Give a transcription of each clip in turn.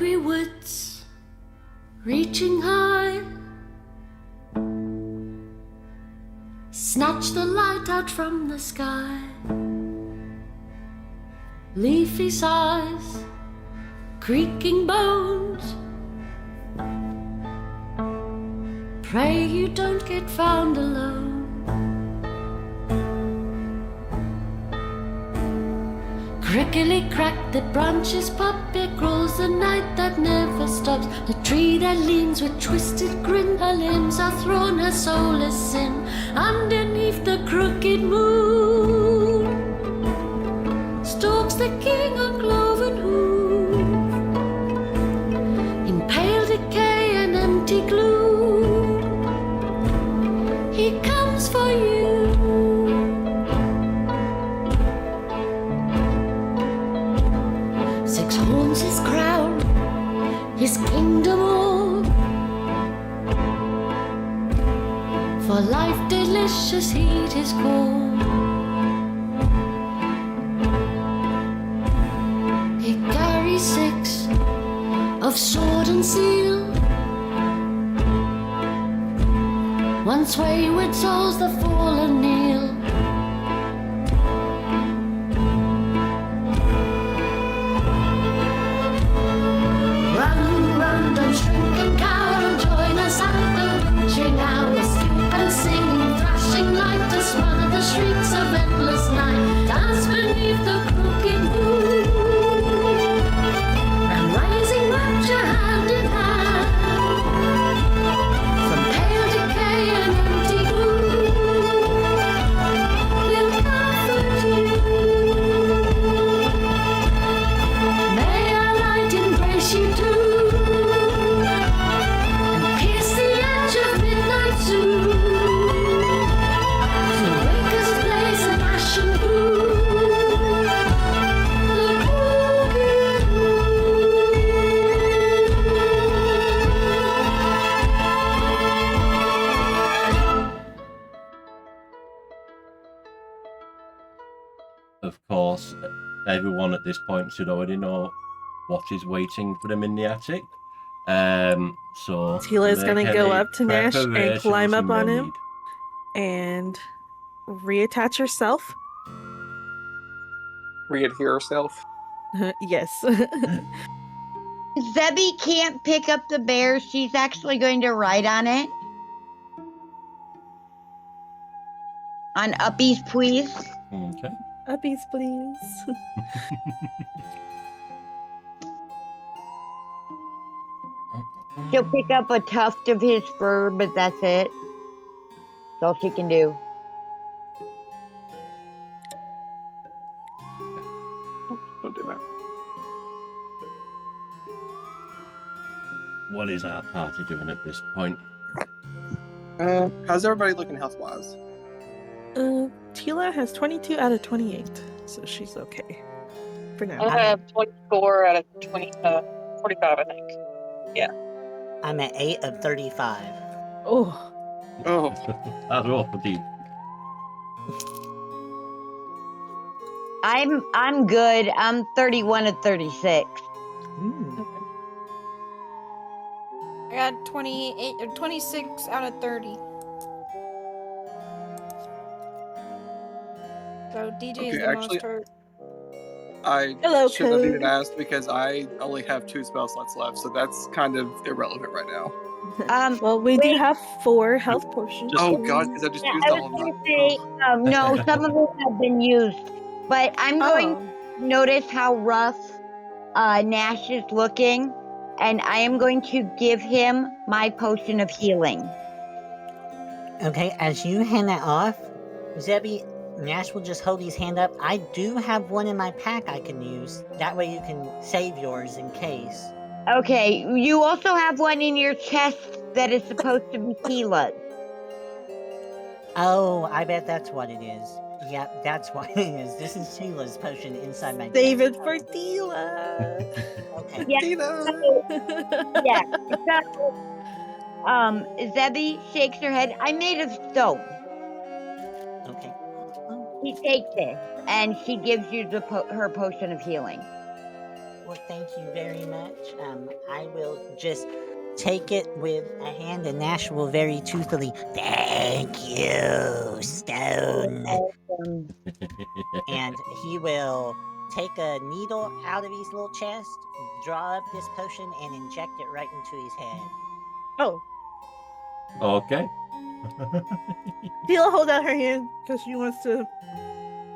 hungry woods reaching high, snatch the light out from the sky. Leafy sighs, creaking bones, pray you don't get found alone. Crickly crack, the branches pop, it grows the night that never stops. The tree that leans with twisted grin, her limbs are thrown, her soul is sin. Underneath the crooked moon stalks the king on cloven hoof, in pale decay and empty gloom. He comes for you. Six horns his crown, his kingdom all, for life delicious heed his call. He carries six of sword and seal, once wayward souls the fallen kneel. Run, don't shrink and cower, join us at the witching hour. Skip and sing, thrashing light to smother the shrieks of endless night. Dance beneath the crooked moon, and rising rapture hand in hand, from pale decay and empty gloom, we'll comfort you. May our light embrace you too, and pierce the edge of midnight soon, to wake us blaze an ashen gloom. The crooked Of course, everyone at this point should already know what is waiting for them in the attic. So Tila's gonna make go any up to Nash and preparations climb you up may on him. need. And reattach herself. Readhere herself. Yes. Zebby can't pick up the bear. She's actually going to ride on it. On Uppies, please. Okay. Uppies, please. She'll pick up a tuft of his fur, but that's it. That's all she can do. Don't do that. What is our party doing at this point? How's everybody looking health-wise? Tila has 22 out of 28, so she's okay for now. I have 24 out of 45, I think. I'm at 8 of 35. Oh, Oh, That's awful deep. I'm good. I'm 31 of 36. I got 28 or 26 out of 30. So DJ is Okay, the actually- most hurt. I Hello, shouldn't have even Code. asked because I only have 2 spell slots left, so that's kind of irrelevant right now. well, we do wait. have 4 health potions. Oh god, because I just Yeah, used I all was of going them. to say, no, some of them have been used. But I'm going Oh, to notice how rough Nash is looking, and I am going to give him my potion of healing. Okay, as you hand that off, Zebby, Nash will just hold his hand up. I do have one in my pack I can use. That way you can save yours in case. Okay, you also have one in your chest that is supposed to be Tila's. Oh, I bet that's what it is. Yep, that's what it is. This is Sheila's potion inside my save chest. it for Tila. Okay. Yeah, Tina! yeah. So, Zebby shakes her head. I made of stone. Okay. He takes it, and she gives you her potion of healing. Well, thank you very much. I will just take it with a hand, and Nash will very truthfully, thank you, Stone. Awesome. And he will take a needle out of his little chest, draw up this potion, and inject it right into his head. Oh, Okay. Tila hold out her hand because she wants to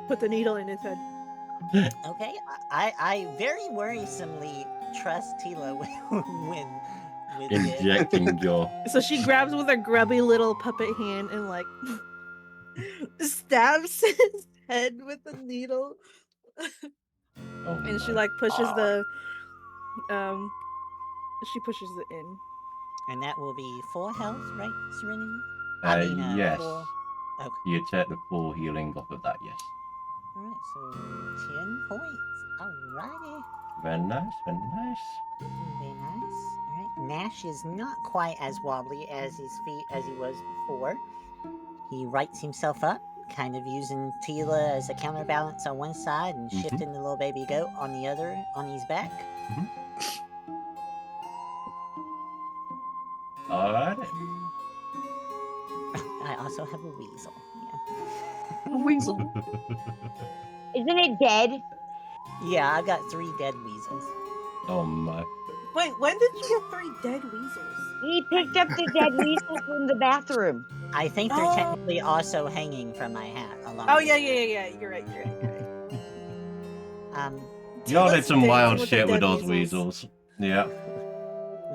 put the needle in his head. Okay, I very worrisomely trust Tila when with this. Injecting your. So she grabs with her grubby little puppet hand and like stabs his head with the needle, Oh and she my. like pushes the she pushes it in. And that will be 4 health, right, Serenity? Yes. 4. Okay. You take the full healing off of that, yes. Alright, so 10 points. Alrighty. Very nice, very nice. Very nice. Alright. Nash is not quite as wobbly as his feet as he was before. He rights himself up, kind of using Tila as a counterbalance on one side and shifting the little baby goat on the other on his back. Alright. I also have a weasel. Yeah. Weasel. Isn't it dead? Yeah, I've got 3 dead weasels. Oh my. Wait, when did you get 3 dead weasels? He picked up the dead weasel from the bathroom. I think they're Oh. technically also hanging from my hat. Along Oh with- yeah. You're right. Y'all did Tila's some dancing wild with the shit with dead those weasels. Yeah.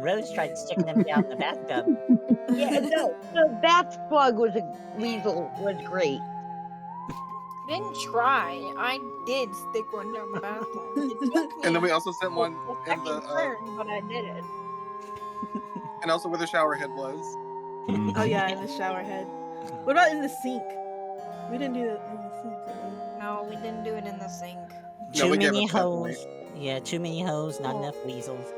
Rose tried sticking them down the bathtub. Yeah, the bath plug was was great. Didn't try. I did stick one down the bathtub. It took me And then we also sent one a in second the turn, but I did it. and also where the shower head was. Oh yeah, in the shower head. What about in the sink? We didn't do that in the sink. No, we didn't do it in the sink. No, Too we gave many up that point. hoes. Yeah, too many hoes, not enough weasels.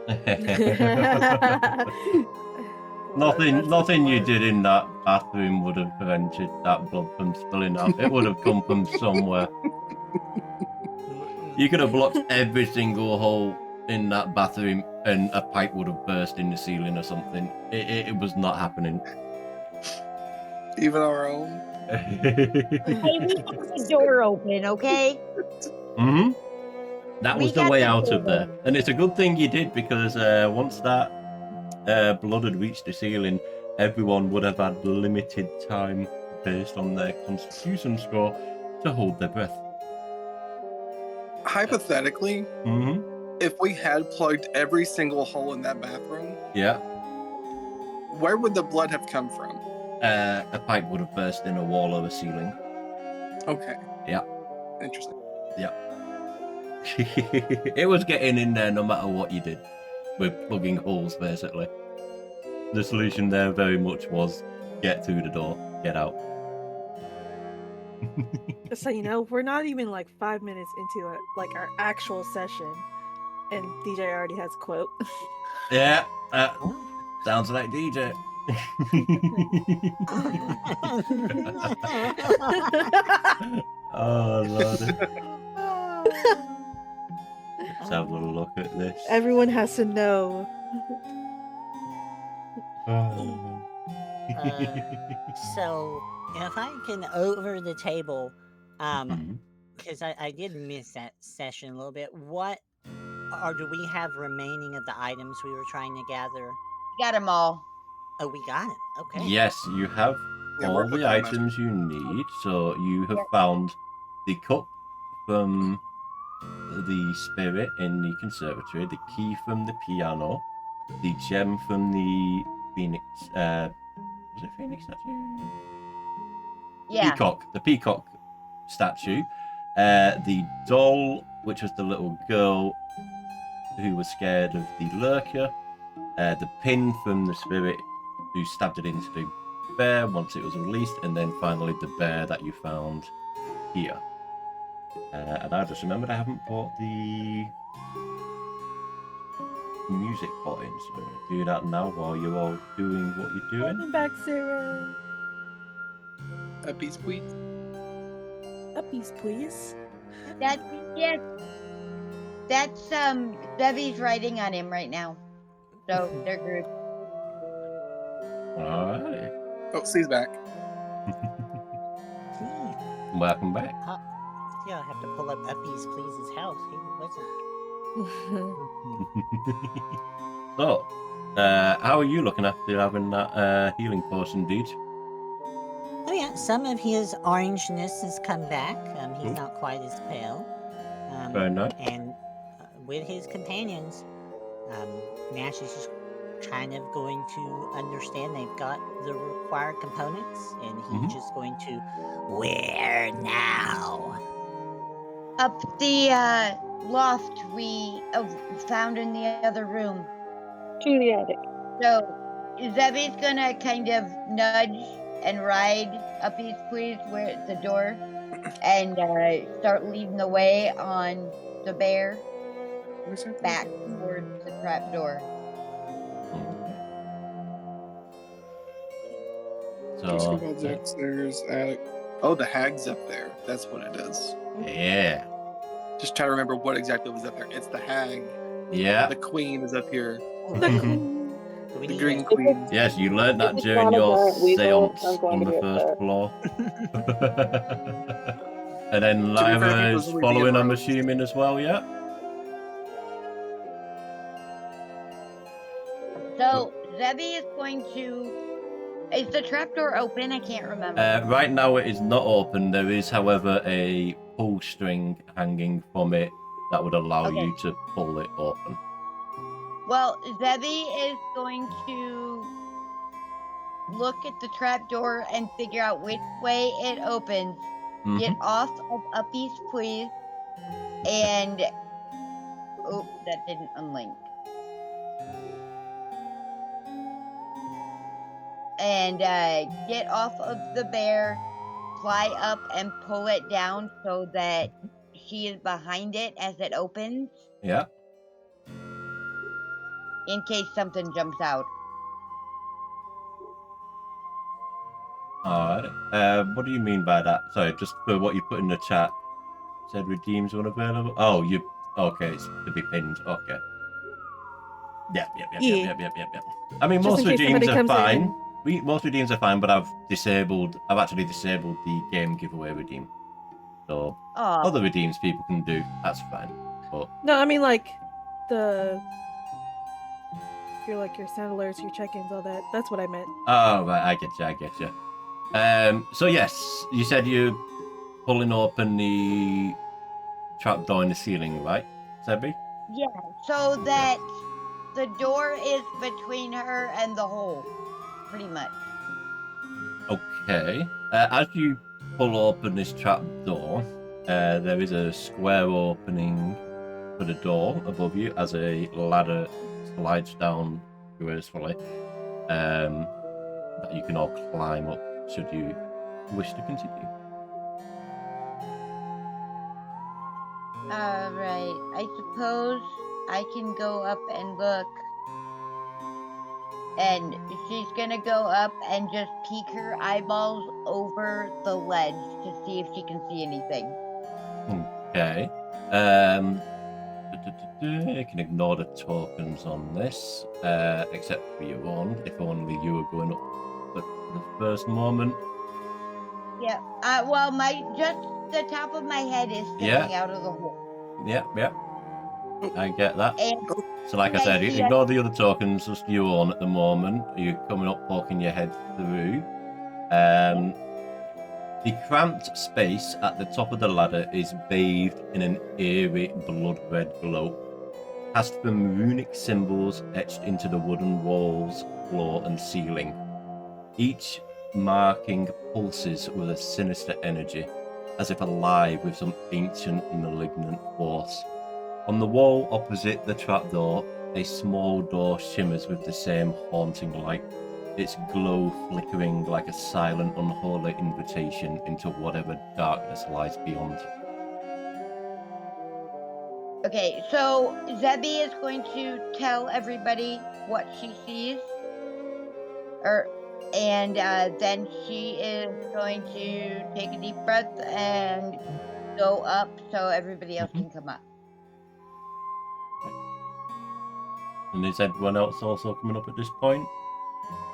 Nothing you did in that bathroom would have prevented that blood from spilling out. It would have come from somewhere. You could have blocked every single hole in that bathroom and a pipe would have burst in the ceiling or something. It was not happening. Even our own. Hey, we got the door open, okay? That We was the got way the out door of there. open. And it's a good thing you did because once that blood had reached the ceiling, everyone would have had limited time based on their constitution score to hold their breath. Hypothetically, if we had plugged every single hole in that bathroom, Yeah. where would the blood have come from? A pipe would have burst in a wall or a ceiling. Okay. Yeah. Interesting. It was getting in there no matter what you did. With plugging holes, basically. The solution there very much was get through the door, get out. Just so you know, we're not even like 5 minutes into it, like our actual session, and DJ already has a quote. Yeah, sounds like DJ. Oh, Lord. Let's have a look at this. Everyone has to know. So, if I can over the table, because I did miss that session a little bit, what or do we have remaining of the items we were trying to gather? Got them all. Oh, we got it. Okay. Yes, you have Yeah, all we're the putting on items you need. So you have found the cup from the spirit in the conservatory, the key from the piano, the gem from the phoenix. Was it phoenix statue? Yeah. Peacock. The peacock statue. The doll, which was the little girl who was scared of the lurker. The pin from the spirit who stabbed it into the bear once it was released, and then finally the bear that you found here. And I just remembered I haven't bought the music pot in, so I'm going to do that now while you're all doing what you're doing. Welcome back, Sarah. A piece, please. Uppies, please. That's That's Debbie's writing on him right now. So they're grouped. Alright. Oh, C's back. Gee, Welcome back. yeah, I'll have to pull up Uppy's Please's house. He wasn't. So, how are you looking after having that healing potion, dude? Oh yeah, some of his orangeness has come back. He's Cool. not quite as pale. Very nice. And with his companions, Nash is just kind of going to understand they've got the required components, and he's just going to, where now? Up the loft we found in the other room. To the attic. So Zebby's gonna kind of nudge and ride Uppy's please where the door and start leading the way on the bear back towards the trap door. Just So, go upstairs. Oh, the hag's up there. That's what it is. yeah. Just try to remember what exactly was up there. It's the hag. Yeah. The queen is up here. The queen. Do we The need green a- queen. Yes, you learned that It's during not a your giant weasel. seance I'm going on to the be first upset. floor. And then To be fair, Lyra he is was only following, being I'm rogues. assuming, as well, yeah? So Zebby is going to. Is the trapdoor open? I can't remember. Right now it is not open. There is, however, a pull string hanging from it that would allow Okay. you to pull it open. Well, Zebby is going to look at the trapdoor and figure out which way it opens. Get off of Uppy's please, and oh, that didn't unlink. And get off of the bear, fly up and pull it down so that she is behind it as it opens, Yeah. in case something jumps out. Alright. What do you mean by that? Sorry, just for what you put in the chat. Said redeems unavailable. Oh, you. Okay, it's to be pinned. Okay. Yep. I mean, Just most in case redeems somebody are comes in fine. and- Most redeems are fine, but I've actually disabled the game giveaway redeem. So Oh, other redeems people can do. That's fine. But No, I mean like the your sound alerts, your check-ins, all that. That's what I meant. oh right, I get you. So yes, you said you're pulling open the trapdoor in the ceiling, right, Sebby? yeah. So that the door is between her and the hole, pretty much. Okay. As you pull open this trapdoor, there is a square opening for the door above you as a ladder slides down gracefully. That you can all climb up should you wish to continue. Alright. I suppose I can go up and look. And she's gonna go up and just peek her eyeballs over the ledge to see if she can see anything. Okay. You can ignore the tokens on this, except for your own, if only you were going up at the first moment. Yeah. Well, just the top of my head is sticking out of the hole. Yep. I get that. And So like I I said, you see ignore the other tokens, just your own at the moment. You're coming up, poking your head through. The cramped space at the top of the ladder is bathed in an eerie blood-red glow, cast from runic symbols etched into the wooden walls, floor, and ceiling. Each marking pulses with a sinister energy, as if alive with some ancient malignant force. On the wall opposite the trapdoor, a small door shimmers with the same haunting light, its glow flickering like a silent, unholy invitation into whatever darkness lies beyond. okay, so Zebby is going to tell everybody what she sees. And then she is going to take a deep breath and go up so everybody else can come up. And is everyone else also coming up at this point?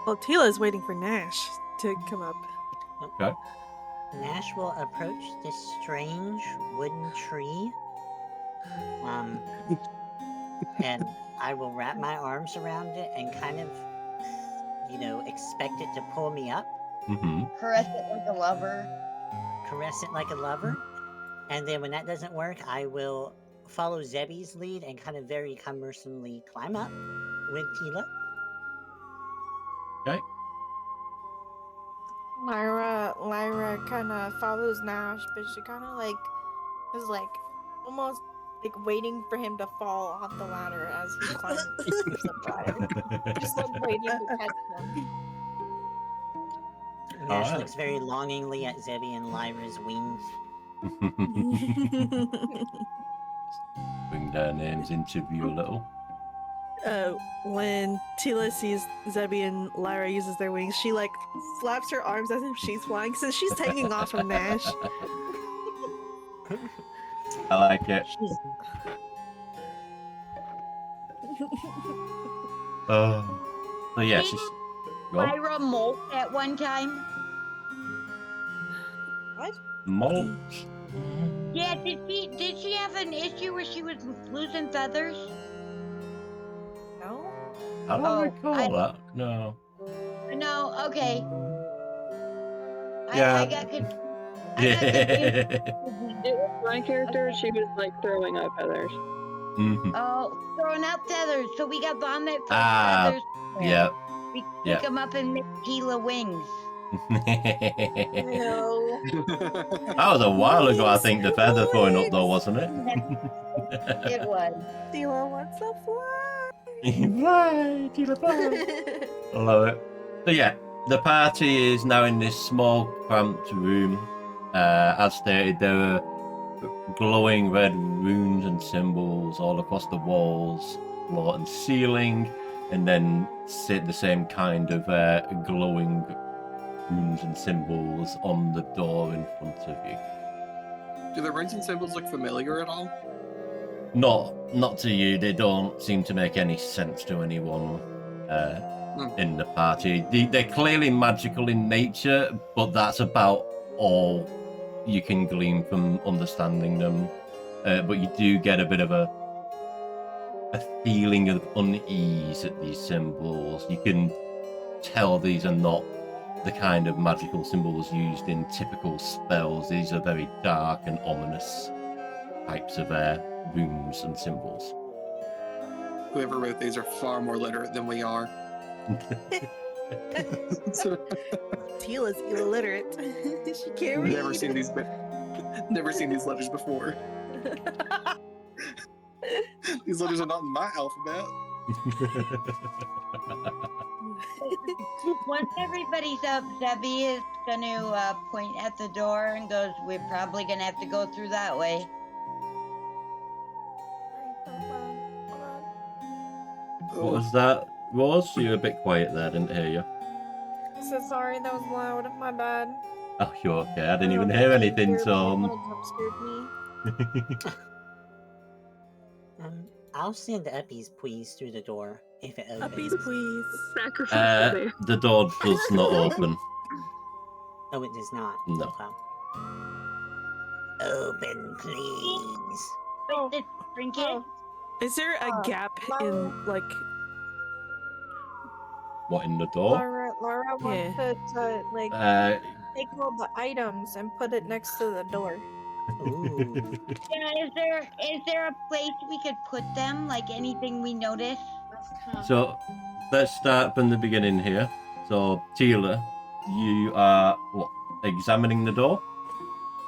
Well, Tila's waiting for Nash to come up. Okay. Nash will approach this strange wooden tree. And I will wrap my arms around it and kind of, expect it to pull me up, Mm-hmm. Caress it like a lover. caress it like a lover. And then when that doesn't work, I will follow Zebby's lead and kind of very cumbersomely climb up with Tila. Okay. Lyra kind of follows Nash, but she kind of is almost waiting for him to fall off the ladder as he climbs the ladder. Just waiting to catch him. Nash Alright. looks very longingly at Zebby and Lyra's wings. Bring their names into view a little. When Tila sees Zebby and Lyra uses their wings, she flaps her arms as if she's flying, since she's taking off from Nash. I like it. So yeah, she's go on. Lyra molt at one time. Molt. Yeah, did she have an issue where she was losing feathers? No? I don't Oh, recall that. No. No, okay. Yeah. I got confused. It was my character, she was throwing up feathers. Mm-hmm. Oh, throwing up feathers. So we got vomit from Ah, feathers. Yeah. We yeah. pick them up and make Tila wings. No. That was a while ago, I think, the feather throwing up though, wasn't it? It was. Tila wants to fly. Fly, Tila, fly. I love it. So yeah, the party is now in this small, cramped room. As stated, there are glowing red runes and symbols all across the walls, floor, and ceiling, and then the same kind of glowing runes and symbols on the door in front of you. Do the runes and symbols look familiar at all? Not to you. They don't seem to make any sense to anyone in the party. They're clearly magical in nature, but that's about all you can glean from understanding them. But you do get a bit of a feeling of unease at these symbols. You can tell these are not the kind of magical symbols used in typical spells. These are very dark and ominous types of runes and symbols. Whoever wrote these are far more literate than we are. Tila's illiterate. She can't read. Never seen these letters before. These letters are not in my alphabet. Once everybody's up, Zebby is going to point at the door and goes, "We're probably going to have to go through that way." What was that, Rose? You were a bit quiet there, I didn't hear you. So sorry, that was loud. My bad. Oh, you're okay. I didn't even hear anything, so... Scared me. I'll send Uppies please through the door if it opens. Uppies, please. Sacrifice there. The door does not open. Oh, it does not. No. Okay. Open, please. Oh, The trinket. oh. Is there a gap in What, in the door? Laura wants to take all the items and put it next to the door. Ooh. Yeah, is there a place we could put them? Like anything we notice? So, let's start from the beginning here. So, Tila, you are, examining the door?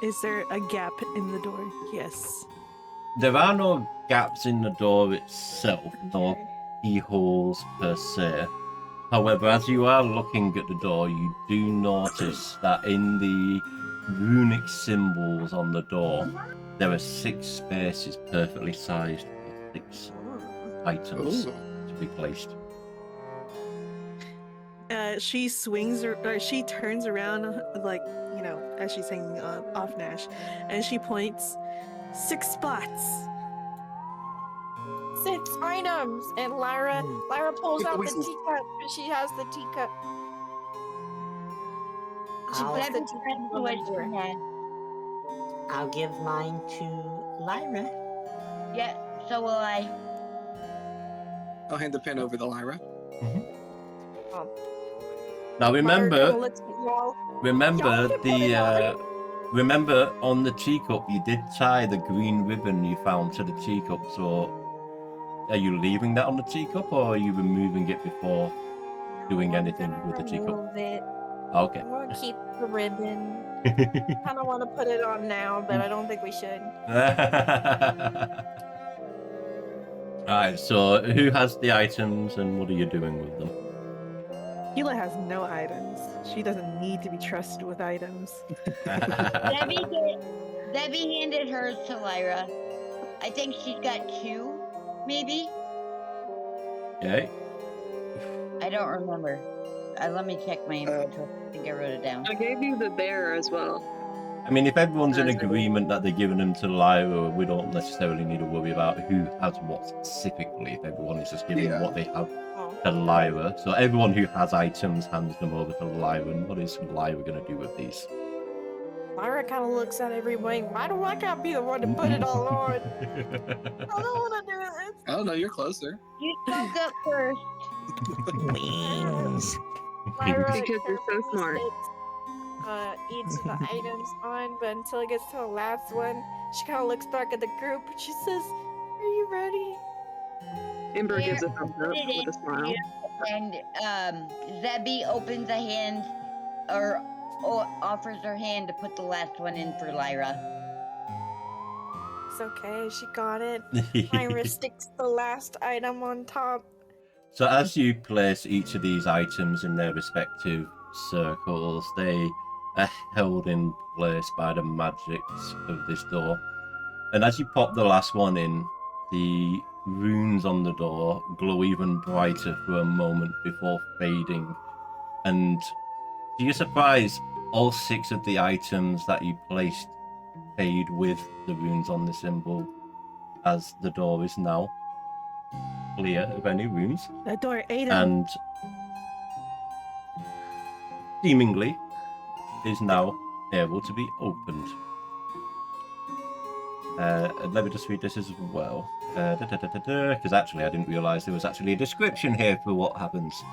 Is there a gap in the door? Yes. There are no gaps in the door itself, no keyholes per se. However, as you are looking at the door, you do notice that in the runic symbols on the door, there are 6 spaces perfectly sized for 6 items to be placed. She swings or she turns around, as she's hanging off Nash, and she points 6 spots. it's items. And Lyra pulls out the Weasels. teacup, and she has the teacup. She I'll, puts the Debbie teacup friends on what the she door. had. I'll give mine to Lyra. Yeah, so will I. I'll hand the pen over to Lyra. Now Lyra kinda remember, looks at y'all. remember Y'all can put it on. remember on the teacup you did tie the green ribbon you found to the teacup. So, are you leaving that on the teacup, or are you removing it before doing anything with the teacup? Remove it. Okay. I'm gonna keep the ribbon. I don't want to put it on now, but I don't think we should. Alright, so who has the items and what are you doing with them? Tila has no items. She doesn't need to be trusted with items. Debbie handed hers to Lyra. I think she's got 2, maybe. Okay. I don't remember. Let me check my inventory. I think I wrote it down. I gave you the bear as well. I mean, if everyone's in As a- agreement that they're giving them to Lyra, we don't necessarily need to worry about who has what specifically. If everyone is just giving what they have Oh. to Lyra. So everyone who has items hands them over to Lyra. And what is Lyra going to do with these? Lyra kind of looks at everybody. Why do I gotta be the one to put it all on? I don't want to do this. I don't know, you're closer. You spoke up first. Wings. Lyra Because you're so carefully smart. sticks, each of the items on, but until it gets to the last one, she kind of looks back at the group and she says, "Are you ready?" Ember Here, gives a thumbs put up it with a in smile. And Zebby opens a hand, or offers her hand to put the last one in for Lyra. It's okay, she got it. Lyra sticks the last item on top. So as you place each of these items in their respective circles, they are held in place by the magics of this door. And as you pop the last one in, the runes on the door glow even brighter for a moment before fading. And to your surprise, all 6 of the items that you placed fade with the runes on the symbol, as the door is now clear of any runes. That door ate him. And seemingly is now able to be opened. Let me just read this as well. Because actually I didn't realise there was actually a description here for what happens.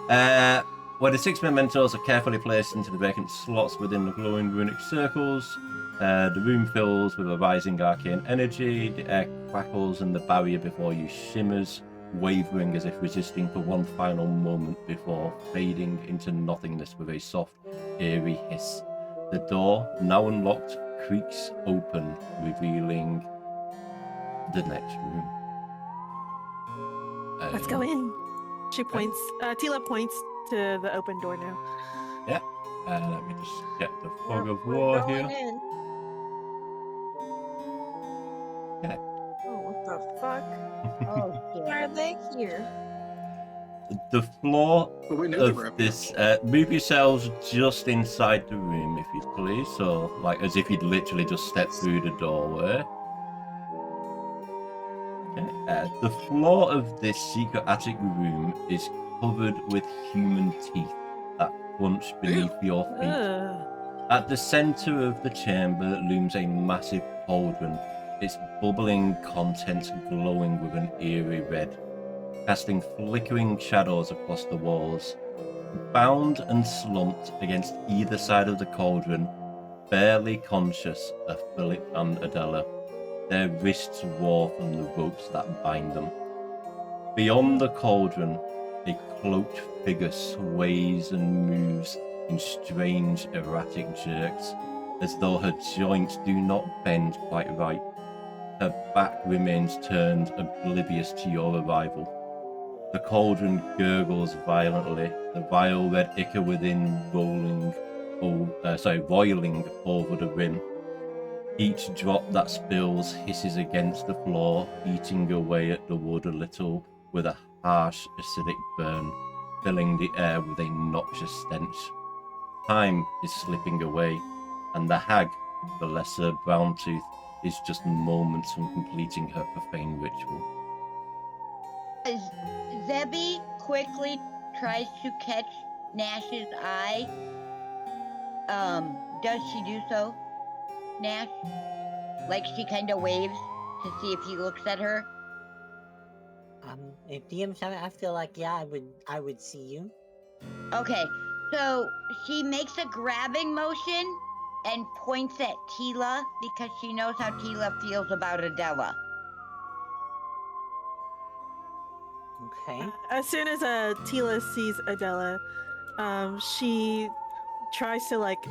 Where the 6 mementos are carefully placed into the vacant slots within the glowing runic circles, the room fills with a rising arcane energy, the air crackles and the barrier before you shimmers, wavering as if resisting for one final moment before fading into nothingness with a soft, eerie hiss. The door, now unlocked, creaks open, revealing the next room. Let's go in. She points. Tila points to the open door now. Let me just get the fog of We're war going here. in. Okay. Oh, what the fuck? Oh, Why shit. are they here? The floor But we knew they were of up this, move yourselves just inside the room, if you please. So, like, as if you'd literally just stepped through the doorway. Okay. The floor of this secret attic room is covered with human teeth that crunch beneath your feet. Ugh. At the center of the chamber looms a massive cauldron, its bubbling contents glowing with an eerie red, casting flickering shadows across the walls. Bound and slumped against either side of the cauldron, barely conscious are Philip and Adela, their wrists raw from the ropes that bind them. Beyond the cauldron, a cloaked figure sways and moves in strange, erratic jerks, as though her joints do not bend quite right. Her back remains turned, oblivious to your arrival. The cauldron gurgles violently, the vile red ichor within roiling over the rim. Each drop that spills hisses against the floor, eating away at the wood a little with a harsh acidic burn, filling the air with a noxious stench. Time is slipping away, and the hag, the lesser brown tooth, is just moments from completing her profane ritual. Zebby quickly tries to catch Nash's eye. Does she do so, Nash? Like she kind of waves to see if he looks at her. If DM's having, I feel like I would see you. Okay, so she makes a grabbing motion and points at Tila because she knows how Tila feels about Adela. Okay. As soon as Tila sees Adela, she tries to like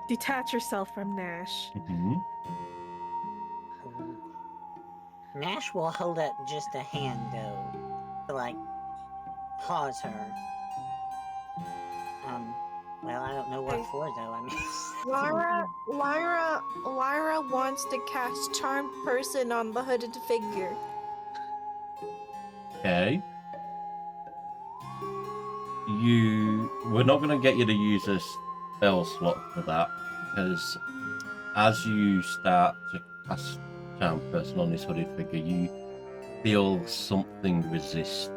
detach herself from Nash. Mhm. Nash will hold up just a hand though, to like pause her. Well, I don't know what for though. I mean, Lyra wants to cast Charmed Person on the hooded figure. Okay. We're not going to get you to use a spell slot for that, because as you start to cast Charm Person on this hooded figure, you feel something resist.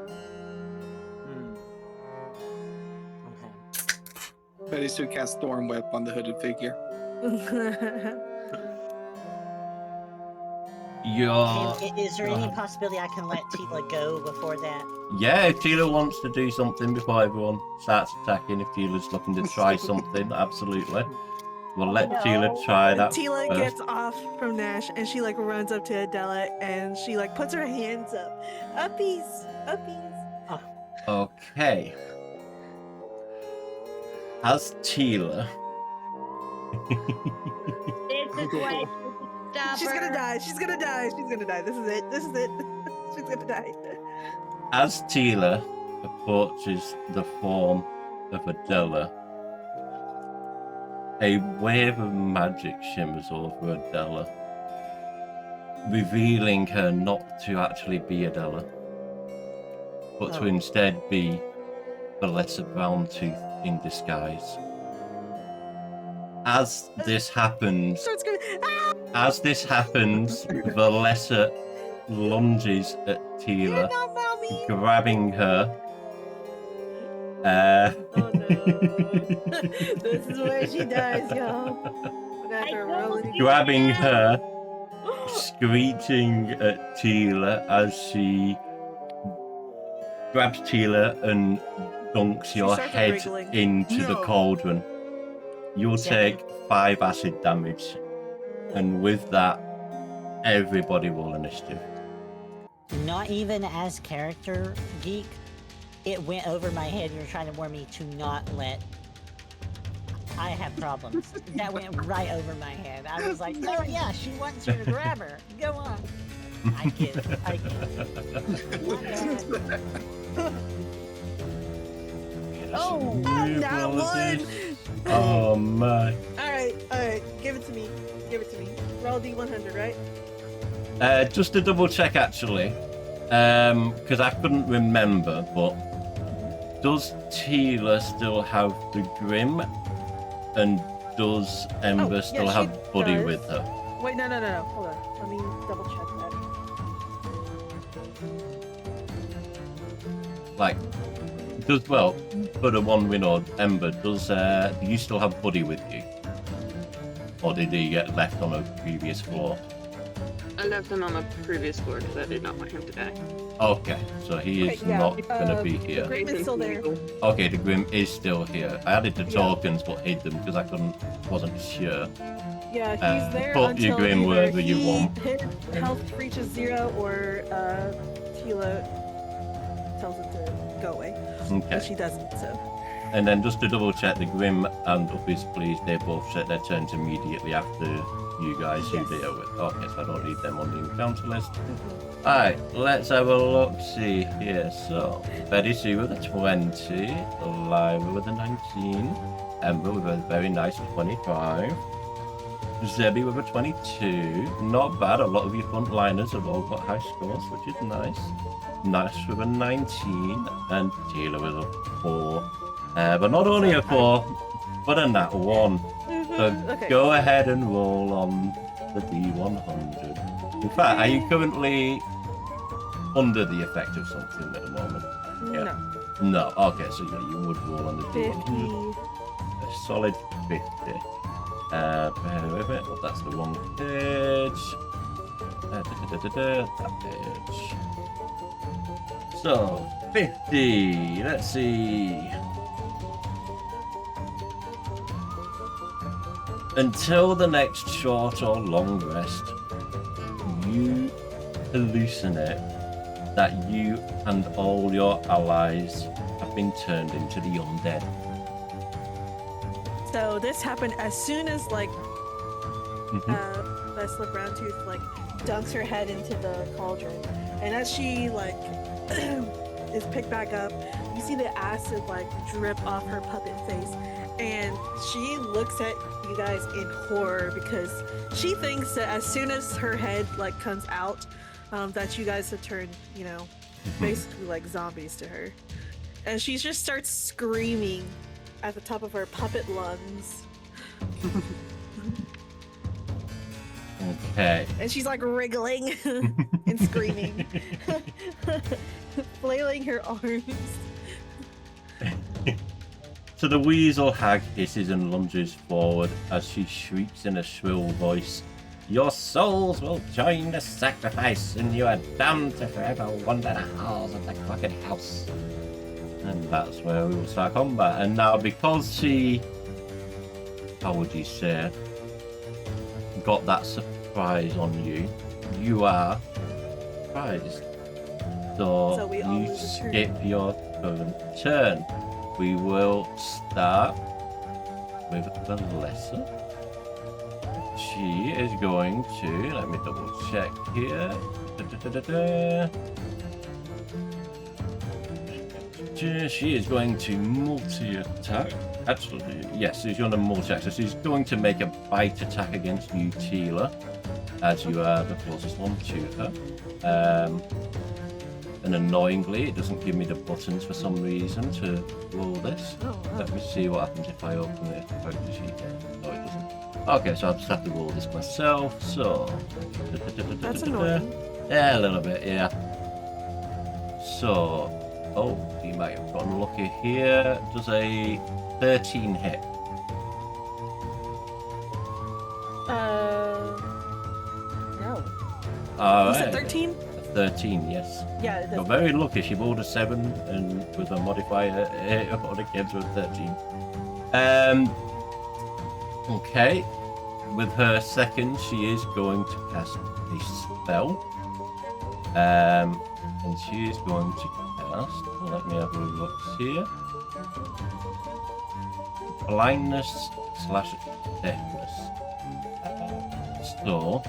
Okay. Betty Sue casts Storm Whip on the hooded figure. Is there any possibility I can let Tila go before that? Yeah, if Tila wants to do something before everyone starts attacking, if Tila's looking to try something, absolutely. We'll let Tila try that. Tila first. gets off from Nash and she like runs up to Adela and she like puts her hands up. Uppies! Uppies! Okay. As Tila. This is why stop She's her. gonna die. She's gonna die. She's gonna die. This is it. This is it. She's gonna die. As Tila approaches the form of Adela, a wave of magic shimmers over Adela, revealing her not to actually be Adela, but to instead be the lesser brown tooth in disguise. As this happens, the lesser lunges at Tila, grabbing her. Oh no. This is where she dies, y'all. Grabbing her, screeching at Tila as she grabs Tila and dunks your starts head wriggling. into the cauldron. You'll take 5 acid damage, and with that, everybody roll initiative. Not even as character geek, it went over my head. You're trying to warn me to not let. I have problems. That went right over my head. I was like, oh yeah, she wants you to grab her. Go on. I get it. Oh, that one! Oh my. Alright, give it to me. Roll D100, right? Just to double check actually, because I couldn't remember, but does Tila still have the Grim? And does Ember still she have Buddy does. with her? Wait, no. Hold on. Let me double check that. Like, for the one we know, Ember, do you still have Buddy with you? Or did he get left on a previous floor? I left him on the previous floor because I did not want him to die. Okay, so he is Okay, yeah, not gonna be The here. Grim is still there. Okay, the Grim is still here. I added the Yeah. tokens but hid them because I wasn't sure. Yeah, he's there put until your Grim either wherever you want. His health reaches 0 or Tila tells him to go away. But Okay. she doesn't, so. And then just to double check, the Grim and Uppies, please, they both set their turns immediately after you guys who Yes. they are with. Okay, so I don't need them on the encounter list. Alright, let's have a look, see here. So, Betty Sue with a 20, Lyra with a 19, Ember with a very nice 25, Zebby with a 22. Not bad, a lot of your frontliners have all got high scores, which is nice. Nash with a 19, and Tila with a 4. But not only a 4, but a nat 1. So Okay. go ahead and roll on the D100. In fact, are you currently under the effect of something at the moment? Yeah. No. No. Okay, so yeah, you would roll on the 50. D100. A solid 50. Bear with it. Oh, that's the wrong page. That page. So, 50. Let's see. Until the next short or long rest, you hallucinate that you and all your allies have been turned into the undead. So this happened as soon as like Vesla Brown-Tooth like dunks her head into the cauldron, and as she like is picked back up, you see the acid like drip off her puppet face, and she looks at you guys in horror because she thinks that as soon as her head like comes out, that you guys have turned, you know, basically like zombies to her, and she just starts screaming at the top of her puppet lungs. Okay. And she's like wriggling and screaming, flailing her arms. So the weasel hag hisses and lunges forward as she shrieks in a shrill voice, "Your souls will join the sacrifice, and you are damned to forever wander the halls of the crooked house." And that's where we will start combat. And now, because she, how would you say, got that surprise on you, you are surprised. So we all you lose a turn. skip your current turn. We will start with the lesser. She is going to, let me double check here. She is going to multi-attack. Actually, yes, she's going to multi-attack. So she's going to make a bite attack against you, Tila, as you are the closest one to her. And annoyingly, it doesn't give me the buttons for some reason to roll this. Oh, wow. Let me see what happens if I open it. No, it doesn't. Okay, so I'll just have to roll this myself. So, That's annoying. yeah, a little bit, yeah. So, oh, you might have gotten lucky here. Does a 13 hit? No. All You said right. 13? 13, yes. Yeah, it You're does. very lucky. She rolled a 7, and with a modifier, all the kids were 13. Okay. With her second, she is going to cast a spell. And she is going to cast. Let me have a look here. Blindness / deafness. So,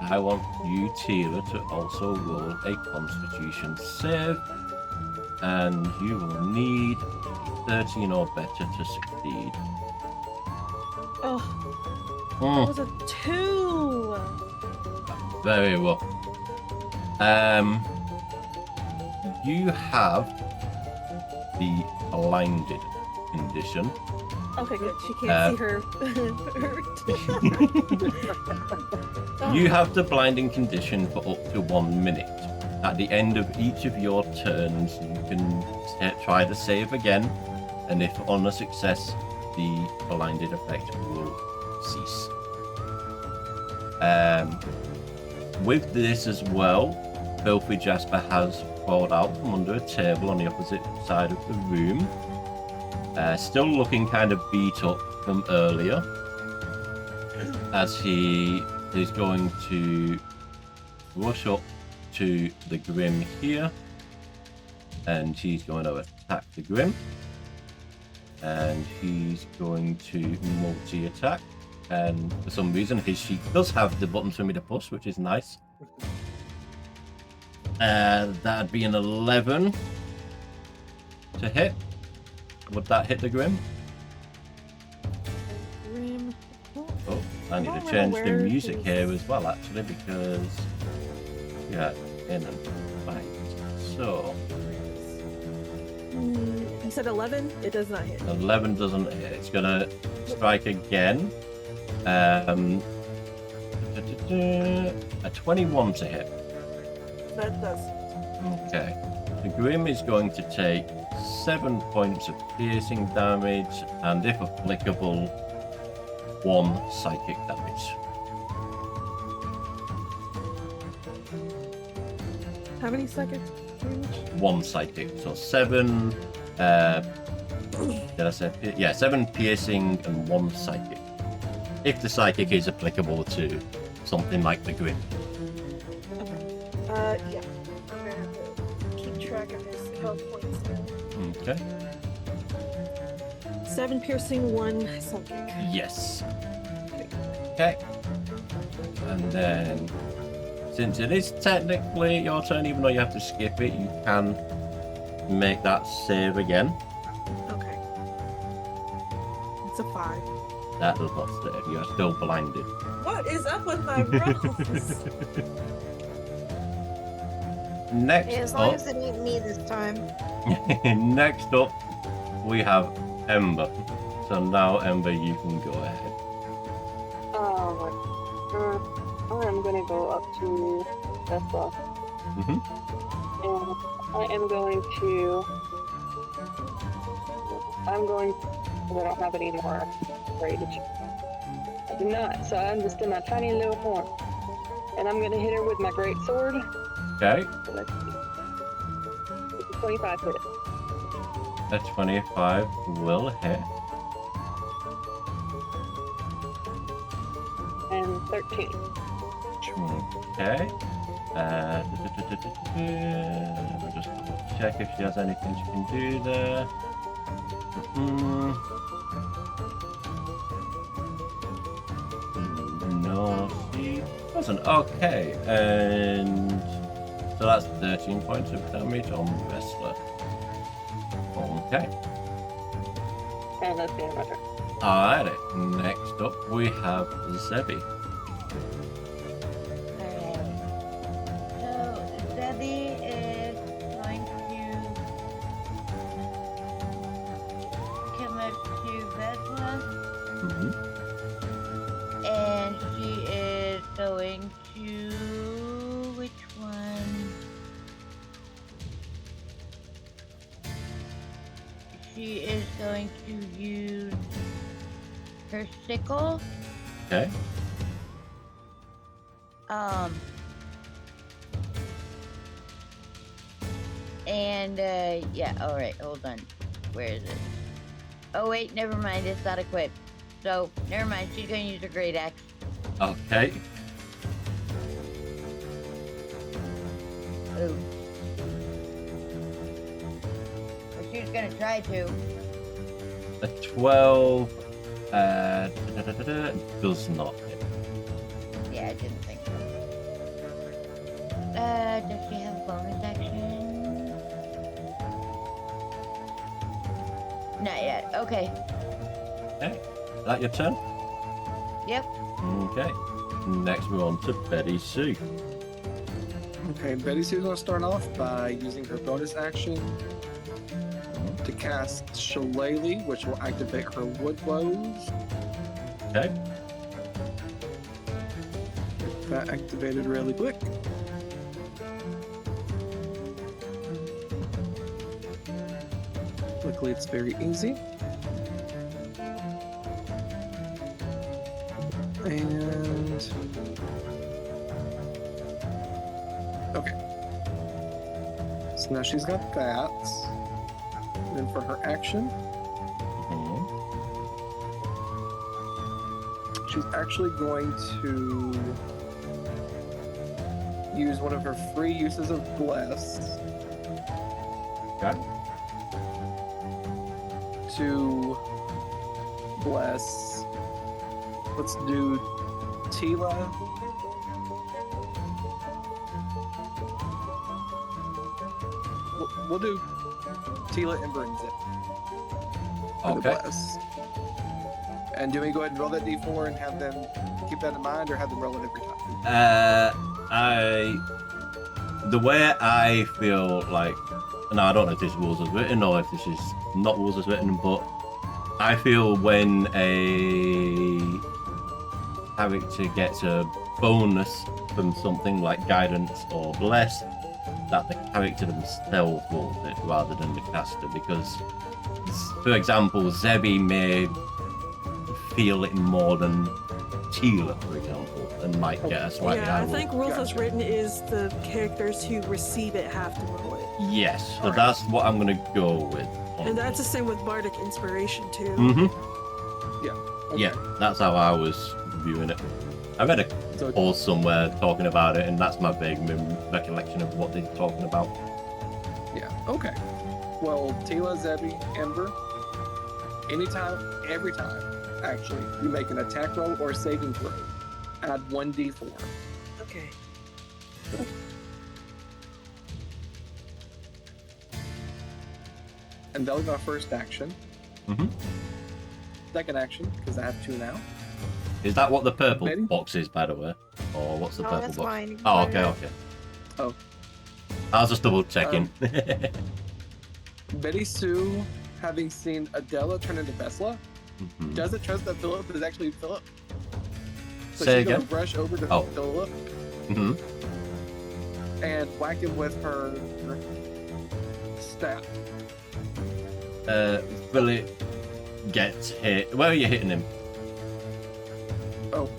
I want you, Tila, to also roll a Constitution save, and you will need 13 or better to succeed. Oh, that was a 2. Very well. You have the blinded condition. Okay, good. She can't see her. You have the blinding condition for up to 1 minute. At the end of each of your turns, you can try to save again, and if on a success, the blinded effect will cease. With this as well, Filthy Jasper has crawled out from under a table on the opposite side of the room. Still looking kind of beat up from earlier, as he is going to rush up to the Grim here, and he's going to attack the Grim, and he's going to multi-attack, and for some reason his sheet does have the buttons for me to push, which is nice. That'd be an 11 to hit. Would that hit the Grim? Grim. Oh, I need don't to know change the where music his- here as well, actually, because yeah, in and fight. So You said 11? It does not hit. 11 doesn't hit. It's gonna strike again. A 21 to hit. That does. Okay. The Grim is going to take 7 points of piercing damage, and if applicable, 1 psychic damage. How many seconds? 1 psychic, so 7. Did I say? Yeah, 7 piercing and 1 psychic. If the psychic is applicable to something like the Grim. Yeah. I'm gonna have to keep track of his health points now. Okay. 7 piercing, 1 psychic. Yes. Okay. And then, since it is technically your turn, even though you have to skip it, you can make that save again. Okay. It's a 5. That does not save. You are still blinded. What is up with my rolls? Next As long up, as it ain't me this time. next up, we have Ember. So now, Ember, you can go ahead. I'm gonna go up to Tesla. Mhm. And I am going to. I don't have any more rage. I do not, so I'm just in my tiny little form. And I'm gonna hit her with my great sword. Okay. So let's see. It's a 25 hit. A 25 will hit. And 13. Okay. We'll just double check if she has anything she can do there. No, she doesn't. Okay, and so that's 13 points of damage on Wrestler. Okay. And that's the end of my turn. Alrighty, next up we have Zebby. Alright. So, Zebby is going to come up to Vesla, and she is going to. Which one? She is going to use her sickle. Okay. And yeah, alright, hold on. Where is it? Oh wait, never mind, it's not equipped. So, never mind, she's gonna use her great axe. Okay. Ooh. Or she's gonna try to. A 12 does not hit. Yeah, I didn't think so. Does she have a bonus action? Not yet. Okay. Okay. Is that your turn? Yep. Okay. Next we're on to Betty Sue. Okay, Betty Sue's gonna start off by using her bonus action to cast Shillelagh, which will activate her wood blows. Okay. Get that activated really quick. Luckily, it's very easy. And okay. So now she's got that. And then for her action, she's actually going to use one of her free uses of Bless Okay. to bless. Let's do Tila. We'll do Tila and Brinzit. For the Okay. bless. And do we go ahead and roll that d4 and have them keep that in mind, or have them roll it every time? The way I feel like, and I don't know if this rules as written or if this is not rules as written, but I feel when a character gets a bonus from something like guidance or bless, that the character themselves will it rather than the caster, because, for example, Zebby may feel it more than Tila, for example, and might get a slightly Yeah, I higher think roll. rules as written is the characters who receive it have to roll it. Yes, so that's what I'm gonna go with. And that's the same with Bardic Inspiration too. Mm-hmm. Yeah. Okay. Yeah, that's how I was viewing it. I read a So, post somewhere talking about it, and that's my vague recollection of what they're talking about. yeah. Okay. Well, Tila, Zebby, Ember. Anytime, every time, actually, you make an attack roll or a saving throw, add 1d4. Okay. And that'll be my first action. Mm-hmm. Second action, because I have 2 now. Is that what the purple Maybe. box is, by the way? Or what's the No, purple that's box? mine. Oh, okay, okay. Oh. I was just double checking. Betty Sue, having seen Adela turn into Vesla, Mhm. doesn't trust that Philip is actually Philip. So Say she's gonna again? rush over to Oh. Philip Mhm. and whack him with her staff. Philip gets hit. Where are you hitting him? Oh,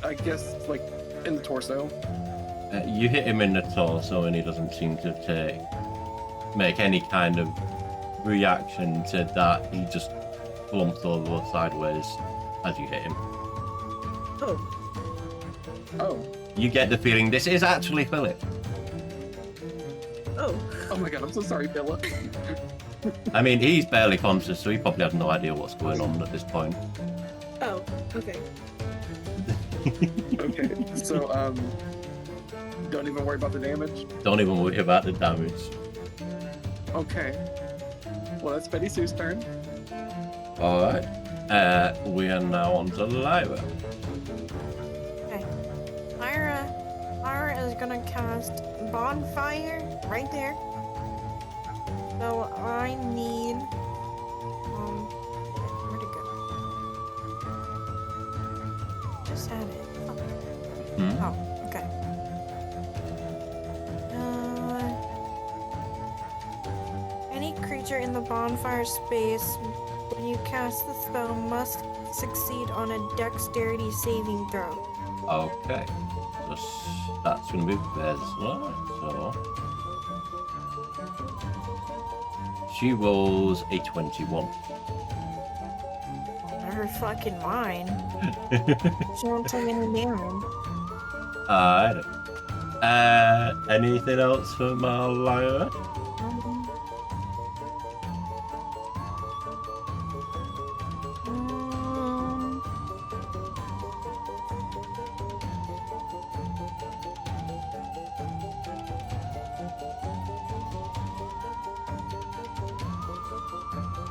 I guess like in the torso. You hit him in the torso, and he doesn't seem to make any kind of reaction to that. He just flumps over sideways as you hit him. Oh. Oh, You get the feeling this is actually Philip. Oh. oh my God! I'm so sorry, Philip. I mean, he's barely conscious, so he probably has no idea what's going on at this point. Oh. Okay. Okay, so don't even worry about the damage. Don't even worry about the damage. Okay. Well, that's Betty Sue's turn. Alright. We are now on to Lyra. Okay. Lyra is gonna cast Bonfire right there. So I need where'd it go? Just had it. Hmm? Oh, okay. Any creature in the bonfire space when you cast the spell must succeed on a dexterity saving throw. Okay. So that's going to be Vesla. So she rolls a 21. Never fucking mind. She won't take any damage. Alright. Anything else for my Lyra?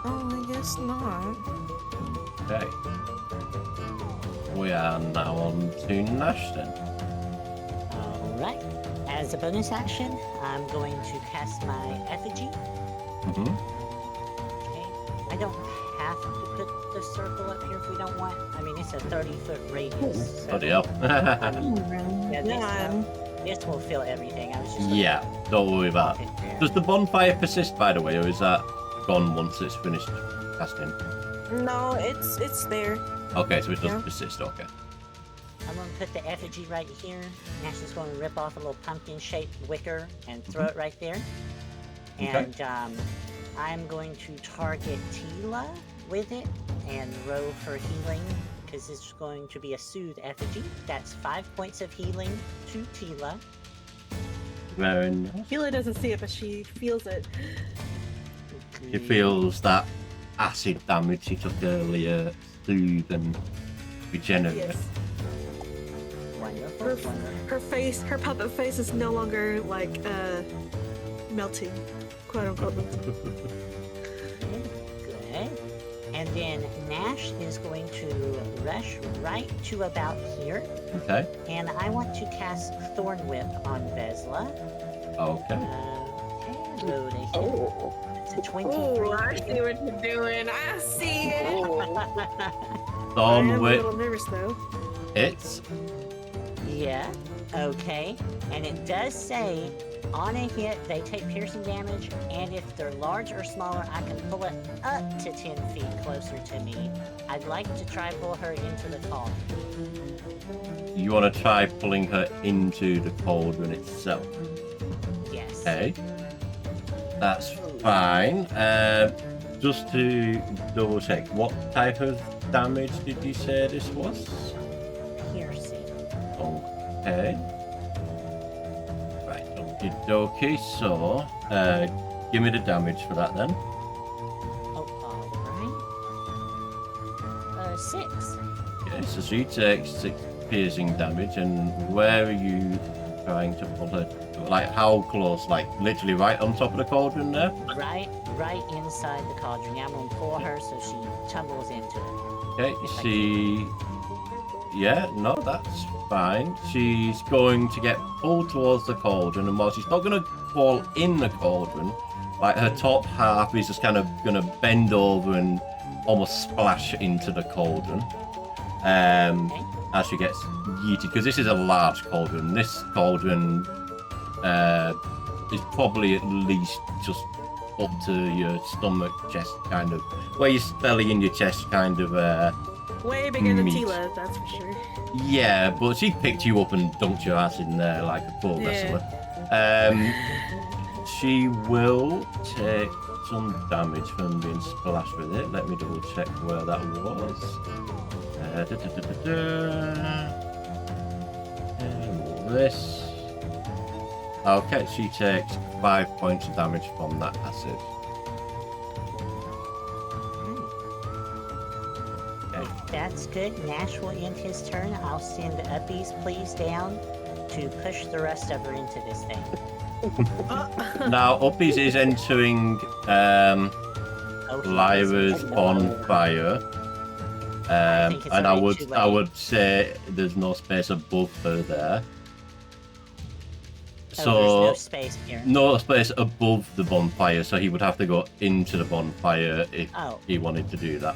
Oh, I guess not. Okay. We are now on to Nash then. Alright. As a bonus action, I'm going to cast my effigy. Mm-hmm. Okay. I don't have to put the circle up here if we don't want. I mean, it's a 30-foot radius. So, Bloody hell. yeah, Yeah. this will fill everything. I was just Yeah, don't worry about it. it there. Does the bonfire persist, by the way, or is that gone once it's finished casting? No, it's there. Okay, so it does Yeah. persist, okay. I'm going to put the effigy right here. Nash is going to rip off a little pumpkin-shaped wicker and throw it right there. Okay. And I'm going to target Tila with it and roll for healing because this is going to be a soothe effigy. That's 5 points of healing to Tila. Very nice. Hila doesn't see it, but she feels it. She feels that acid damage she took earlier, soothe and regenerate. Yes. Wonderful, Her, wonderful. her face, her puppet face is no longer like melting, quote unquote. Good. And then Nash is going to rush right to about here. Okay, And I want to cast Thorn Whip on Vesla. okay. Okay, roll a hit. Oh. It's a 23. Oh, I see what you're doing. I see it. I Thorn am a whip, little nervous though. it's Yeah, okay. And it does say On a hit, they take piercing damage, and if they're large or smaller, I can pull it up to 10 feet closer to me. I'd like to try pull her into the cauldron. You want to try pulling her into the cauldron itself? Yes. Okay. That's fine. Just to double check, what type of damage did you say this was? Piercing. Okay. Right, okie dokie. So, give me the damage for that then. Oh, alright. 6. Okay, so she takes 6 piercing damage, and where are you trying to pull her? Like, how close? Like, literally right on top of the cauldron there? Right inside the cauldron. I'm gonna pull her so she tumbles into it. Okay, she... Yeah, no, that's fine. She's going to get pulled towards the cauldron, and while she's not going to fall in the cauldron, like her top half is just kind of going to bend over and almost splash into the cauldron. As she gets yeeted, because this is a large cauldron. This cauldron is probably at least just up to your stomach, chest, kind of, where your belly and your chest kind of Way bigger than meat. Tila, that's for sure. Yeah, but she picked you up and dunked your ass in there like a pro wrestler. She will take some damage from being splashed with it. Let me double check where that was. This. Okay, she takes 5 points of damage from that acid. That's good. Nash will end his turn. I'll send Uppies please down to push the rest of her into this thing. Now, Uppies is entering Lyra's bonfire. And I would say there's no space above her there. So there's no space here. No space above the bonfire, so he would have to go into the bonfire if he wanted to do that.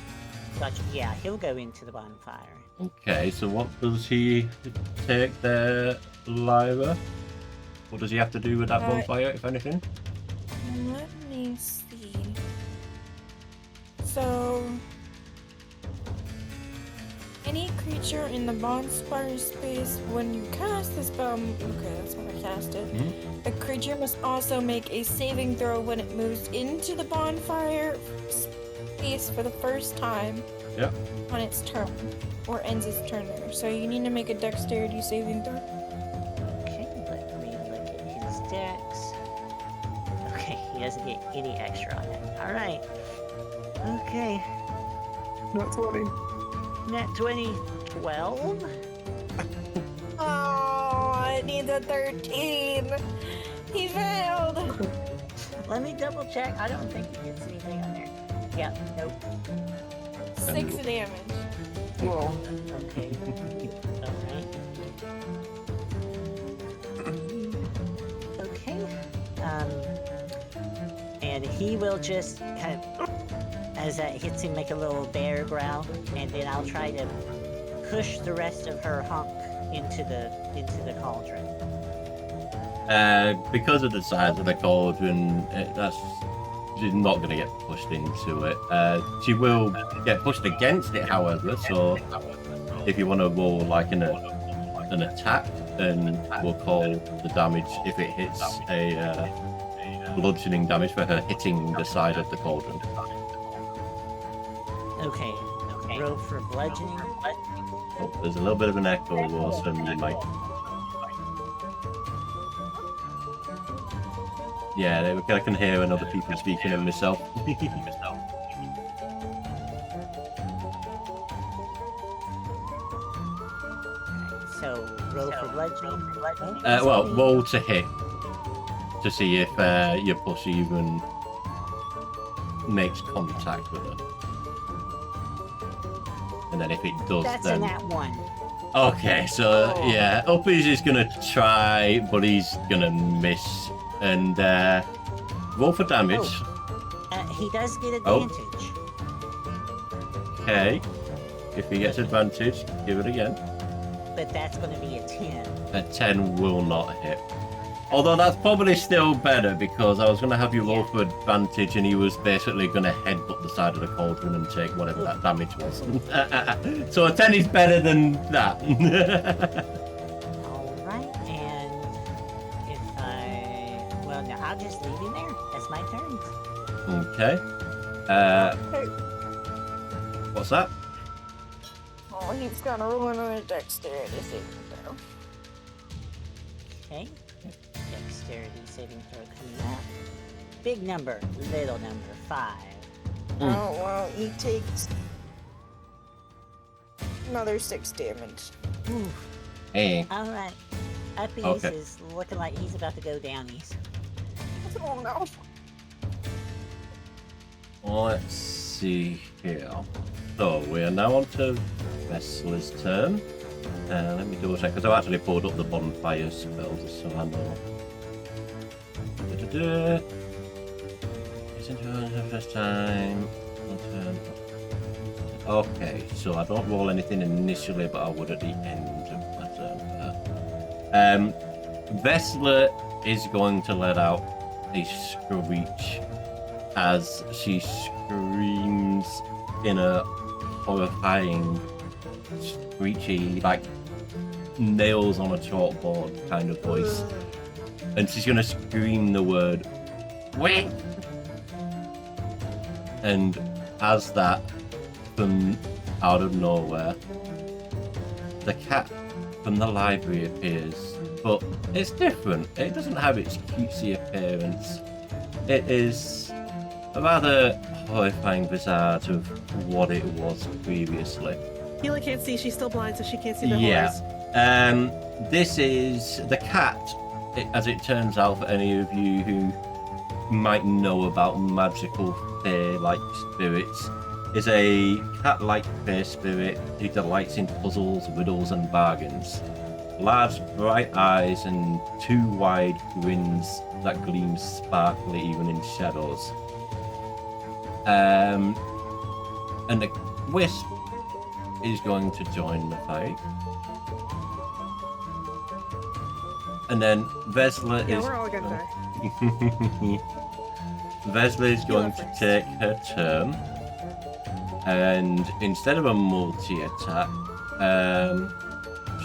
Gotcha. Yeah, he'll go into the bonfire. Okay, so what does he take there, Lyra? What does he have to do with that bonfire, if anything? Let me see. So, any creature in the bonfire space, when you cast this spell, okay, that's when I cast it. The creature must also make a saving throw when it moves into the bonfire space for the first time on its turn, or ends its turn there. So you need to make a dexterity saving throw. Okay, let me look at his dex. Okay, he doesn't get any extra on it. Alright. Okay. Not 20. Nat 20, 12. Oh, it needs a 13. He failed. Let me double check. I don't think he gets anything on there. Yeah, nope. 6 damage. Well, Okay. Alright. Okay. And he will just kind of, as that hits him, make a little bear growl, and then I'll try to push the rest of her hunk into the cauldron. Because of the size of the cauldron, she's not going to get pushed into it. She will get pushed against it, however. So, if you want to roll like an attack, then we'll call the damage if it hits a bludgeoning damage for her hitting the side of the cauldron. Okay. Roll for bludgeoning. Oh, there's a little bit of an echo, Wilson. You might. Yeah, I can hear other people speaking and myself. So roll for bludgeoning. Well, roll to hit to see if your push even makes contact with her. And then if it does, That's then... a nat 1. Okay, so yeah, Uppies is gonna try, but he's gonna miss. And roll for damage. He does get advantage. Okay. If he gets advantage, give it again. But that's going to be a 10. A 10 will not hit. Although that's probably still better because I was going to have you roll for advantage and he was basically going to headbutt the side of the cauldron and take whatever that damage was. So a 10 is better than that. Alright, and if well, no, I'll just leave him there. That's my turn. Okay. What's that? Oh, he's gonna roll another dexterity saving throw. Okay. Dexterity saving throw coming up. Big number, little number, 5. Oh, well, he takes another 6 damage. Hey. Alright. Uppies Okay. is looking like he's about to go downies. Oh no. Let's see here. So we are now on to Vessler's turn. Let me double check because I've actually pulled up the bonfire spell just so I know. It's into the first time. Okay, so I don't roll anything initially, but I would at the end of my turn. Vessler is going to let out a screech as she screams in a horrifying, screechy, like nails on a chalkboard kind of voice. And she's gonna scream the word, "Wait!" And as that, from out of nowhere, the cat from the library appears. But it's different. It doesn't have its cutesy appearance. It is a rather horrifying visage of what it was previously. Hila can't see. She's still blind, so she can't see the Yeah. horse. This is the cat, as it turns out, for any of you who might know about magical fae-like spirits, is a cat-like fae spirit who delights in puzzles, riddles, and bargains. Large, bright eyes and 2 wide grins that gleam sparkly even in shadows. And the wisp is going to join the fight. And then Vesla Yeah, is... we're all gonna die. Vesla is going to first. take her turn. And instead of a multi-attack,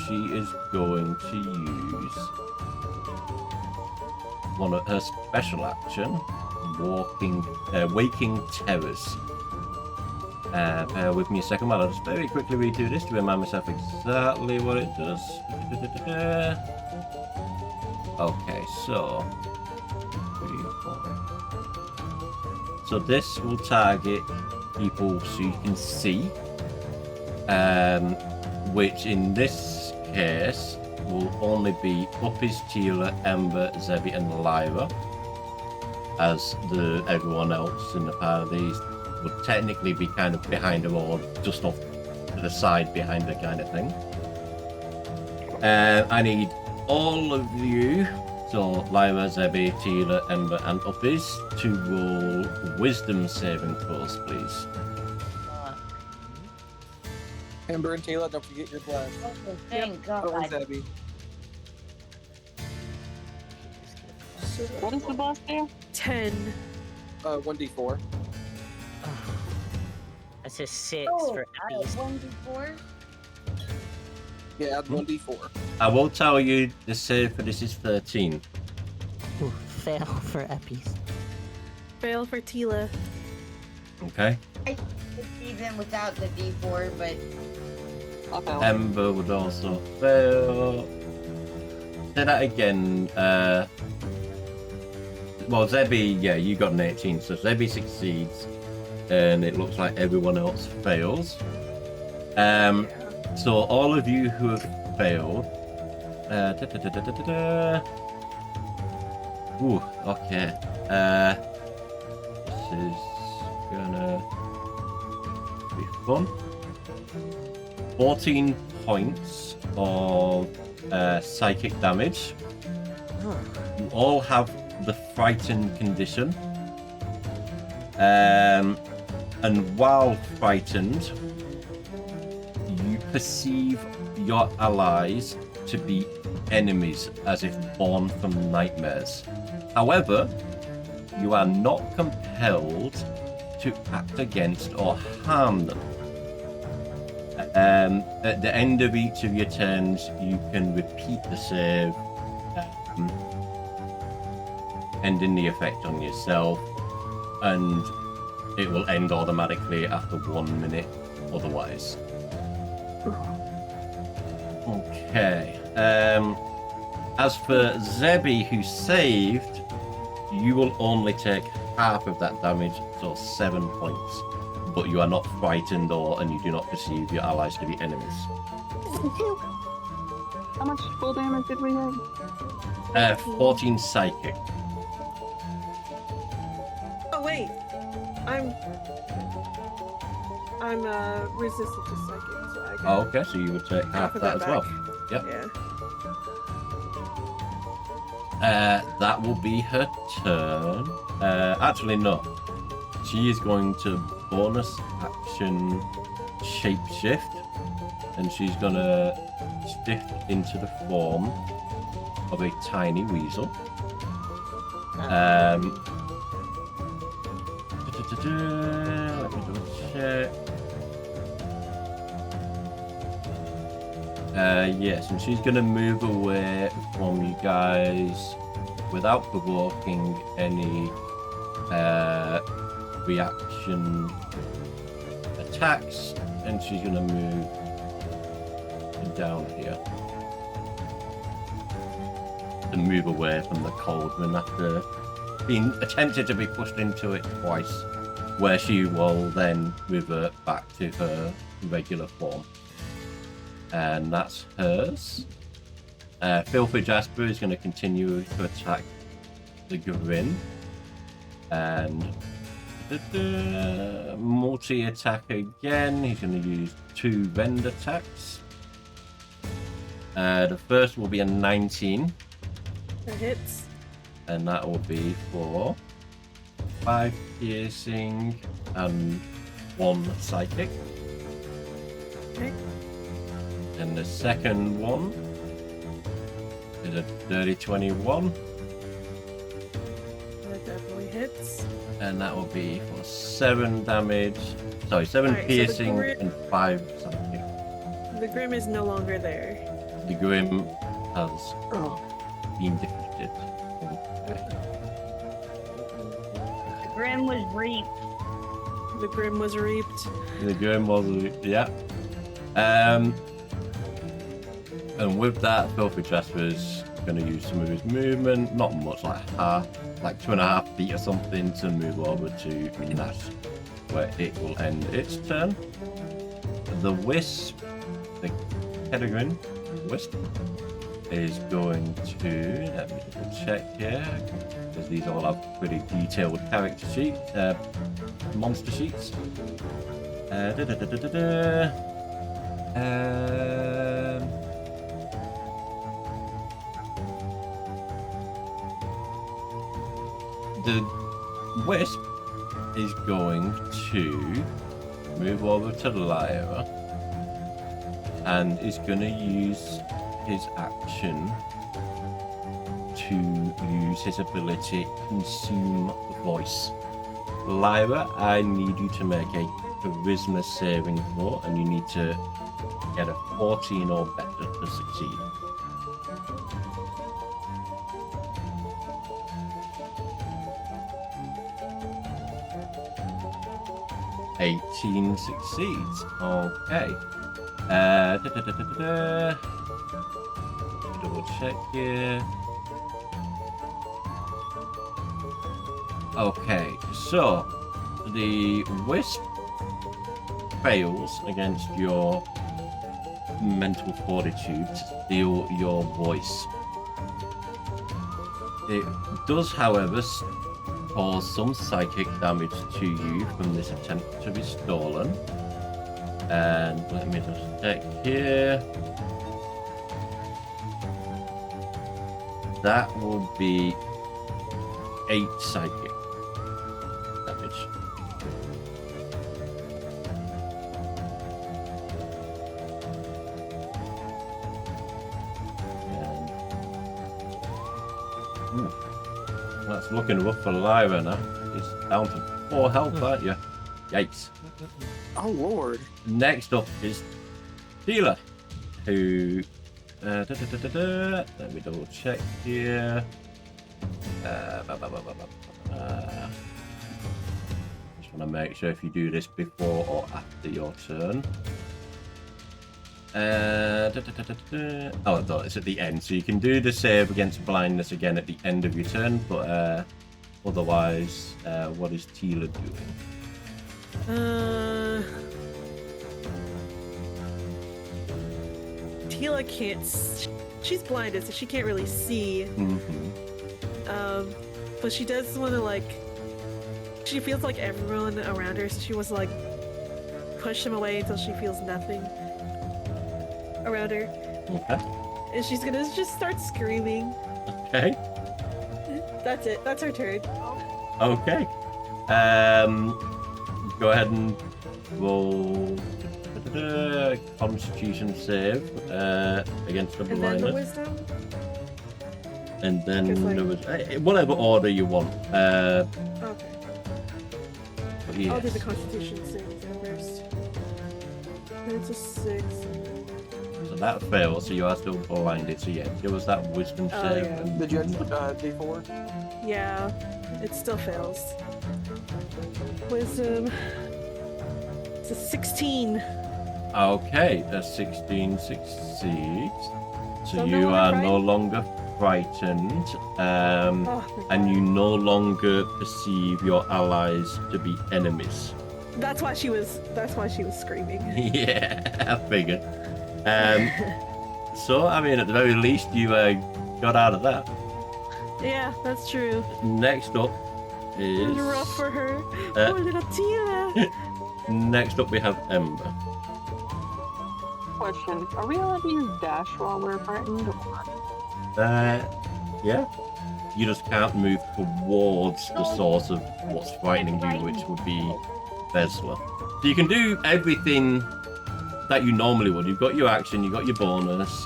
she is going to use one of her special action, Waking Terrors. Bear with me a second while I just very quickly read through this to remind myself exactly what it does. Okay, so... 3, 4. So this will target people so you can see, which in this case will only be Uppies, Tila, Ember, Zebby, and Lyra, as everyone else in the party would technically be kind of behind her or just off to the side behind her kind of thing. I need all of you, so Lyra, Zebby, Tila, Ember, and Uppies, to roll wisdom saving throws, please. Amber and Taylor, don't forget your blast. Oh, thank Oh, God. Zebby. What is the boss do? 10. 1d4. That's a 6 Oh, for Uppies. 1d4? Yeah, add 1d4. I will tell you the save for this is 13. Ooh, fail for Uppies. Fail for Tila. Okay. I could even without the d4, but I'll go. Ember would also fail. Say that again. Well, Zebby, yeah, you got an 18, so Zebby succeeds, and it looks like everyone else fails. So all of you who have failed. Ooh, okay. This is gonna be fun. 14 points of psychic damage. You all have the frightened condition. And while frightened, you perceive your allies to be enemies as if born from nightmares. However, you are not compelled to act against or harm them. At the end of each of your turns, you can repeat the save, ending the effect on yourself, and it will end automatically after 1 minute otherwise. Okay. As for Zebby, who saved, you will only take half of that damage, so 7 points. But you are not frightened and you do not perceive your allies to be enemies. How much full damage did we have? 14 psychic. Oh wait, I'm resistant to psychic, so I Oh, okay, so you would take half of that as well. back. Yep. Yeah. That will be her turn. Actually, no. She is going to bonus action shapeshift, and she's gonna shift into the form of a tiny weasel. Let me double check. Yes, and she's gonna move away from you guys without provoking any reaction attacks, and she's gonna move down here and move away from the cauldron after being attempted to be pushed into it twice, where she will then revert back to her regular form. And that's hers. Filthy Jasper is going to continue to attack the Grin. And multi-attack again. He's going to use 2 rend attacks. The first will be a 19. That hits. And that will be for 5 piercing and 1 psychic. Okay. And the second one is a dirty 21. That definitely hits. And that will be for 7 damage. Sorry, 7 Alright, so the piercing Grim- and 5 psychic. The Grim is no longer there. The Grim has been defeated. Okay. The Grim was reaped. The Grim was reaped. The Grim was, yeah. And with that, Filthy Jasper is going to use some of his movement, not much, like 2.5 feet or something, to move over to Nash, where it will end its turn. The Wisp, the Peregrine Wisp, is going to, let me double check here, because these all have pretty detailed character sheets, monster sheets. The Wisp is going to move over to Lyra and is going to use his action to use his ability Consume Voice. Lyra, I need you to make a Charisma saving throw, and you need to get a 14 or better to succeed. (18) succeeds. Okay. Double check here. Okay, so the Wisp fails against your mental fortitude to steal your voice. It does, however, cause some psychic damage to you from this attempt to be stolen. And let me just check here. That will be 8 psychic damage. And Ooh. That's looking rough for Lyra now. It's down to 4 health, aren't you? Yikes. Oh lord. Next up is Tila, who... Let me double check here. Just want to make sure if you do this before or after your turn. Oh, I thought it's at the end, so you can do the save against blindness again at the end of your turn, but otherwise, what is Tila doing? Tila can't. She's blinded, so she can't really see. But she does want to like. She feels like everyone around her, so she wants to like push him away until she feels nothing around her. Okay. And she's gonna just start screaming. Okay. That's it. That's her turn. Okay. Go ahead and roll Constitution save against the And then the blindness. wisdom. And then Just like- there was whatever order you want. Okay. But yes. I'll do the Constitution saving throw first. It's a 6. So that fails, so you are still blinded. So yeah, there was that wisdom Oh, save. yeah. and- Did you have D4? Yeah, it still fails. Wisdom. It's a 16. Okay, a 16 succeeds. So So no you longer are no frightened? longer frightened, Oh, and you no longer perceive your allies to be enemies. That's why she was screaming. Yeah, I figured. So, I mean, at the very least, you got out of that. Yeah, that's true. Next up It is... was rough for her. Uh, Poor little Tila. Next up, we have Ember. Question: are we allowed to use dash while we're frightened? Yeah. You just can't move towards the source of what's frightening you, which would be Vesla. So you can do everything that you normally would. You've got your action, you've got your bonus.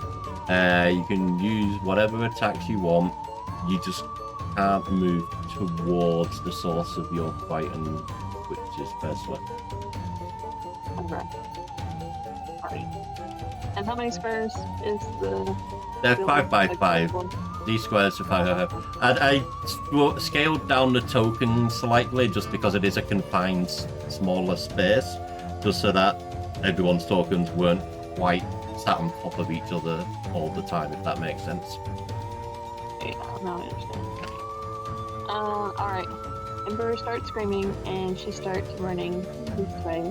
You can use whatever attacks you want. You just can't move towards the source of your frighten, which is Vesla. Okay. Alright. And how many squares is the? They're building? 5 by Like, 5. one? These squares are 5 by 5. I scaled down the token slightly just because it is a confined, smaller space, just so that everyone's tokens weren't quite sat on top of each other all the time, if that makes sense. Yeah, now I understand. Alright. Ember starts screaming and she starts running this way.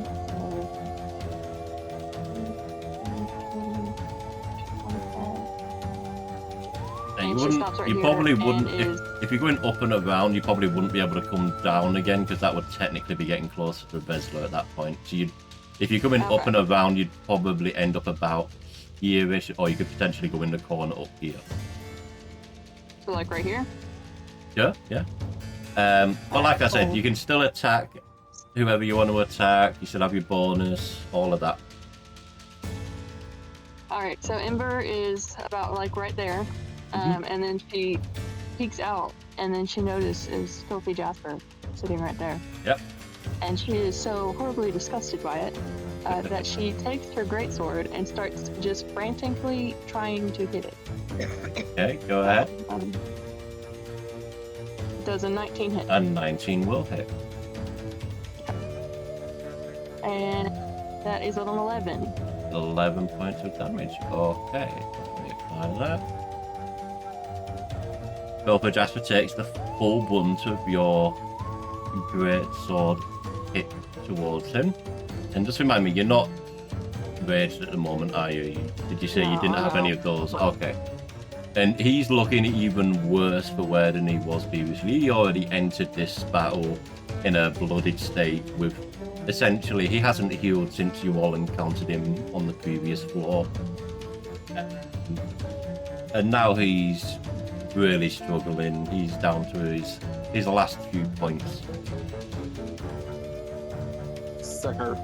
And you she wouldn't, stops right you here probably and wouldn't, is- if you're going up and around, you probably wouldn't be able to come down again, because that would technically be getting closer to Vesla at that point. So if you're coming up Okay. and around, you'd probably end up about here-ish, or you could potentially go in the corner up here. So like right here? Yeah. But like I said, you can still attack whoever you want to attack. You still have your bonus, all of that. Alright, so Ember is about like right there. And then she peeks out and then she notices Filthy Jasper sitting right there. Yep. And she is so horribly disgusted by it that she takes her greatsword and starts just frantically trying to hit it. Okay, go ahead. Does a 19 hit. And 19 will hit. And that is an 11. 11 points of damage. Okay, let me apply that. Filthy Jasper takes the full brunt of your great sword hit towards him. And just remind me, you're not raged at the moment, are you? Did you say you didn't have any of those? Okay. And he's looking even worse for wear than he was previously. He already entered this battle in a bloodied state with... Essentially, he hasn't healed since you all encountered him on the previous floor. And now he's really struggling. He's down to his last few points. Sucker.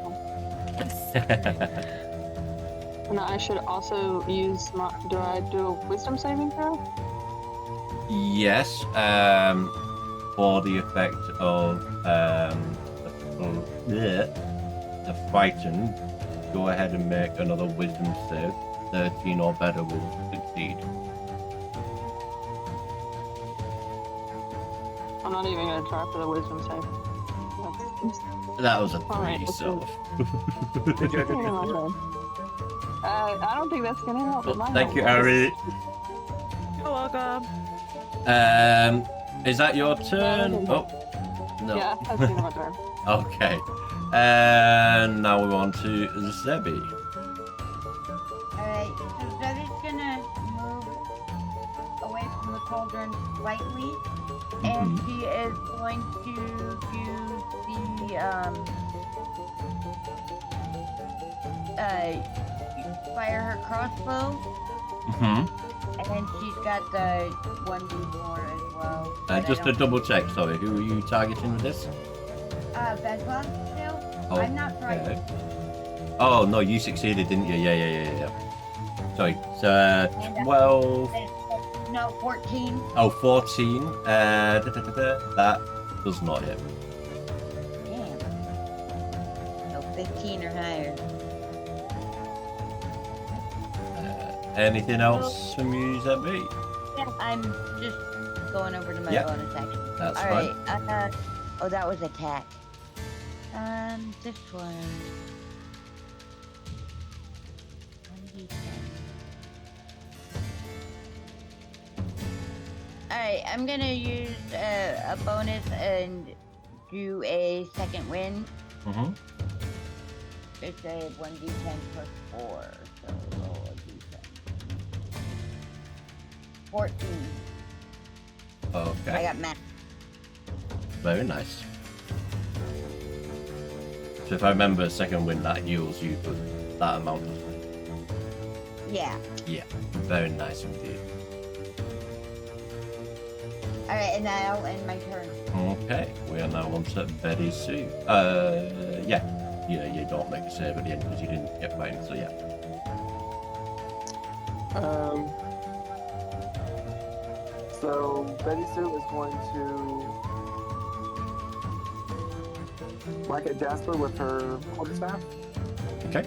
And I should also use my. Do I do a wisdom saving throw? Yes. For the effect of the frightened, go ahead and make another wisdom save. 13 or better will succeed. I'm not even gonna try for the wisdom save. That was a Alright, 3, let's so. Did you have to do That's four? I don't think that's gonna help. It might Thank you, help. Ari. You're welcome. Is that your turn? Oh, no. Yeah, that's the end of my turn. Okay. And now we're on to Zebby. Alright, so Zebby's gonna move away from the cauldron slightly, and she is going to use the fire her crossbow, and she's got the 1d4 as well. but I Just to don't- double check, sorry, who are you targeting with this? Vespa still? Oh, I'm not frightened. okay. Oh, no, you succeeded, didn't you? Yeah. Sorry, so 12. No, 14. Oh, 14. That does not hit. Damn. No, 15 or higher. Anything else from you, Zebby? Yeah, I'm just going over to my Yeah, bonus action. That's All fine. right. Oh, that was attack. This one. 1d10. Alright, I'm gonna use a bonus and do a second wind. It's a 1d10 plus 4, so roll a d10. 14. I Okay, got math. very nice. So if I remember, second wind, that heals you for that amount of time. Yeah. Yeah, very nice indeed. Alright, and I'll end my turn. Okay, we are now on to Betty Sue. Yeah, you don't make a save at the end because you didn't get mine, so yeah. So Betty Sue is going to whack at Jasper with her quarterstaff. Okay,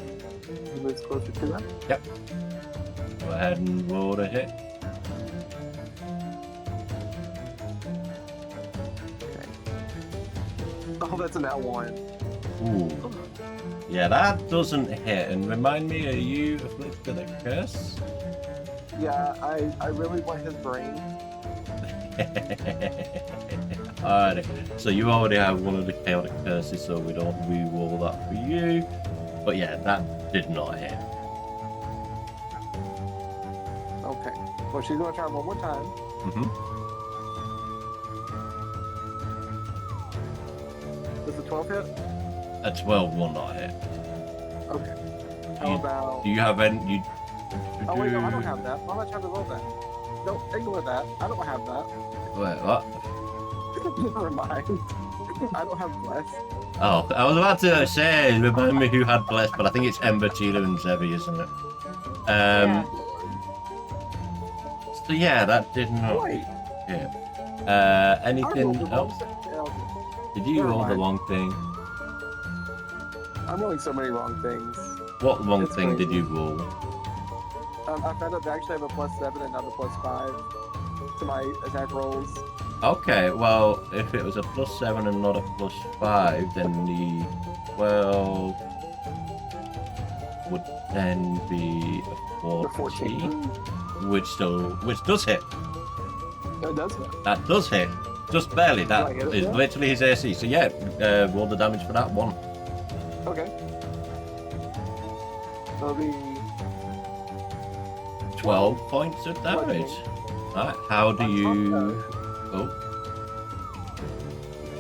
He moves closer to them. go ahead and roll a hit. Oh, that's an L1. Ooh. Yeah, that doesn't hit. And remind me, are you afflicted with a curse? Yeah, I really want his brain. Alright, so you already have one of the chaotic curses, so we don't re-roll that for you. But yeah, that did not hit. Okay. Well, she's going to try one more time. Does the 12 hit? A 12 will not hit. Okay. How about... Do you have any? Oh, wait, no, I don't have that. Why am I trying to roll that? No, ignore that. I don't have that. Wait, what? Never mind. I don't have bless. Oh, I was about to say, remind me who had blessed, but I think it's Ember, Tila, and Zebby, isn't it? Yeah. So yeah, that did not Wait. hit. I rolled Anything the else? wrong Did you Never roll the mind. wrong thing? I'm rolling so many wrong things. What wrong It's thing did crazy. you roll? I found out they actually have a +7 and not a +5 to my attack rolls. Okay, well, if it was a +7 and not a +5, then the 12 would then be a The 14, 14. which does hit. That does hit. That does hit, just barely. That Do I get it is now? literally his AC. So yeah, roll the damage for that one. Okay. That'll be 12 points of damage. Alright, how do you? Oh,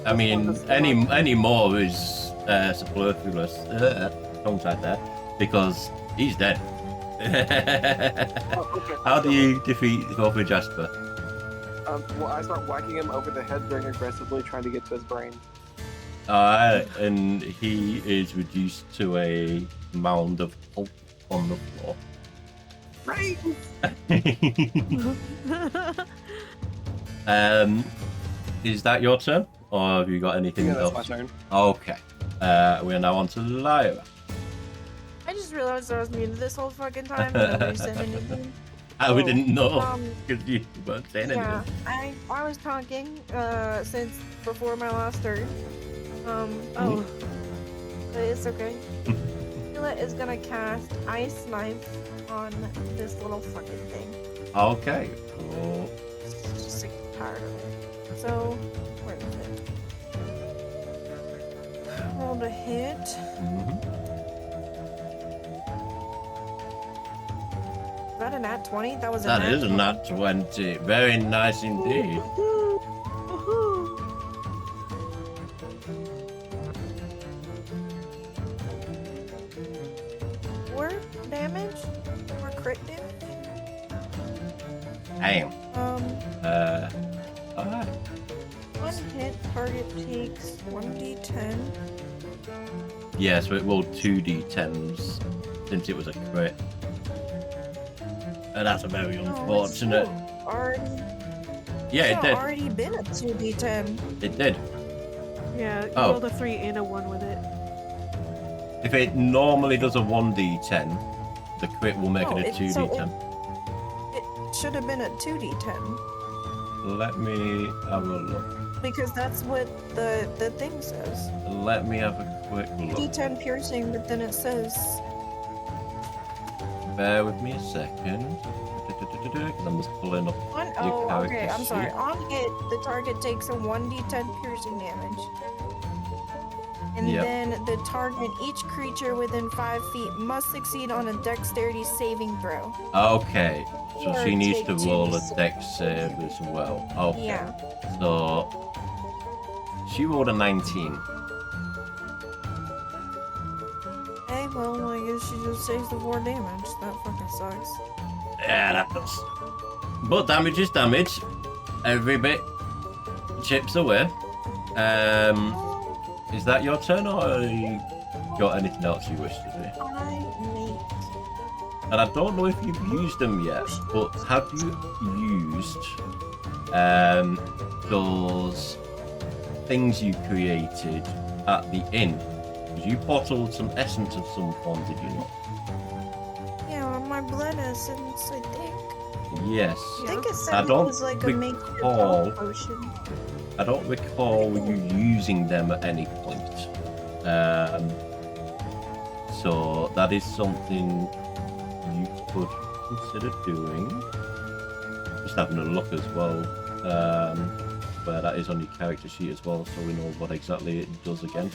I mean, any more is superfluous. Tongue tied there, because he's dead. okay. How do you defeat Goffrey Jasper? Well, I start whacking him over the head very aggressively, trying to get to his brain. Alright, and he is reduced to a mound of pulp on the floor. Right. Is that your turn, or have you got anything Yeah, else? that's my turn. Okay. We're now on to Lyra. I just realized I was muted this whole fucking time. And nobody said anything. We didn't know Um, because you weren't saying Yeah, anything. I was talking since before my last turn. But it's okay. Sheila is gonna cast Ice Knife on this little fucking thing. Okay. Cool. Just sick and tired of it. So, where is it? Rolled a hit. Mhm. Is that a nat 20? That was a That nat is a 20. nat 20. Very nice indeed. Woohoo! Woohoo! 4 damage? Or crit damage? Damn. Alright. One hit, target takes 1d10. Yeah, so it rolled 2d10s since it was a crit. And that's a very unfortunate. Yeah, it did. already been a 2d10. It did. Yeah, you Oh. rolled a 3 and a 1 with it. If it normally does a 1d10, the crit will make No, it a it- 2d10. It should have been a 2d10. Let me have a look. Because that's what the thing says. Let me have a quick look. D10 piercing, but then it says Bear with me a second. Because I'm just pulling up. on. Your Oh, character okay. I'm sorry. sheet. On hit, the target takes a 1d10 piercing damage. And Yep. then the target, each creature within 5 feet must succeed on a dexterity saving throw. Okay, so Or she needs to take roll a 2d6 dex save as well. Okay, Yeah. so she rolled a 19. Hey, well, I guess she just takes the 4 damage. That fucking sucks. Yeah, that does. But damage is damage. Every bit chips away. Is that your turn, or you got anything else you wish to do? And I don't know if you've used them yet, but have you used those things you created at the inn? Because you bottled some essence of some form, did you not? Yeah, well, my blood essence, I think. Yes. I think it I said it don't was like a make your recall- health potion. I don't recall you using them at any point. So that is something you could consider doing. Just having a look as well, where that is on your character sheet as well, so we know what exactly it does again.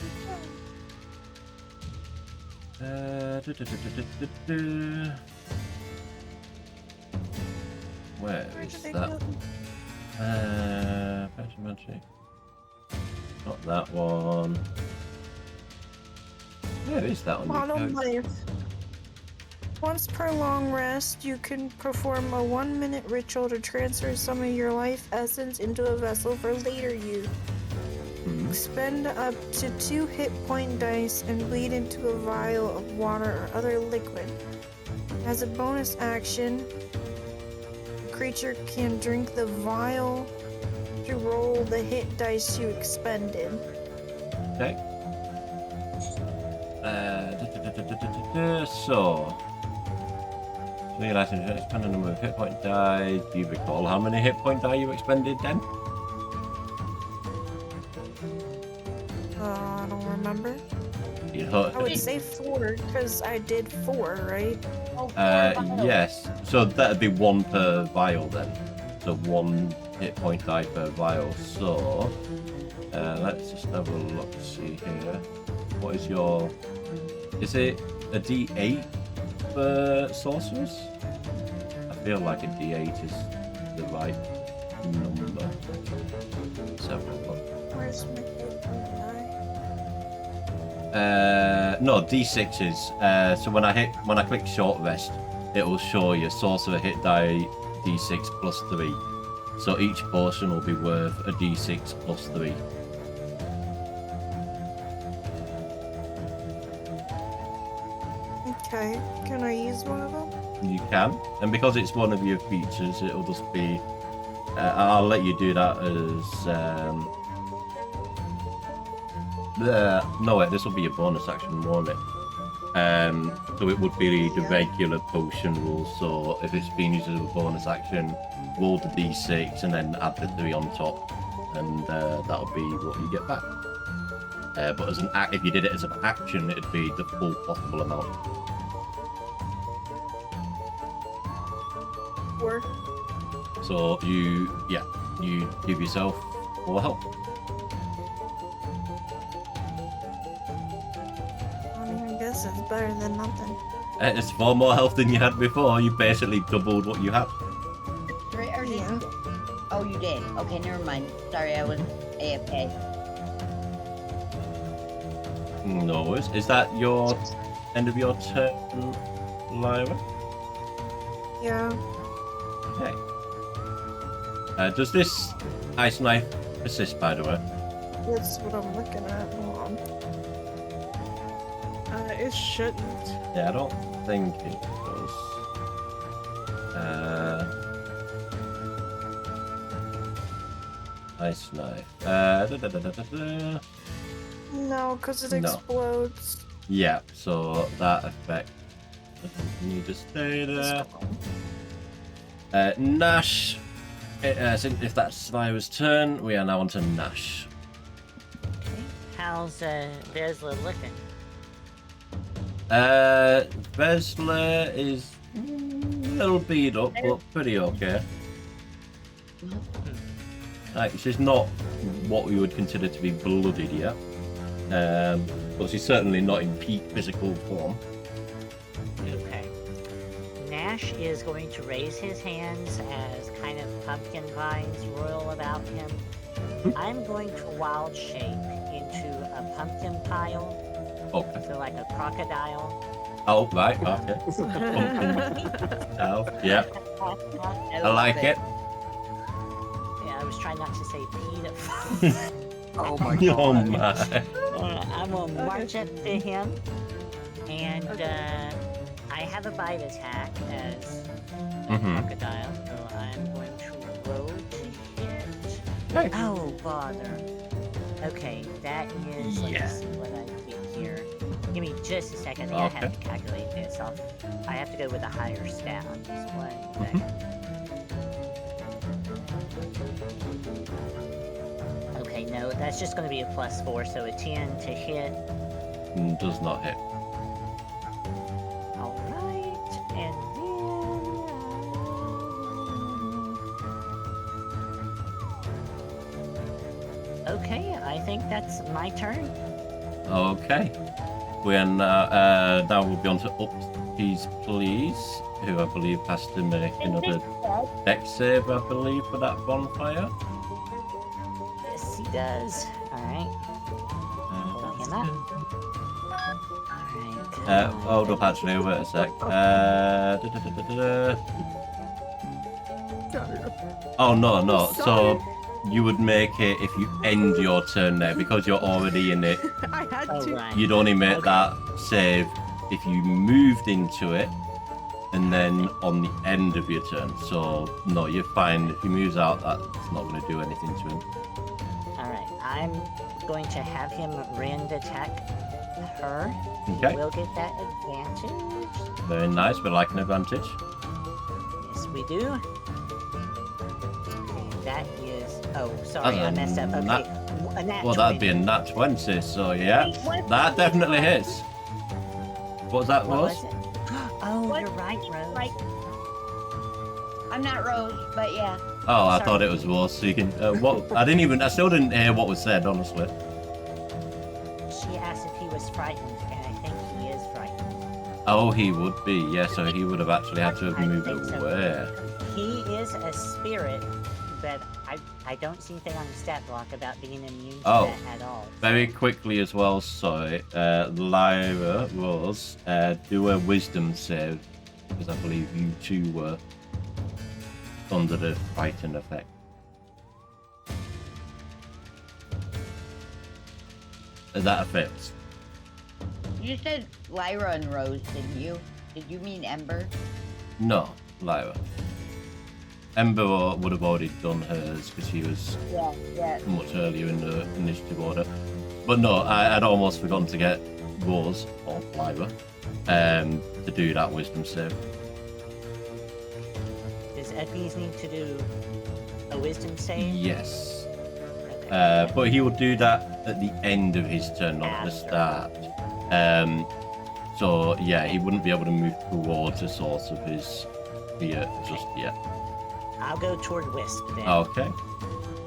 Where Where'd is you think that? of- Passion magic. Not that one. Where is that on your Bottom character? life. Once per long rest, you can perform a 1-minute ritual to transfer some of your life essence into a vessel for later use. Hmm. Spend up to 2 hit point dice and bleed into a vial of water or other liquid. As a bonus action, the creature can drink the vial to roll the hit dice you expended. Okay. So, realize you expend a number of hit point die. Do you recall how many hit point die you expended then? I don't remember. You hurt. I would say 4 because I did 4, right? Oh, 4 vials. Yes. So that'd be 1 per vial then. So 1 hit point die per vial. So let's just have a look. See here. What is your? Is it a D8 for sorcerers? I feel like a D8 is the right number. Let's have a look. Where's my hit point die? No, D6s. So when I click short rest, it will show you sorcerer hit die D6 plus 3. So each potion will be worth a D6 plus 3. Okay, can I use one of them? You can, and because it's one of your features, it'll just be I'll let you do that as. No, wait, this will be a bonus action, won't it? So it would be the regular potion rule. So if it's being used as a bonus action, roll the d6 and then add the 3 on top, and that'll be what you get back. But as an if you did it as an action, it'd be the full possible amount. 4. So you give yourself 4 health. I mean, I guess it's better than nothing. It's 4 more health than you had before. You basically doubled what you had. Right, or did Yeah. you? Oh, you did. Okay, never mind. Sorry, I was AFK. No worries. Is that your end of your turn, Lyra? Yeah. Okay. Does this ice knife persist, by the way? That's what I'm looking at. Hold on. It shouldn't. Yeah, I don't think it does. Ice knife. No, because it No. explodes. Yeah, so that effect doesn't need to stay there. Nash. If that's Lyra's turn, we are now on to Nash. Okay. How's Vesla looking? Vesla is a little beat up, but pretty okay. Like, she's not what we would consider to be blooded yet, but she's certainly not in peak physical form. Okay. Nash is going to raise his hands as kind of pumpkin vines roll about him. I'm going to wild shape into a pumpkin pile, Okay. so like a crocodile. Oh, right, okay. Oh, yeah, I like it. Yeah, I was trying not to say peanut. Oh my Oh god. my. I'm gonna march up to him, and I have a bite attack as a crocodile, so I'm going to roll to hit. Hey. Oh, bother. Okay, that is. Let's Yeah. see what I get here. Give me just a second. I have to calculate this off. I have to go with a higher stat on this one. Okay, no, that's just going to be a +4, so a 10 to hit. Does not hit. Alright, and then... Okay, I think that's my turn. Okay. We are now, now we'll be on to Upsies, please, who I believe has to make another dex save, I believe, for that bonfire. Yes, he does. Alright, pull him up. Alright, Hold up, actually, wait a sec. Oh, no. So you would make it if you end your turn there, because you're already in it. I had Oh, to. right. You'd only make Okay. that save if you moved into it, and then on the end of your turn. So, no, you're fine. If he moves out, that's not going to do anything to him. Alright, I'm going to have him rend attack her. Okay. We'll get that advantage. Very nice. We like an advantage. Yes, we do. Okay, that is... Oh, sorry, I messed up. Okay, a nat Well, that'd be a 20. nat 20, so yeah. That definitely hits. What was that, What Rose? was it? Oh, What? you're right, Rose. Right. I'm not Rose, but yeah. Oh, I Sorry. thought it was Rose. So you can... what? I still didn't hear what was said, honestly. She asked if he was frightened, and I think he is frightened. Oh, he would be, yeah, so he would have actually had to have I moved think so. away. He is a spirit, but I don't see anything on the stat block about being immune to Oh. that at all. Very quickly as well, sorry, Lyra, Rose, do a wisdom save, because I believe you two were under the frightened effect. That affects. You said Lyra and Rose, didn't you? Did you mean Ember? No, Lyra. Ember would have already done hers because she was Yeah. much earlier in the initiative order. But no, I'd almost forgotten to get Rose or Lyra to do that wisdom save. Does Effie's need to do a wisdom save? Yes. Okay. But he will do that at the end of his turn, not at the start. So yeah, he wouldn't be able to move towards the source of his fear just yet. I'll go toward Wisp then. Okay.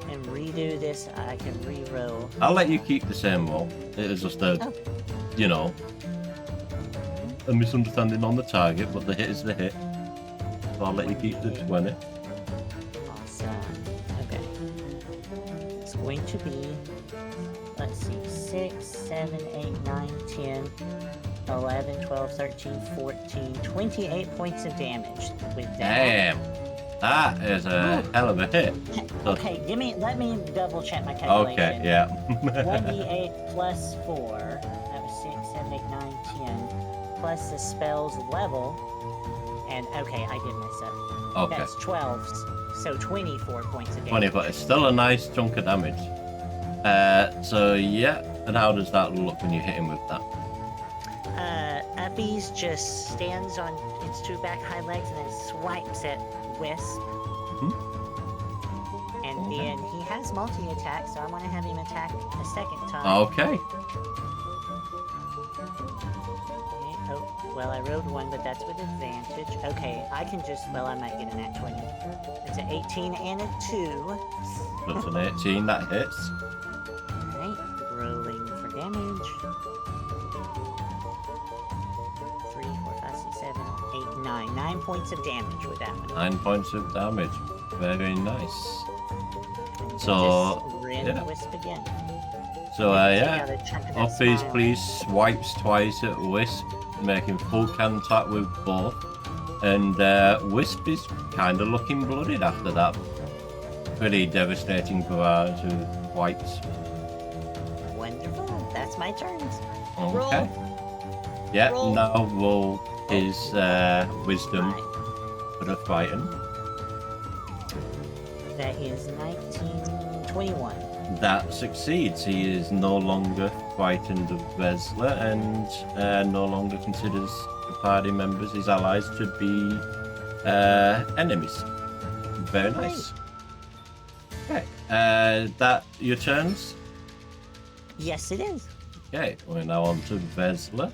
And redo this. I can re-roll. I'll let you keep the same roll. It is just a, you know, a misunderstanding on the target, but the hit is the hit. So I'll let you keep the 20. Awesome. Okay. It's going to be, let's see, 6, 7, 8, 9, 10, 11, 12, 13, 14, 28 points of damage with that. Damn! That is a hell of a hit. So- Okay, let me double check my calculation. Okay, yeah. 1d8 plus 4. That was 6, 7, 8, 9, 10. Plus the spell's level. And okay, I did mess up. Okay. That's 12. So 24 points of damage. 20, but it's still a nice chunk of damage. So yeah, and how does that look when you hit him with that? Uppy's just stands on its two back hind legs and then swipes at Wisp. And then he has multi-attack, so I'm going to have him attack a second time. Okay. Oh, well, I rolled one, but that's with advantage. Okay, I can just, well, I might get an at 20. It's an 18 and a 2. That's an 18, that hits. Alright, rolling for damage. 3, 4, 5, 6, 7, 8, 9. 9 points of damage with that one. 9 points of damage. Very nice. And So, just rend yeah. Wisp again. So, Take yeah. out a chunk of that Uppies, smile. please swipes twice at Wisp, making full contact with both. And Wisp is kind of looking blooded after that pretty devastating barrage of wipes. Wonderful. That's my turns. Okay. Yeah, Roll. now roll his wisdom Right. for the fighting. That is 19, 21. That succeeds. He is no longer frightened of Vesla and no longer considers the party members, his allies, to be enemies. Very nice. Okay. That your turns? Yes, it is. Okay, we're now on to Vesla.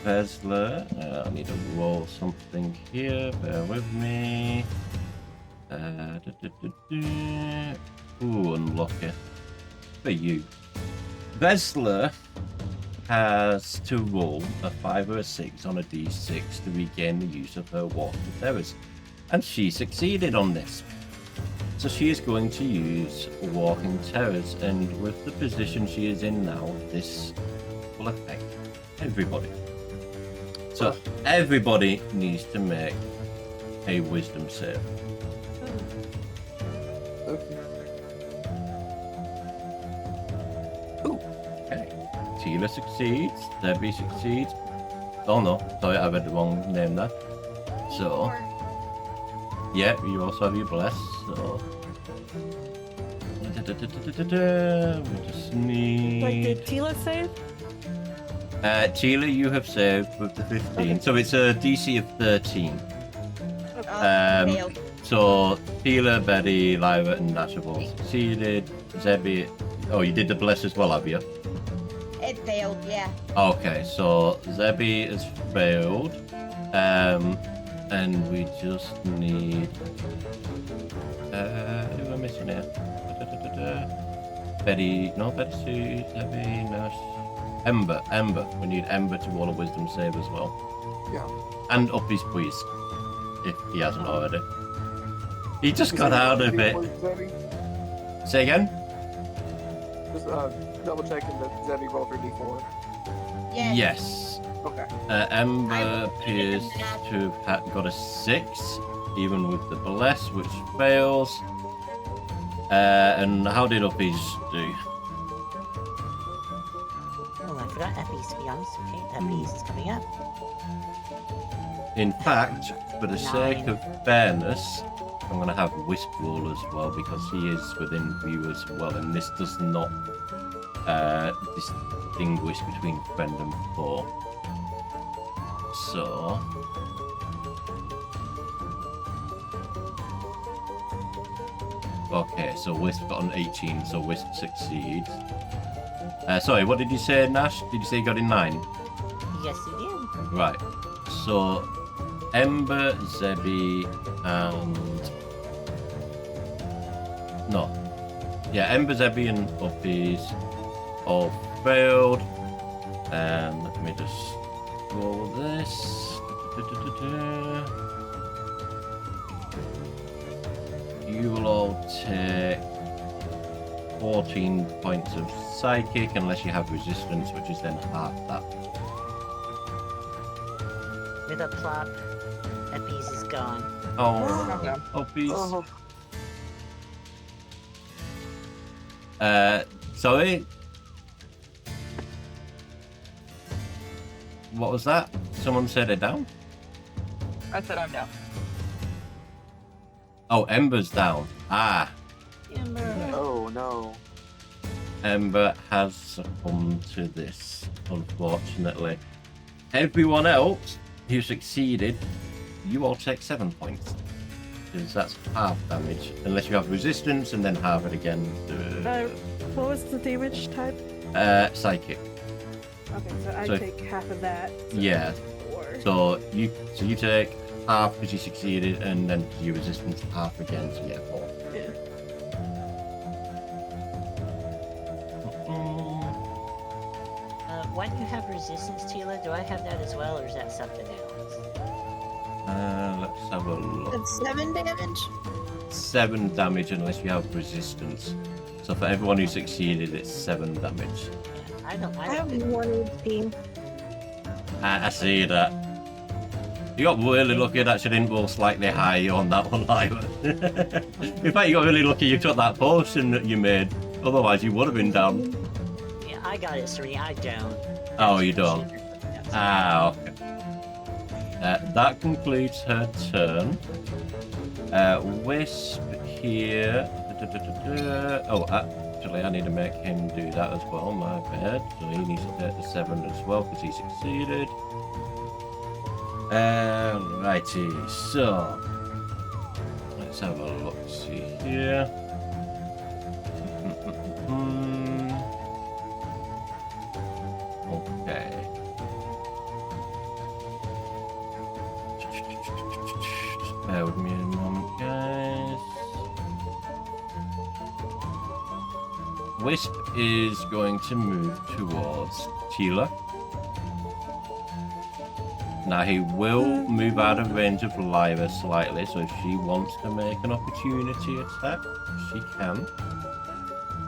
Vesla, I need to roll something here. Bear with me. Ooh, unlucky. For you. Vesla has to roll a 5 or a 6 on a d6 to regain the use of her walking terrors. And she succeeded on this. So she is going to use walking terrors, and with the position she is in now, this will affect everybody. So everybody needs to make a wisdom save. Okay. Tila succeeds, Debbie succeeds. Oh no, sorry, I read the wrong name there. So, yeah, you also have your bless, so. We just need. Like, did Tila save? Tila, you have saved with the 15, Okay. so it's a DC of 13. Failed. So Tila, Betty, Lyra, and Nash have all succeeded. Zebby, oh, you did the bless as well, have you? It failed, yeah. Okay, so Zebby has failed, and we just need. Who am I missing here? Betty, no, Betty Sue, Zebby, Nash, Ember. We need Ember to roll a wisdom save as well. Yeah. And Uppy's please, if he hasn't already. He just got out of it. Say again? Just double checking that Zebby rolled her d4. Yes. Yes. Okay. Ember appears to have got a 6, even with the bless, which fails. And how did Uppy's do? Oh, I forgot Effie's, to be honest. Okay, Effie's is coming up. In fact, for the sake of fairness, I'm going to have Wisp roll as well because he is within view as well, and this does not distinguish between friend and foe. So okay, so Wisp got an 18, so Wisp succeeds. Sorry, what did you say, Nash? Did you say you got a 9? Yes, he did. Right. So Ember, Zebby, and no. Yeah, Ember, Zebby, and Uppies all failed. Let me just roll this. You will all take 14 points of psychic unless you have resistance, which is then half that. With a plop, Eppies is gone. Oh, no. Uppies. Oh. Sorry? What was that? Someone said it down? I said I'm down. Oh, Ember's down. Ah, Oh no. Ember has succumbed to this, unfortunately. Everyone else who succeeded, you all take 7 points. Because that's half damage, unless you have resistance, and then half it again. What was the damage type? Psychic. Okay, so I So- take half of that. So Yeah. 4. So you take half because you succeeded, and then your resistance half again, so you get 4. Yeah. Why do you have resistance, Tila? Do I have that as well, or is that something else? Let's have a look. That's 7 damage. 7 damage unless you have resistance. So for everyone who succeeded, it's 7 damage. Yeah, I don't. I I have don't. 1 HP. I see that. You got really lucky that she didn't roll slightly high on that one either. In fact, you got really lucky you took that potion that you made. Otherwise, you would have been down. Yeah, I got it, 3. I don't. Oh, you don't. Ah, okay. That concludes her turn. Wisp here. Oh, actually, I need to make him do that as well. My bad. So he needs to take the 7 as well because he succeeded. Righty. So let's have a look. See here. Okay. Just bear with me a moment, guys. Wisp is going to move towards Tila. Now he will move out of range of Lyra slightly, so if she wants to make an opportunity attack, she can.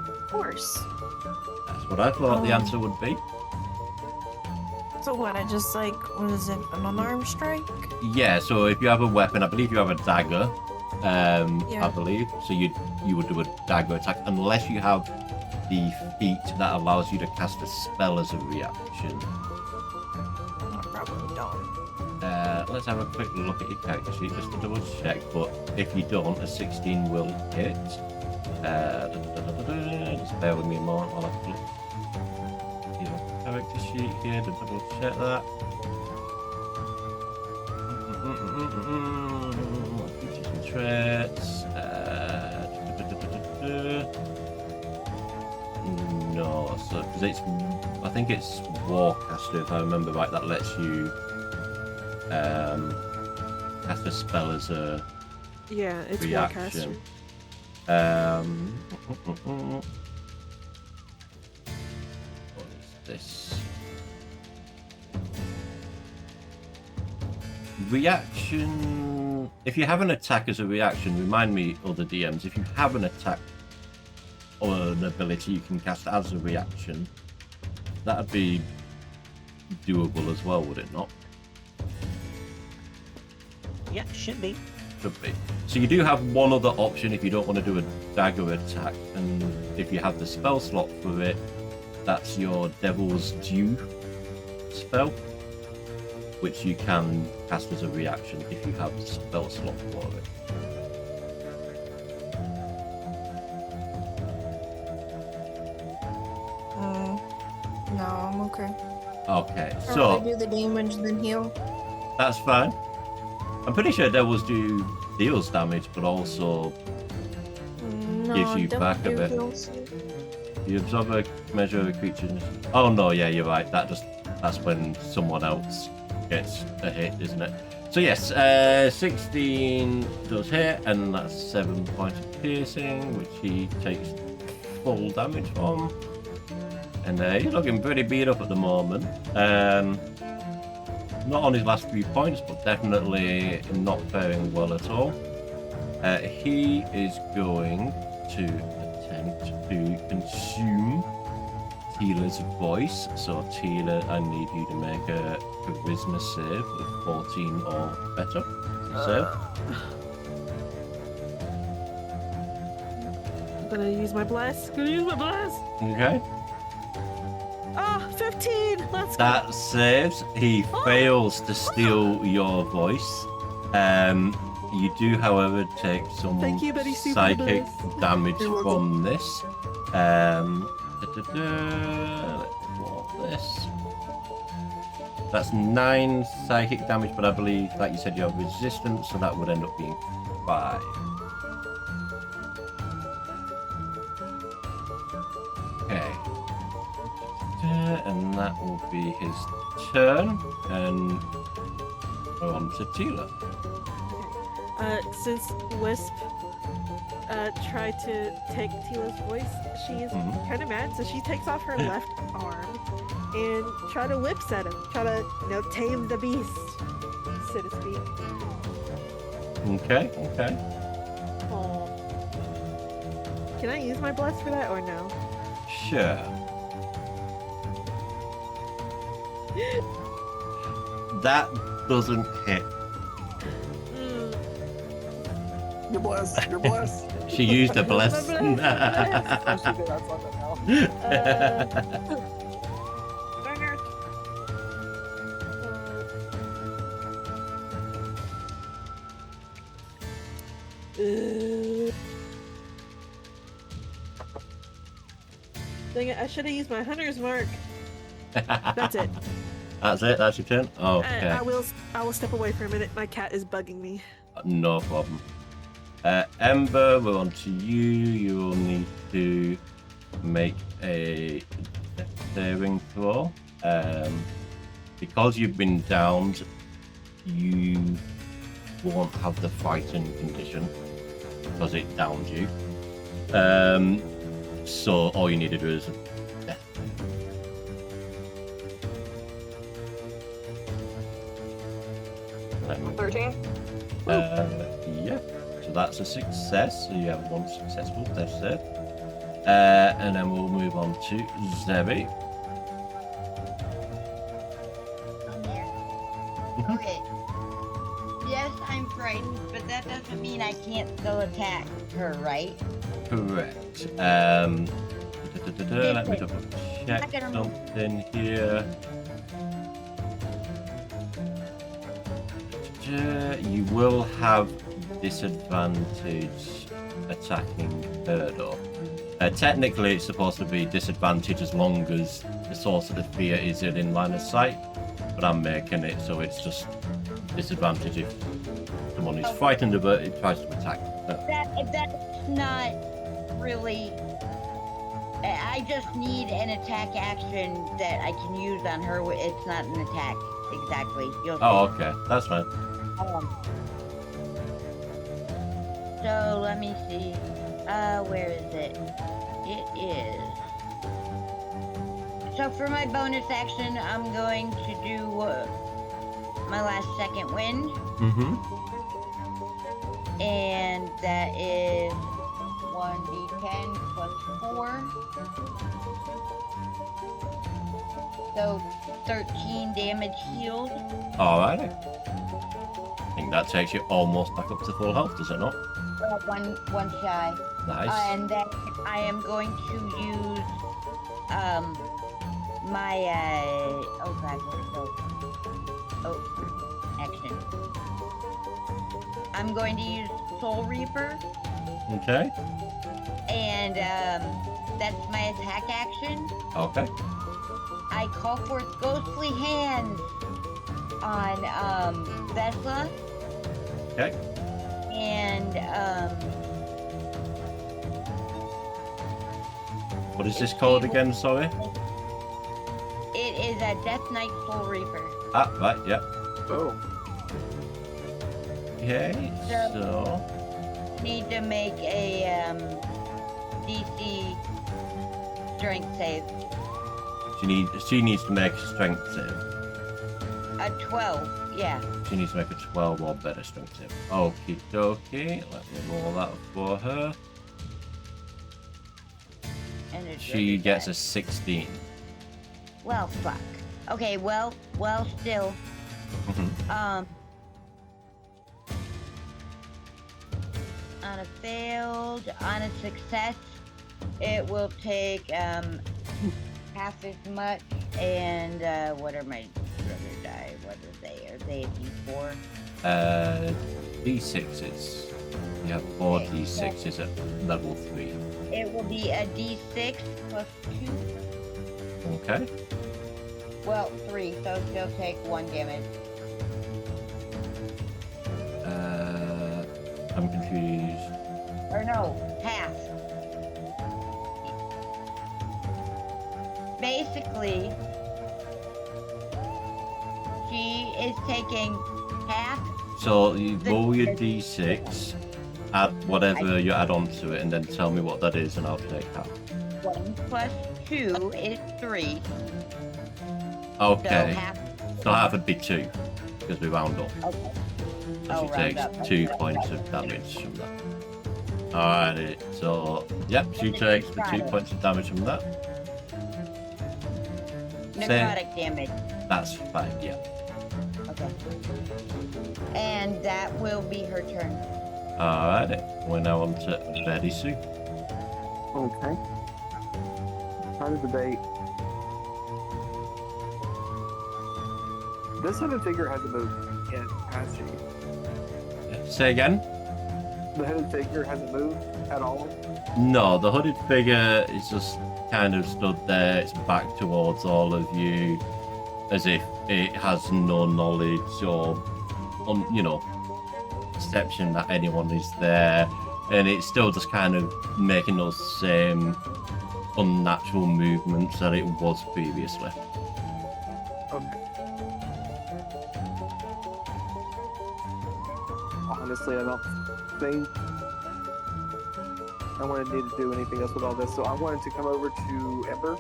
Of course. That's what I thought the answer would be. So what? I just like, what is it? An unarmed strike? Yeah, so if you have a weapon, I believe you have a dagger. Yeah. I believe. So you would do a dagger attack unless you have the feat that allows you to cast a spell as a reaction. I probably don't. Let's have a quick look at your character sheet just to double check. But if you don't, a 16 will hit. Just bear with me a moment while I look at your character sheet here to double check that. Features and traits. No, so because it's, I think it's Warcaster if I remember right, that lets you cast a spell as a Yeah, it's reaction. Warcaster. What is this? Reaction. If you have an attack as a reaction, remind me, other DMs, if you have an attack or an ability you can cast as a reaction, that'd be doable as well, would it not? Yeah, should be. Could be. So you do have one other option if you don't want to do a dagger attack, and if you have the spell slot for it, that's your Devil's Due spell, which you can cast as a reaction if you have the spell slot for it. okay. Okay, I'd so rather do the damage than heal. that's fine. I'm pretty sure devils do deals damage, but also No, gives you don't back a do bit. heals. You absorb a measure of a creature's. Oh no, yeah, you're right. That's when someone else gets a hit, isn't it? So yes, 16 does hit, and that's 7 points of piercing, which he takes full damage from. And he's looking pretty beat up at the moment. Not on his last few points, but definitely not faring well at all. He is going to attempt to consume Tila's voice. So Tila, I need you to make a charisma save of 14 or better. Save. I'm gonna use my bless. Okay. Ah, 15. Let's go. That saves. He fails to steal your voice. You do, however, take some Thank you, Betty Sue, for the psychic bless. damage You're from this. Let's roll this. That's 9 psychic damage, but I believe, like you said, you have resistance, so that would end up being 5. Okay. And that will be his turn. And we're on to Tila. Since Wisp tried to take Tila's voice, she's kind of mad, so she takes off her left arm and try to whips at him. Try to, tame the beast, so to speak. Okay. Oh. Can I use my bless for that or no? Sure. That doesn't hit. You're blessed. You're blessed. She used a bless. Oh, she did. I saw that now. Darn it. Dang it, I should have used my hunter's mark. That's it. That's it. That's your turn. Okay. I will step away for a minute. My cat is bugging me. No problem. Ember, we're on to you. You will need to make a saving throw. Because you've been downed, you won't have the fighting condition because it downed you. So all you need to do is death. 13. Yeah. So that's a success. So you have 1 successful death save. And then we'll move on to Zebi. I'm here. Okay. Yes, I'm frightened, but that doesn't mean I can't still attack her, right? Correct. Let me double check something here. You will have disadvantage attacking her though. Technically it's supposed to be disadvantage as long as the source of the fear is in line of sight, but I'm making it so it's just disadvantage if someone is frightened of it, it tries to attack her. That's not really. I just need an attack action that I can use on her. It's not an attack exactly. You'll see. Oh, okay, that's fine. So let me see. Where is it? It is. So for my bonus action, I'm going to do my last second wind. And that is 1d10 plus 4. So 13 damage healed. Alrighty. I think that takes you almost back up to full health, does it not? One shy. Nice. And then I am going to use my oh god, action. I'm going to use Soul Reaper, Okay. and that's my attack action. Okay. I call forth ghostly hands on Vesla, Okay. and What is this called again? Sorry. it is a Death Knight Soul Reaper. Ah, right. Yeah. Oh. Okay. So. Need to make a DC strength save. She needs to make a strength save. A 12, yeah. She needs to make a 12 or better strength save. Okie dokie. Let me roll that for her. And it's She really gets bad. a 16. Well, fuck. Okay, well, still. On a failed, on a success, it will take half as much. And what are my other die? What are they? Are they a D4? D6s. You have 4 Okay. D6s at level 3. It will be a D6 plus 2. Okay. Well, 3, so she'll take 1 damage. I'm confused. Or no, half. Basically, she is taking half. So you roll your D6, add whatever you add on to it, and then tell me what that is, and I'll take half. 1 plus 2 is 3. Okay. So half. So half would be 2, because we round up. Okay. So Oh, she round takes up. 2 points of damage from that. Alrighty, so yep, she takes the 2 points of damage from that. Necrotic damage. That's fine, yeah. Okay. And that will be her turn. Alrighty, we're now on to Betty Sue. Okay. Trying to debate. This hooded figure hasn't moved yet, has she? Say again? The hooded figure hasn't moved at all. No, the hooded figure is just kind of stood there, its back towards all of you, as if it has no knowledge or, perception that anyone is there, and it's still just kind of making those same unnatural movements that it was previously. Okay. Honestly, I don't think I want to need to do anything else with all this, so I wanted to come over to Ember.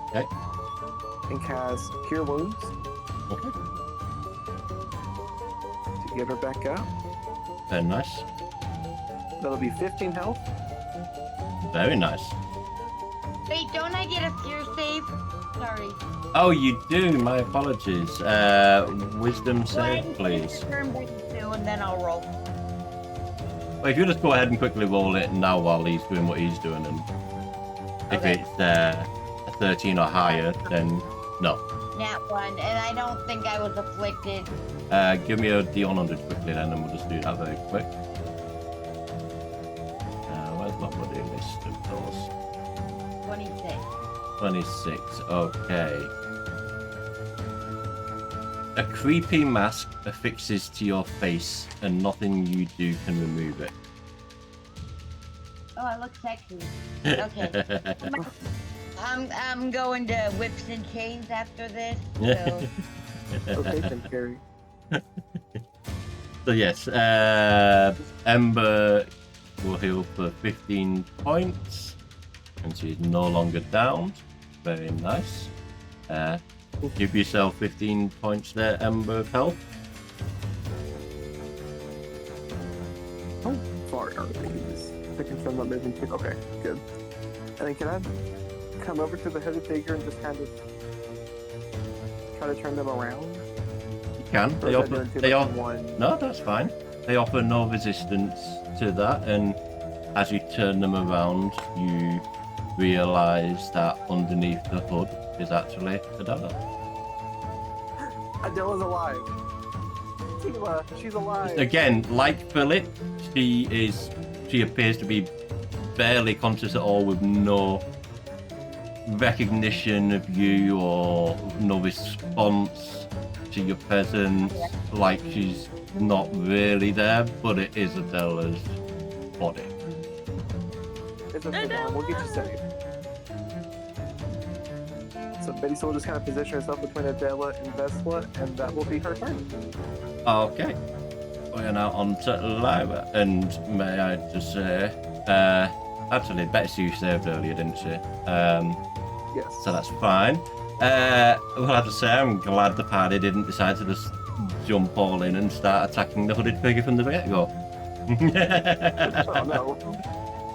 Okay. And cast Cure Wounds Okay. to get her back up. Very nice. That'll be 15 health. Very nice. Wait, don't I get a fear save? Sorry. Oh, you do. My apologies. Wisdom save, please. Turn back to, and then I'll roll. Well, if you just go ahead and quickly roll it now while he's doing what he's doing, and if Okay. it's a 13 or higher, then no. Nat 1, and I don't think I was afflicted. Give me a D100 quickly then, and we'll just do that very quick. Where's my bloody list of those? 26. 26, okay. A creepy mask affixes to your face, and nothing you do can remove it. Oh, I look sexy. Okay. I'm going to whips and chains after this. So Okay, then carry. So yes, Ember will heal for 15 points, and she's no longer downed. Very nice. Give yourself 15 points there, Ember, of health. How far are these? To confirm I'm moving to. Okay, good. And then can I come over to the hooded figure and just kind of try to turn them around? You can. Or They is that offer. doing too They much offer. in one? No, that's fine. They offer no resistance to that, and as you turn them around, you realise that underneath the hood is actually Adela. Adela's alive. Tila, she's alive. Again, like Philip, She appears to be barely conscious at all, with no recognition of you or no response to your presence. Like she's not really there, but it is Adela's body. It's okay, Mom. We'll get you safe. So Betty will just kind of position herself between Adela and Vesla, and that will be her turn. Okay. We're now on to Lyra, and may I just say, actually, Betsy saved earlier, didn't she? Yes. So that's fine. Well, I have to say, I'm glad the party didn't decide to just jump all in and start attacking the hooded figure from the get-go. Oh no.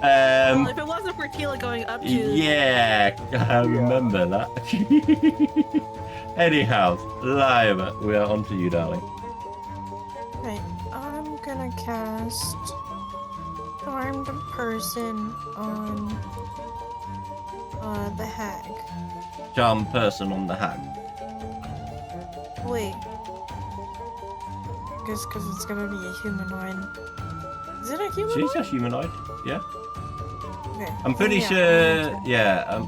Well, if it wasn't for Tila going up to... Yeah, I remember that. Anyhow, Lyra, we are on to you, darling. Right, I'm gonna cast Charmed Person on the hag. Charm person on the hag. Wait. I guess because it's gonna be a humanoid. Is it a humanoid? She's a humanoid, yeah. Okay. I'm pretty Yeah, sure, I'm yeah, I'm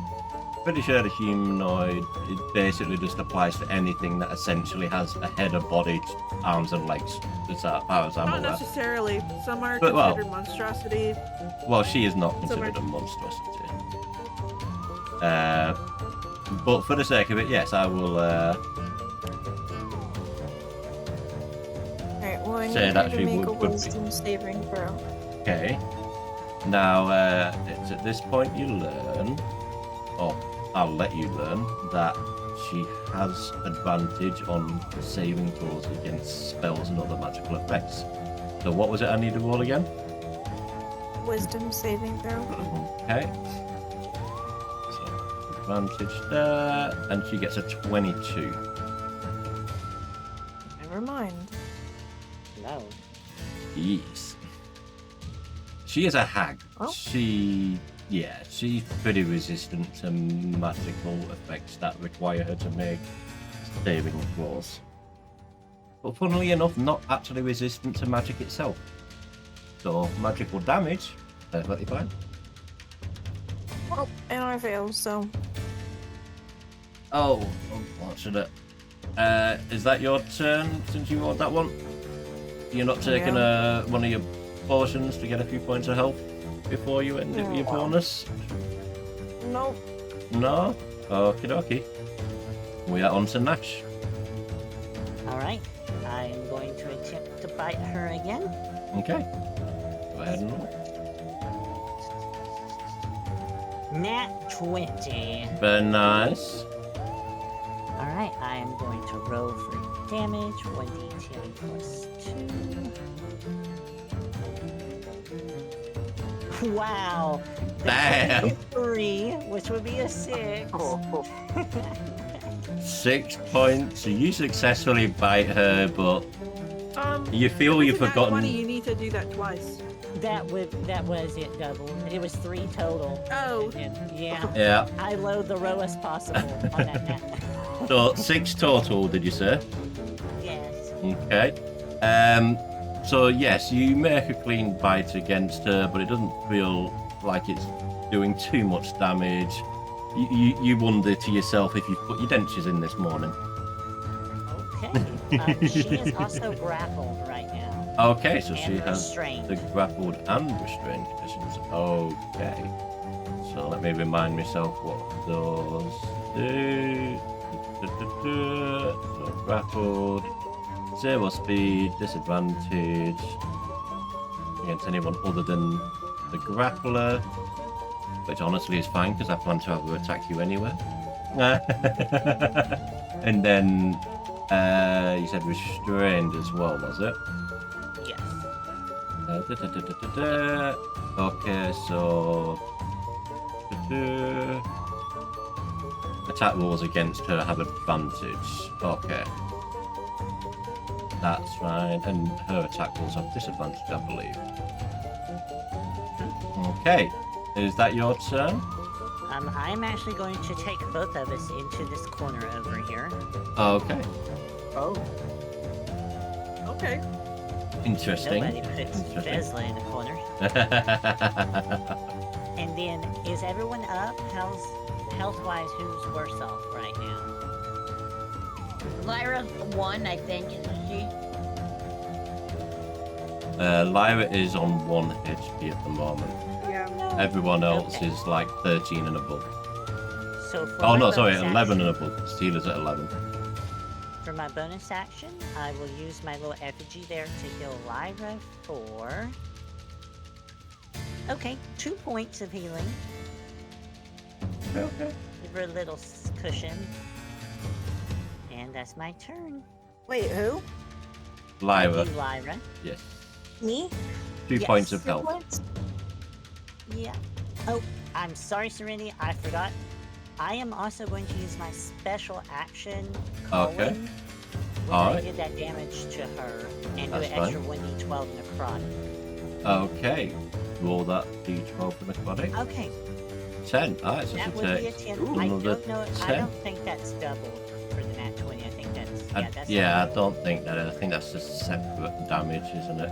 pretty sure the humanoid, it basically just applies to anything that essentially has a head, a body, arms and legs. As far as I'm Not aware. necessarily. Some are But, well- considered monstrosity. Well, she is not Some considered are- a monstrosity. But for the sake of it, yes, I will Alright, well, I Say need that you she to make a would be. wisdom saving throw. Okay. Now, it's at this point you learn, or I'll let you learn, that she has advantage on saving throws against spells and other magical effects. So what was it I need to roll again? Wisdom saving throw. Okay. So, advantage there, and she gets a 22. Never mind. No. Yes. She is a hag. Oh. She's pretty resistant to magical effects that require her to make saving throws. But funnily enough, not actually resistant to magic itself. So magical damage, perfectly fine. Well, and I failed, so. Oh, unfortunate. Is that your turn since you rolled that one? You're not taking one of your potions to get a few points of health before you end your bonus? Nope. No? Okie dokie. We are on to Nash. Alright, I'm going to attempt to bite her again. Okay. Go ahead and roll. Nat 20. Very nice. Alright, I'm going to roll for damage. 1d10 plus 2. Wow. Damn. 3, which would be a 6. Oh, 6 points. So you successfully bite her, but you feel if you've it's a nat forgotten. 20, you need to do that twice. That was it double. It was 3 total. Oh. And yeah. Yeah. I load the lowest possible on that nat. So 6 total, did you say? Yes. Okay. So yes, you make a clean bite against her, but it doesn't feel like it's doing too much damage. You wonder to yourself if you've put your dentures in this morning. Okay. She is also grappled right now. Okay, so she And has restrained. the grappled and restrained conditions. Okay. So let me remind myself what those do. So grappled, 0 speed, disadvantage against anyone other than the grappler, which honestly is fine because I plan to have her attack you anyway. And then you said restrained as well, was it? Yes. Okay, so attack rolls against her have advantage. Okay. That's right, and her attack rolls have disadvantage, I believe. Okay, is that your turn? I'm actually going to take both of us into this corner over here. Okay. oh. Okay. Interesting. Nobody puts Interesting. Vezla in the corner. And then, is everyone up? How's health-wise? Who's worse off right now? Lyra's 1, I think, isn't she? Lyra is on 1 HP at the moment. Yeah. Everyone else Okay. is like 13 and above. So for Oh my no, sorry, bonus 11 and action- above. Steelers at 11. For my bonus action, I will use my little effigy there to heal Lyra for... Okay, 2 points of healing. Okay. Give her a little cushion. And that's my turn. Wait, who? Lyra, You, Lyra. yes. Me? 2 Yes. points of health. Yeah. Oh, I'm sorry, Serenity. I forgot. I am also going to use my special action, Colin, Okay. when I Alright. did that damage to her, and That's do an extra 1d12 necrotic. Okay. Roll that d12 for necrotic. Okay, 10. Alright, so that it's would be a 10. I another don't know. I 10. don't think that's doubled for the nat 20. I think that's that's Yeah, I double. don't think that is. I think that's just separate damage, isn't it?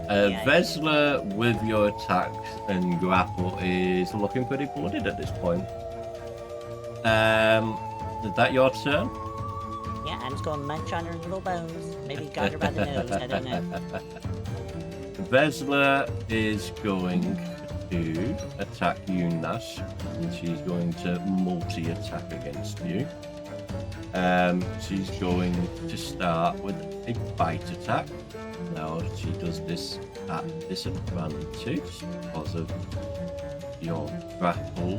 Yeah. Vezla, with your attacks and grapple, is looking pretty blooded at this point. Is that your turn? Yeah, I'm just going to munch on her little bones. Maybe got her by the nose. I don't know. Vezla is going to attack you, Nash, and she's going to multi-attack against you. She's going to start with a bite attack. Now she does this at disadvantage because of your grapple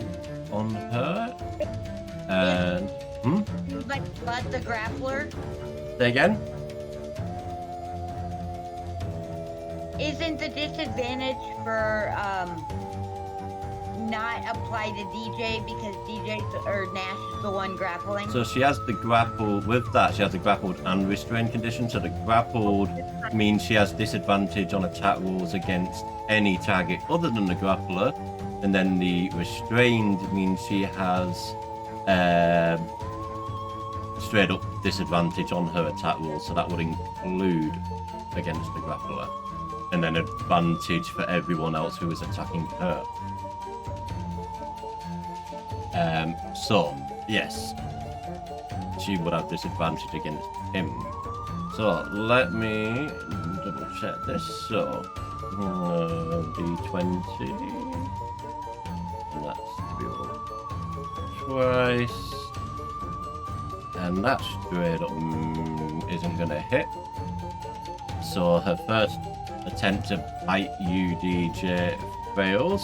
on her. And But the grappler say again. isn't the disadvantage for not apply to DJ because DJ or Nash is the one grappling. So she has the grapple with that. She has the grappled and restrained condition. So the grappled means she has disadvantage on attack rolls against any target other than the grappler, and then the restrained means she has straight up disadvantage on her attack rolls. So that would include against the grappler, and then advantage for everyone else who is attacking her. So yes, she would have disadvantage against him. So let me double check this. So d20, and that's twice, and that straight up isn't gonna hit. So her first attempt to bite you, DJ, fails.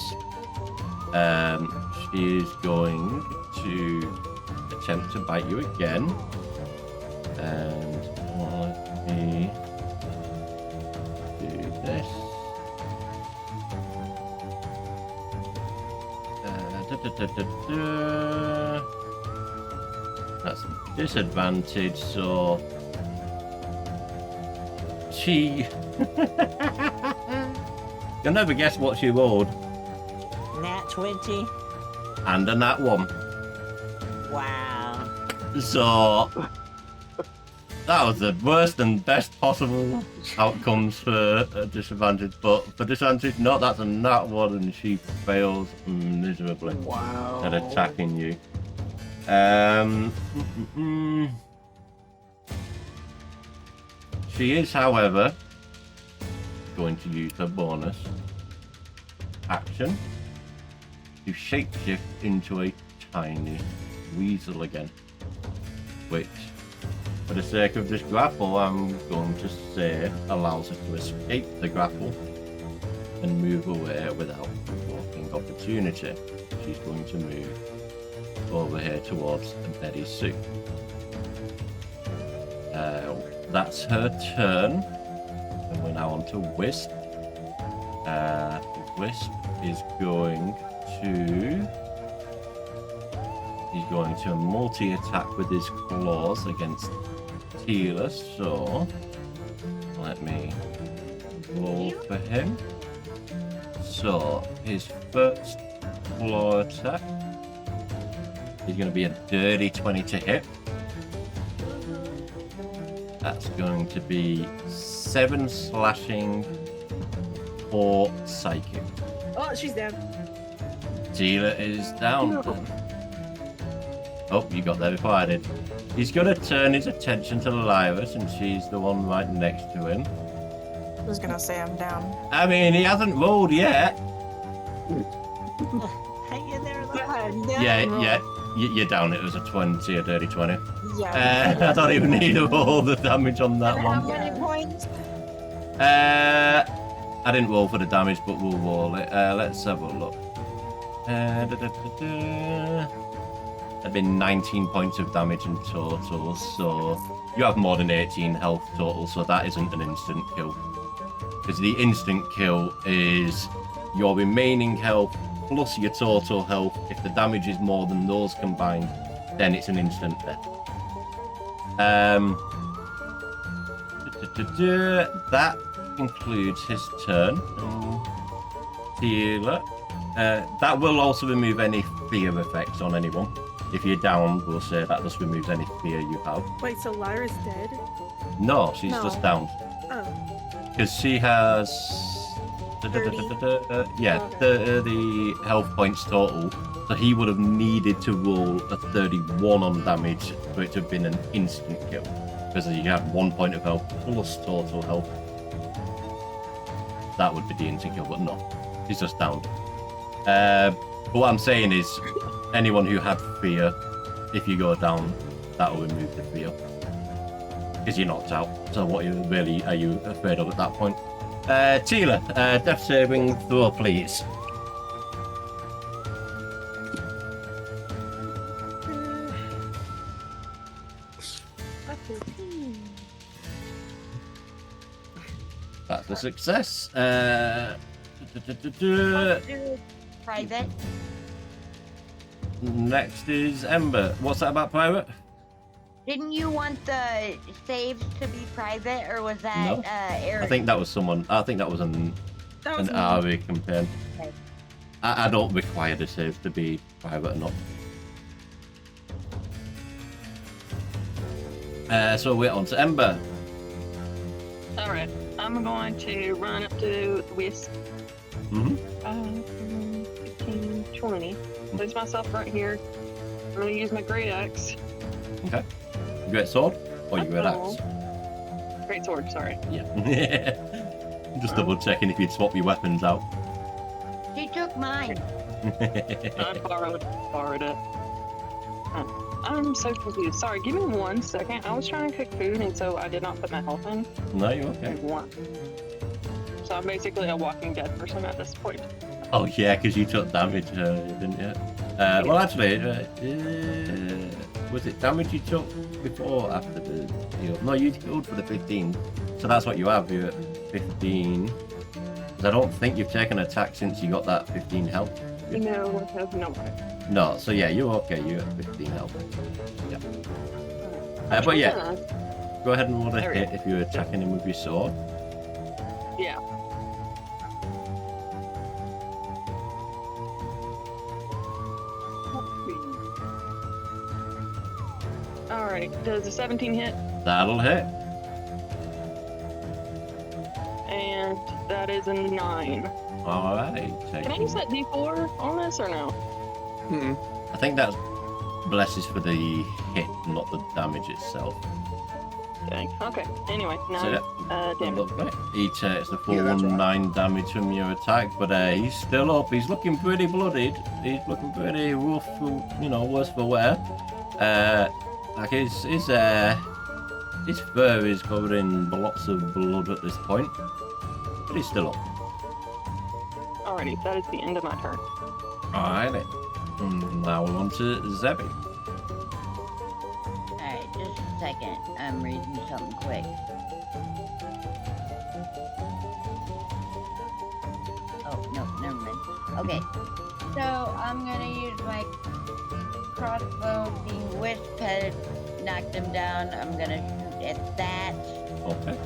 She is going to attempt to bite you again. And let me do this. That's a disadvantage, so she... You'll never guess what she rolled. Nat 20. And a nat 1. Wow. So that was the worst and best possible outcomes for a disadvantage. But for disadvantage, no, that's a nat 1, and she fails miserably Wow. at attacking you. She is, however, going to use her bonus action to shapeshift into a tiny weasel again, which, for the sake of this grapple, I'm going to say allows her to escape the grapple and move away without provoking opportunity. She's going to move over here towards Betty Sue. That's her turn, and we're now on to Wisp. Wisp is going to... He's going to multi-attack with his claws against Tila, so let me roll for him. So his first claw attack is going to be a dirty 20 to hit. That's going to be 7 slashing, 4 psychic. Oh, she's down. Tila is down. Oh, you got there before I did. He's going to turn his attention to Lyra since she's the one right next to him. I was gonna say I'm down. I mean, he hasn't rolled yet. Hang in there, Yeah, you're down. It was a 20, a dirty 20. Yeah. I don't even need to roll the damage on that And how one. many points? I didn't roll for the damage, but we'll roll it. Let's have a look. That'd been 19 points of damage in total, so you have more than 18 health total, so that isn't an instant kill. Because the instant kill is your remaining health plus your total health. If the damage is more than those combined, then it's an instant death. That concludes his turn. Healer. That will also remove any fear effects on anyone. If you're down, we'll say that just removes any fear you have. Wait, so Lyra's dead? No, she's just down. Oh. Because she has... 30? Yeah, Okay. 30 health points total. So he would have needed to roll a 31 on damage for it to have been an instant kill. Because you have 1 point of health plus total health. That would be the instant kill, but no. He's just down. But what I'm saying is, anyone who had fear, if you go down, that will remove the fear. Because you're knocked out. So what really are you afraid of at that point? Tila, death saving throw, please. That's a success. Private. Next is Ember. What's that about private? Didn't you want the saves to be private, or was that No. Eric? I think that was someone. I think that was an That was me. RA campaign. Okay. I don't require the save to be private or not. So we're on to Ember. Alright, I'm going to run up to the wisp. Mm-hmm. 15, 20. Place myself right here. I'm going to use my great axe. Okay. Great sword or your great axe? Great sword, sorry. Yeah. Just double checking if you'd swap your weapons out. She took mine. I borrowed it. I'm so confused. Sorry, give me 1 second. I was trying to cook food, and so I did not put my health in. No, you're okay. So I'm basically a walking dead person at this point. Oh yeah, because you took damage, didn't you? Well, actually, was it damage you took before or after the heal? No, you healed for the 15, so that's what you have. You're at 15. Because I don't think you've taken an attack since you got that 15 health. No, I have no. No, so yeah, you're okay. You're at 15 health. Yeah. But yeah, go ahead and roll a hit if you're attacking him with your sword. Yeah. Alright, does a 17 hit? That'll hit. And that is a 9. All right. Can I use that D4 on this or no? I think that blesses for the hit, not the damage itself. Dang. Okay. Anyway, 9 So damage. lovely. He takes the full Yeah, that's right. 9 damage from your attack, but he's still up. He's looking pretty bloodied. He's looking pretty rough, you know, worse for wear. Like his fur is covered in lots of blood at this point, but he's still up. Alrighty, that is the end of my turn. Alright. Now we're on to Zebby. Alright, just a second. I'm reading something quick. Oh, no, never mind. Okay, so I'm gonna use my crossbow, being wisp head, knocked him down. I'm gonna shoot at that. Okay.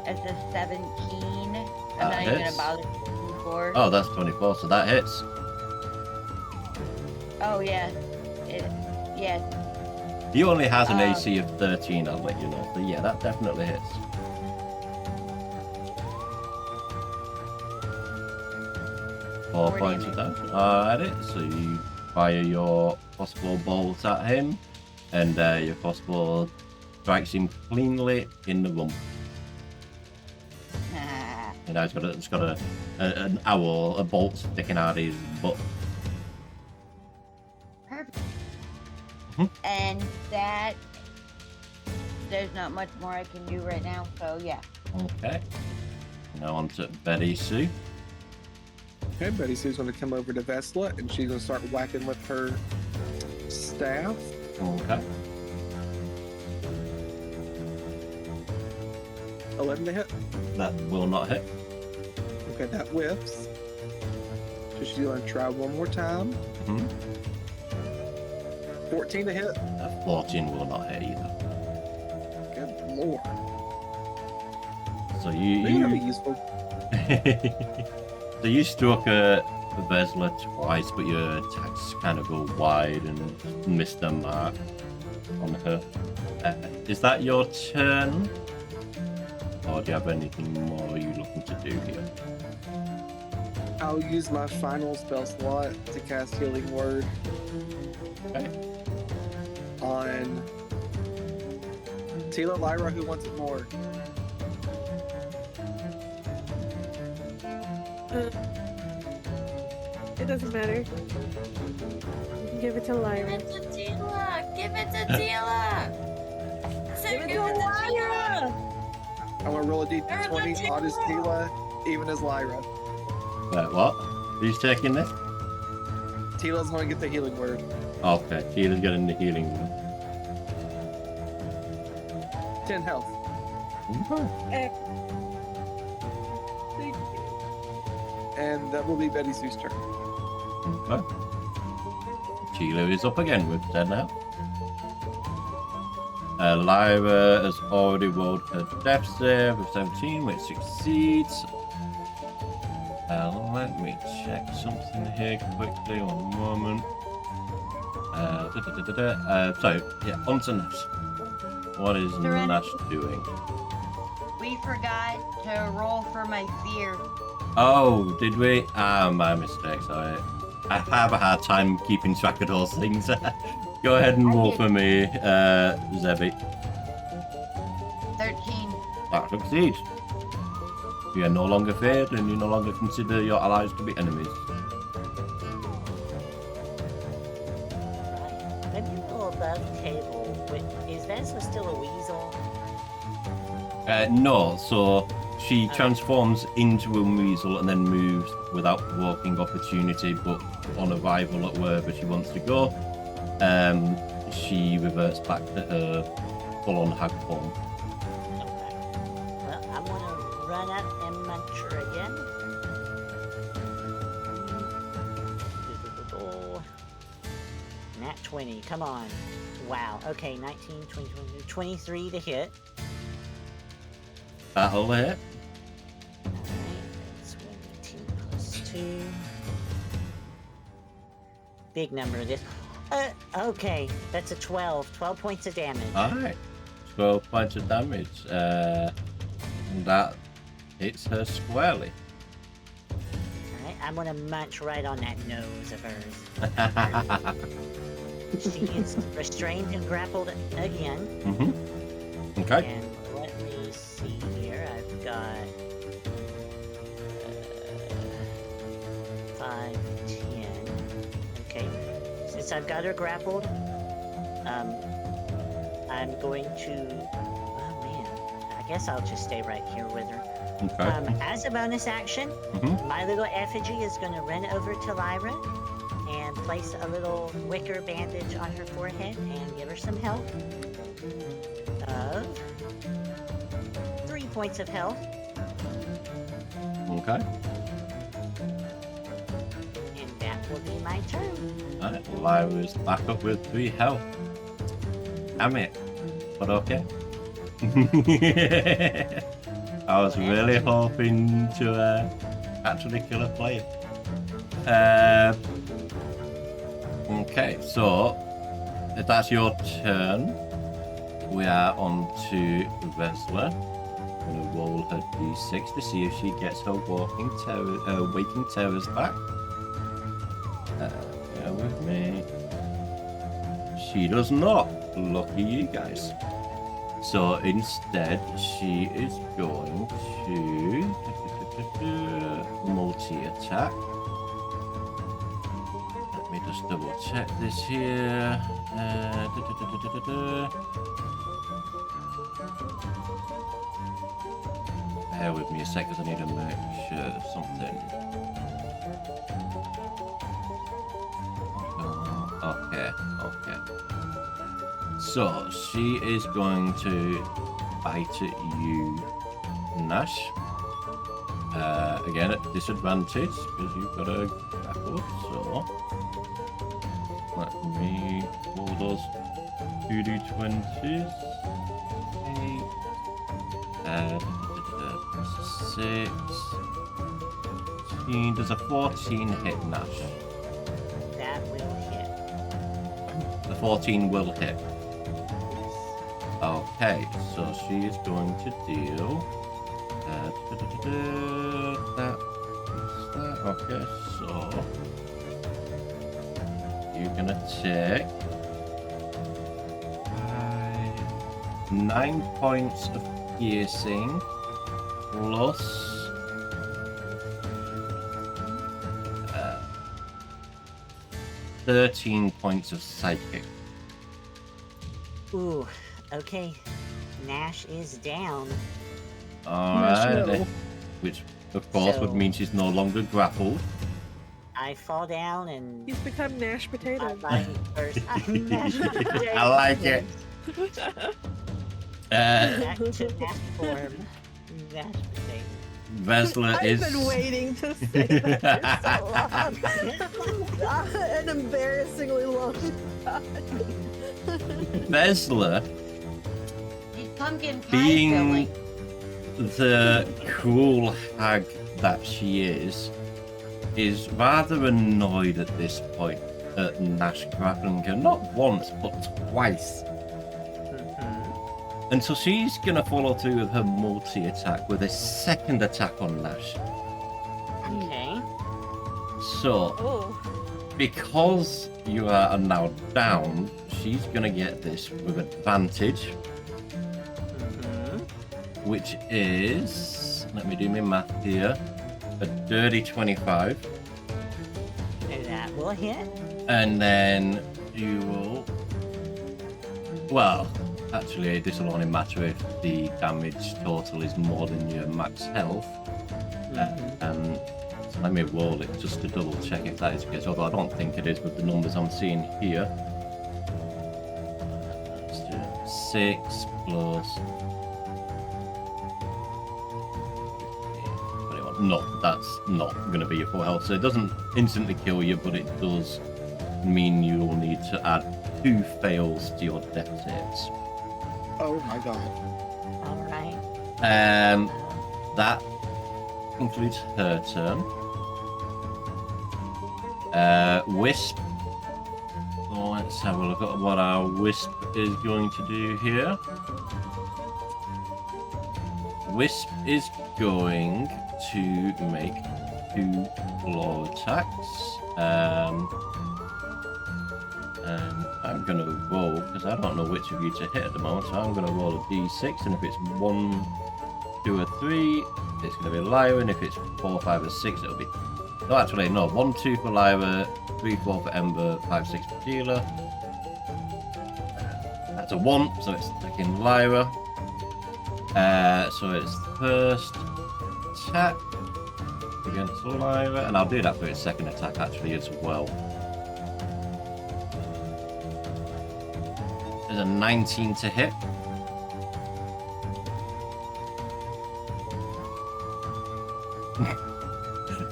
That's a 17. I'm That not even hits. gonna bother shooting for. Oh, that's 24, so that hits. Oh yeah. Yeah. He only has an AC of 13, I'll let you know. So yeah, that definitely hits. Four points of damage. Alright, so you fire your crossbow bolt at him, and your crossbow strikes him cleanly in the rump. And now it's got an owl, a bolt sticking out of his butt. Perfect. Mhm. And that, there's not much more I can do right now, so yeah. Okay. Now on to Betty Sue. Okay, Betty Sue's going to come over to Vesla and she's going to start whacking with her staff. Okay. 11 to hit. That will not hit. Okay, that whiffs. So she's going to try one more time. Mhm. 14 to hit. 14 will not hit either. Good lord. So They're going to be you useful. so you struck Vesla twice, but your attacks kind of go wide and miss the mark on her. Is that your turn? Or do you have anything more you're looking to do here? I'll use my final spell slot to cast Healing Word Okay. on Tila Lyra, who wants it more. It doesn't matter. You can give it to Lyra. Give it to Tila! Give it to Tila! I said Give it to Lyra! I'm gonna roll a d20, odd as Tila, even as Lyra. Wait, what? Who's taking this? Tila's gonna get the Healing Word. Okay, Tina's getting the healing one. 10 health. Okay. Thank you. And that will be Betty Sue's turn. Okay. Sheila is up again with 10 now. Lyra has already rolled her death save with 17, which succeeds. Let me check something here quickly, one moment. So, yeah, on to Nash. What is Serenity. Nash doing? We forgot to roll for my fear. Oh, did we? My mistake, sorry. I have a hard time keeping track of those things. Go ahead and roll for me, Zebby. 13. That succeeds. You are no longer feared, and you no longer consider your allies to be enemies. Right. Maybe a little above table. Wait, is Vesla still a weasel? No, so she transforms into a weasel and then moves without provoking opportunity, but on arrival at wherever she wants to go, she reverts back to her full-on hag form. Okay. Well, I'm gonna run up and munch her again. Nat 20, come on. Wow, okay, 19, 20, 23 to hit. That'll hit. Alright, that's 18 plus 2. Big number this. Okay, that's a 12. 12 points of damage. Alright. 12 points of damage. And that hits her squarely. Alright, I'm gonna munch right on that nose of hers. She is restrained and grappled again. Mm-hmm. Okay. And let me see here. I've got 5, 10. Okay. Since I've got her grappled, I'm going to. Oh man, I guess I'll just stay right here with her. Okay. As a bonus action, Mhm. my little effigy is going to run over to Lyra and place a little wicker bandage on her forehead and give her some health. Of 3 points of health. Okay. And that will be my turn. Alright, Lyra's back up with 3 health. Damn it. But okay. I was really hoping to actually kill a player. Okay, so if that's your turn, we are on to Vesla. I'm gonna roll her d6 to see if she gets her waking terrors back. Bear with me. She does not. Lucky you guys. So instead, she is going to multi-attack. Let me just double check this here. Bear with me a sec, because I need to make sure of something. Okay. So she is going to bite at you, Nash. Again at disadvantage because you've got a grapple. So let me roll those 2d20s. 6. 14. Does a 14 hit, Nash? That will hit. The 14 will hit. Okay, so she is going to deal. That. Okay, so you're gonna take 9 points of piercing plus 13 points of psychic. Ooh, okay. Nash is down. Alright. Which, of course, would So- mean she's no longer grappled. I fall down and He's become Nash Potato. I bite first. I'm Nash potato. I like it. Back to Nash form. Nash potato. Vesla I've is. been waiting to say that for so long. An embarrassingly long time. Vesla, Pumpkin pie being filling. the cruel hag that she is rather annoyed at this point at Nash grappling her, not once, but twice. And so she's going to follow through with her multi-attack with a second attack on Nash. Okay. So, Oh. because you are now down, she's going to get this with advantage, which is, let me do my math here, a dirty 25. And that will hit. And then you will, well, actually this will only matter if the damage total is more than your max health. And so let me roll it just to double check if that is the case, although I don't think it is with the numbers I'm seeing here. 6 plus 21. No, that's not going to be your full health. So it doesn't instantly kill you, but it does mean you will need to add 2 fails to your death saves. Oh my god. All right. That concludes her turn. Wisp. So let's have a look at what our Wisp is going to do here. Wisp is going to make 2 claw attacks. And I'm going to roll, because I don't know which of you to hit at the moment, so I'm going to roll a d6, and if it's 1, 2, or 3, it's going to be Lyra, and if it's 4, 5, or 6, it'll be... No, actually, no. 1, 2 for Lyra, 3, 4 for Ember, 5, 6 for Keeler. That's a 1, so it's attacking Lyra. So it's first attack against Lyra, and I'll do that for its second attack actually as well. There's a 19 to hit.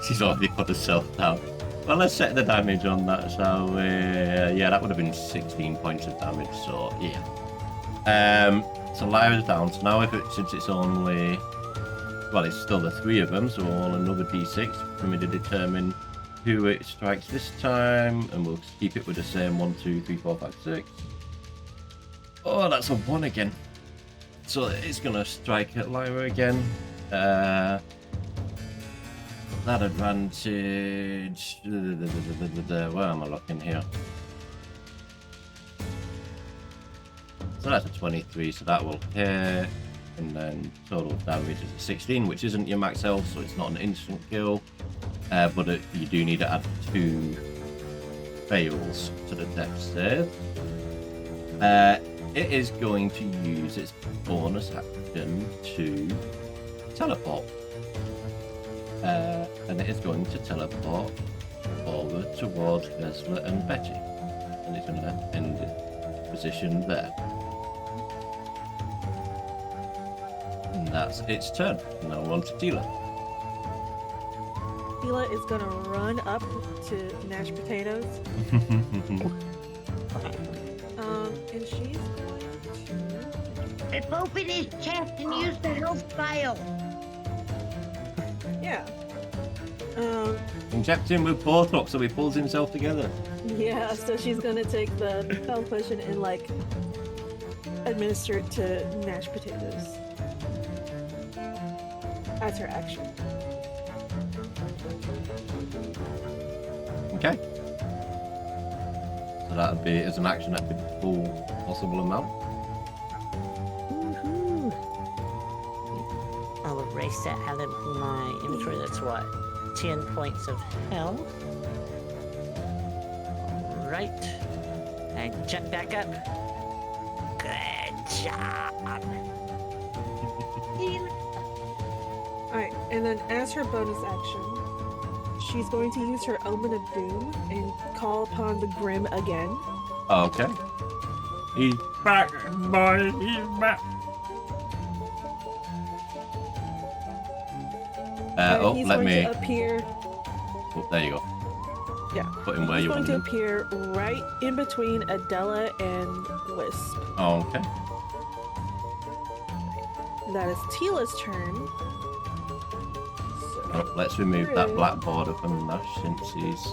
She's already put herself down. Well, let's set the damage on that, shall we? Yeah, that would have been 16 points of damage, so yeah. So Lyra's down, so now since it's only... Well, it's still the 3 of them, so we'll roll another d6 for me to determine who it strikes this time, and we'll keep it with the same 1, 2, 3, 4, 5, 6. Oh, that's a 1 again. So it's gonna strike at Lyra again. That advantage. Where am I looking here? So that's a 23, so that will hit. And then total damage is a 16, which isn't your max health, so it's not an instant kill. But you do need to add 2 fails to the death save. It is going to use its bonus action to teleport. And it is going to teleport over towards Vesla and Betty. And it's going to end its position there. And that's its turn. Now on to Tila. Tila is gonna run up to mashed potatoes. And she's going to. Rip open his chest and use the health file. Yeah. Inject him with Botox so he pulls himself together. Yeah, so she's gonna take the health potion and like administer it to mashed potatoes. As her action. Okay. So that would be, as an action, that would be the full possible amount. Woohoo! I'll erase that out of my inventory. That's what? 10 points of health. Right. I jump back up. Good job. Alright, and then as her bonus action, she's going to use her Omen of Doom and call upon the Grim again. Okay. He's back, boy. He's back. He's let going me. to appear. Oh, there you go. Yeah. Put him where He's you going want to him. appear right in between Adela and Wisp. Okay. That is Tila's turn. So, Oh, let's remove that black border from Nash since he's.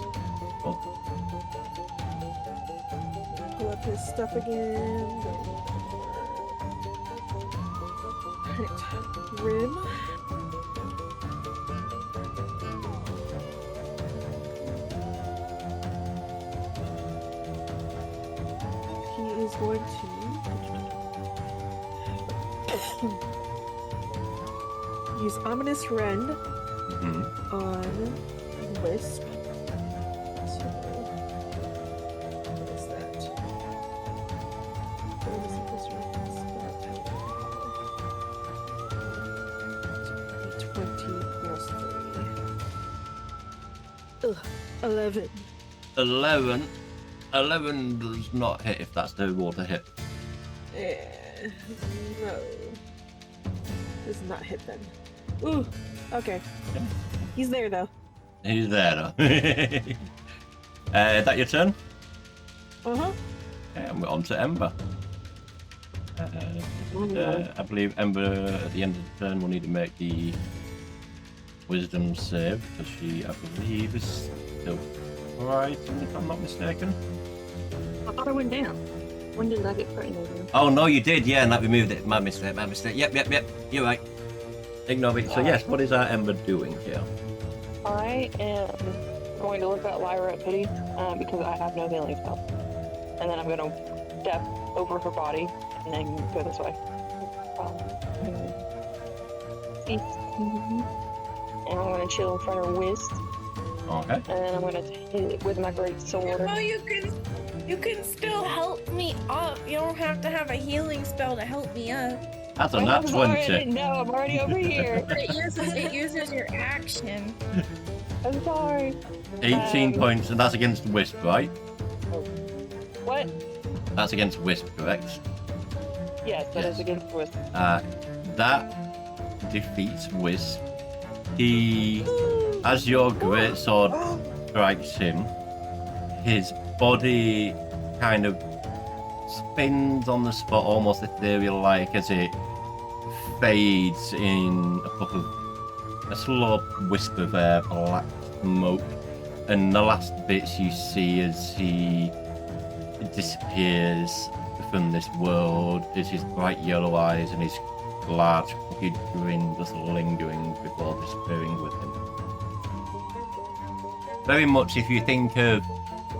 Oh, pull up his stuff again. Alright. Rim. He is going to use Ominous Rend mhm. on Wisp. So, what is that? What is it? 20 plus 3. Ugh, 11. 11. 11 does not hit if that's the water hit. No. Does not hit then. Ooh, okay. He's there though. He's there though. Is that your turn? Uh-huh. Okay, and we're on to Ember. I believe Ember at the end of the turn will need to make the wisdom save because she, I believe, is still frightened if I'm not mistaken. I thought I went down. When did I get frightened over? Oh no, you did, yeah, and that removed it. My mistake, my mistake. Yep, you're right. Ignore me. So yes, what is our Ember doing here? I am going to look at Lyra at Pity because I have no healing spell. And then I'm going to step over her body and then go this way. And I'm going to chill in front of Wisp. Okay. And then I'm going to hit it with my great sword. Oh, you can still help me up. You don't have to have a healing spell to help me up. That's a nat 20. No, I'm already over here. It uses your action. I'm sorry. 18 points, and that's against Wisp, right? What? That's against Wisp, correct? Yes, that Yes. is against Wisp. That defeats Wisp. He, as your greatsword strikes him, his body kind of spins on the spot, almost ethereal-like, as it fades in a slow wisp of black smoke, and the last bits you see as he disappears from this world is his bright yellow eyes and his large crooked grin just lingering before disappearing with him. Very much if you think of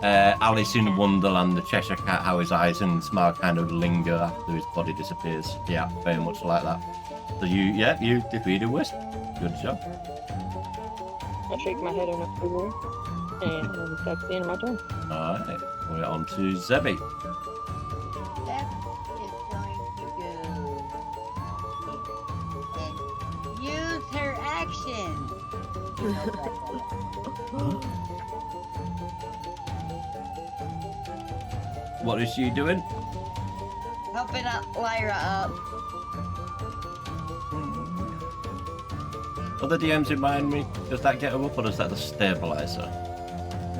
Alice in Wonderland, the Cheshire Cat, how his eyes and smile kind of linger after his body disappears. Yeah, very much like that. So you defeated Wisp. Good job. I shake my head in approval, and that's the end of my turn. Alright, we're on to Zebby. That is going to go and use her action. What is she doing? Helping Lyra up. Other DMs remind me, does that get her up or does that just stabilize her?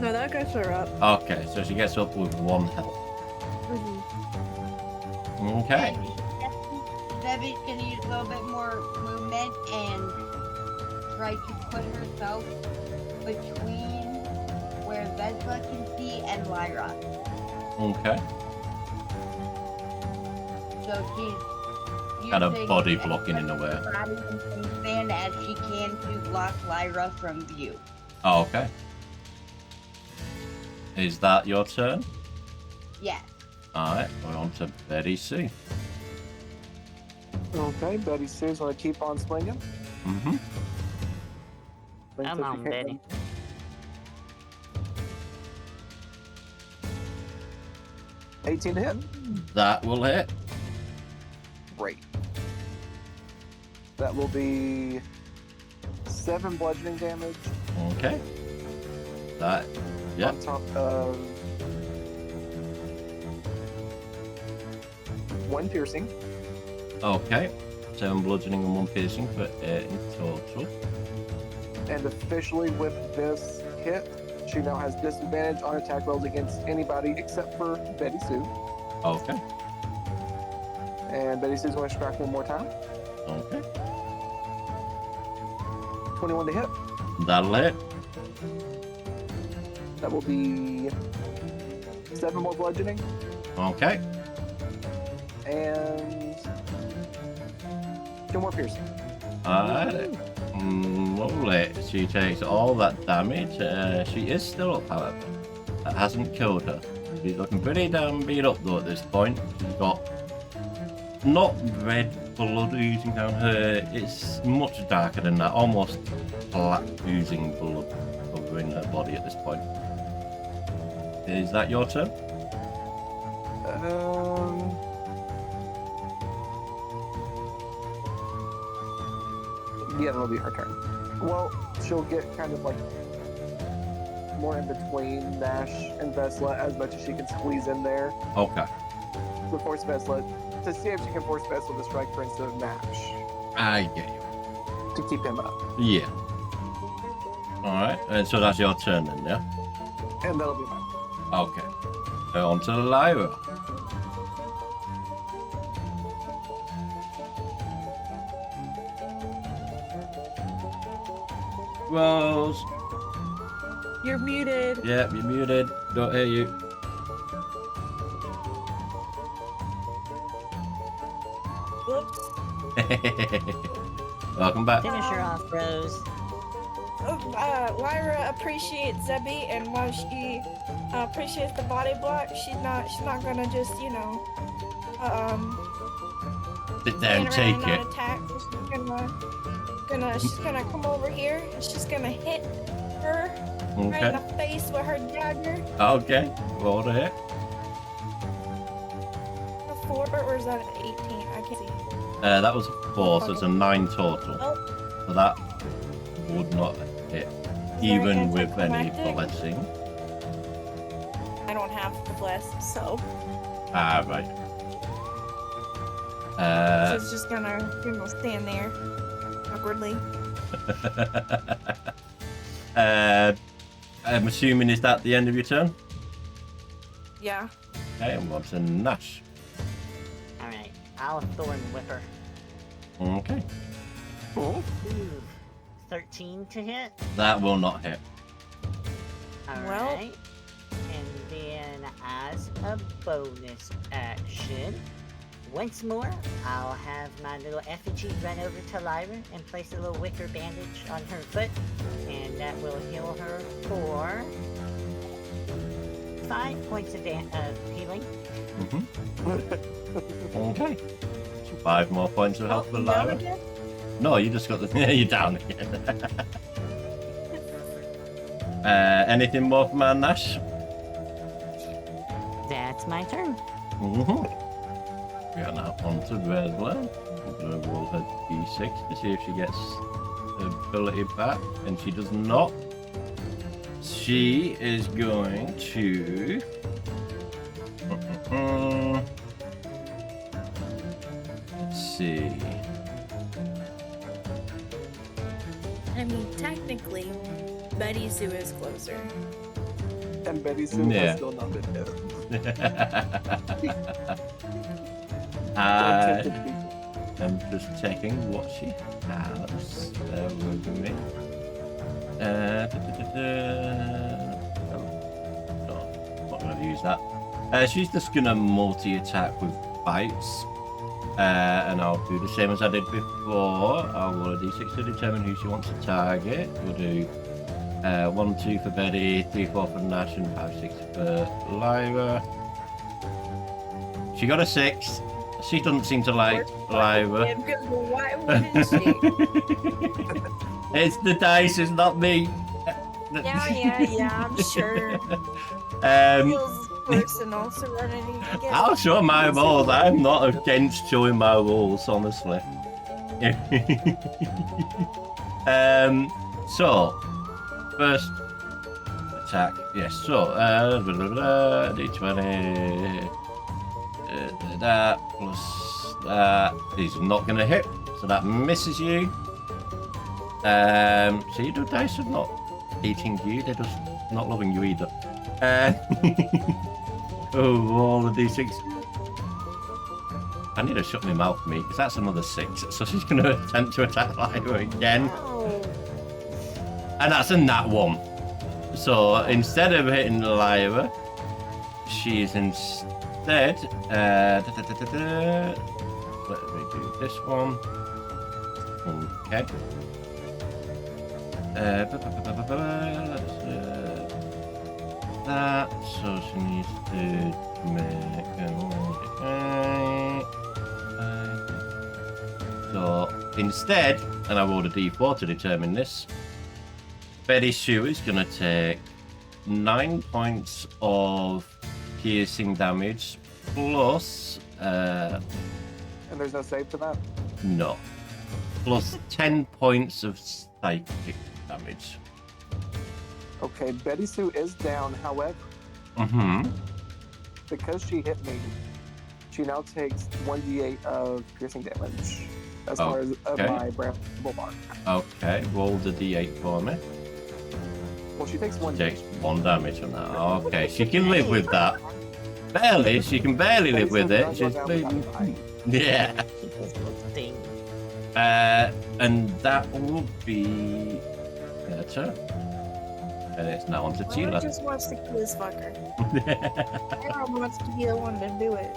No, that gets her up. Okay, so she gets up with 1 health. Mhm. Okay. Debbie's gonna use a little bit more movement and try to put herself between where Vesla can see and Lyra. Okay. So she's Kind of using body as blocking in a much way. body stand as she can to block Lyra from view. Oh, okay. Is that your turn? Yes. Alright, we're on to Betty C. Okay, Betty Sue's gonna keep on swinging. Mm-hmm. Swing Come till she on, can't Betty. go. 18 to hit. That will hit. Great. That will be 7 bludgeoning damage Okay. That, yeah. on top of 1 piercing. Okay. 7 bludgeoning and 1 piercing for 8 in total. And officially with this hit, she now has disadvantage on attack rolls against anybody except for Betty Sue. Okay. And Betty Sue's going to strike one more time. Okay. 21 to hit. That'll hit. That will be 7 more bludgeoning Okay. and 2 more piercing. Alright. Lovely. She takes all that damage. She is still up, however. That hasn't killed her. She's looking pretty damn beat up though at this point. She's got not red blood oozing down her. It's much darker than that. Almost black oozing blood covering her body at this point. Is that your turn? Yeah, that'll be her turn. Well, she'll get kind of like more in between Nash and Vesla as much as she can squeeze in there Okay. to force Vesla to see if she can force Vesla to strike for instead of Nash I get you. to keep him up. Yeah. Alright, and so that's your turn then, yeah? And that'll be mine. Okay. So on to Lyra. Rose. You're muted. Yep, you're muted. Don't hear you. Whoops. Welcome back. Finish her off, Rose. Lyra appreciates Zebby, and while she appreciates the body block, she's not gonna just Sit there and stand take around it. and attack. So she's gonna come over here and she's gonna hit her right in Okay. the face with her dagger. Okay. Roll to hit. A 4 or is that an 18? I can't see. That was a 4, so it's a 9 total. Oh. So that would not hit, Is there even with any anticlimactic? blessing. I don't have the bless, so Ah, right. so it's just gonna stand there awkwardly. I'm assuming is that the end of your turn? Yeah. Okay, and what's a Nash? Alright, I'll Thorn Whipper. Okay. Ooh, 13 to hit. That will not hit. Well- Alright. And then as a bonus action, once more, I'll have my little effigy run over to Lyra and place a little wicker bandage on her foot, and that will heal her for 5 points of healing. Okay. 5 more points of health for down Lyra. again? No, you just got the. You're down again. Anything more from our Nash? That's my turn. We are now on to Resla. I'm going to roll her d6 to see if she gets her ability back, and she does not. She is going to. Let's see. I mean, technically, Betty Sue is closer. And Betty Sue Yeah. has still not been hit. I am just checking what she has. With me. No, not going to use that. She's just going to multi-attack with bites. And I'll do the same as I did before. I'll roll a d6 to determine who she wants to target. We'll do 1, 2 for Betty, 3, 4 for Nash, and 5, 6 for Lyra. She got a 6. She doesn't seem to like Lyra. Why wouldn't she? It's the dice, it's not me. Yeah, I'm sure. Feels personal serenity. I'll show my rolls. I'm not against showing my rolls, honestly. So, first attack. Yes, so, d20. That plus that is not going to hit, so that misses you. So your dice are not hating you, they're just not loving you either. Roll the d6. I need to shut my mouth, mate, because that's another 6. So she's going to attempt to attack Lyra again. Oh. And that's a nat 1. So instead of hitting Lyra, she's instead. Let me do this one. Okay. That. So she needs to make. So instead, and I rolled a d4 to determine this, Betty Sue is going to take 9 points of piercing damage plus And there's no save for that? no, plus 10 points of psychic damage. Okay, Betty Sue is down, however, because she hit me, she now takes 1d8 of piercing damage as far as my bramble mark. Okay, roll the d8 for me. Well, she takes 1 Takes 1 damage on that. Okay, she can live with that. Barely, she can barely live with it. She's yeah. And that will be her turn. And it's now on to I Tila. just wants to kill this fucker. Everyone wants to be the one to do it.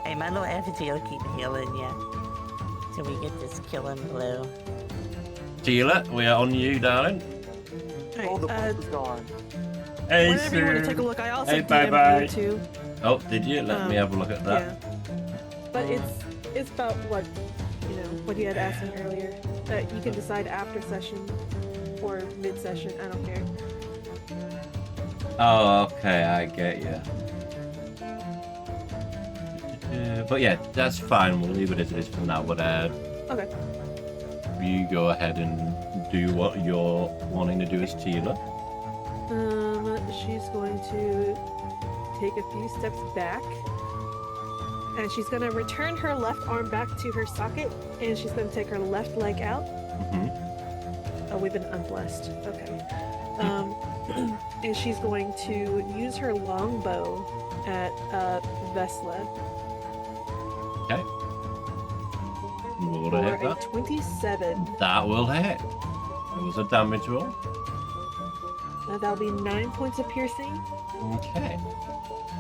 Hey, my little effigy will keep healing you. Till we get this killing blow. Tila, we are on you, darling. Oh, the boss is gone. Hey, Whenever you want to take a look, I also Hey, DM'd bye-bye. you too. Oh, did you? Let me have a look at that. Yeah. But it's about what what you had asked me earlier. That you can decide after session or mid session. I don't care. Oh, okay, I get you. But yeah, that's fine. We'll leave it as it is for now. But Okay. you go ahead and do what you're wanting to do as Tila. She's going to take a few steps back, and she's going to return her left arm back to her socket, and she's going to take her left leg out. Oh, we've been unblessed. Okay. And she's going to use her longbow at Vesla Okay. Roll to for hit a that. 27. That will hit. It was a damage roll. That'll be 9 points of piercing. Okay.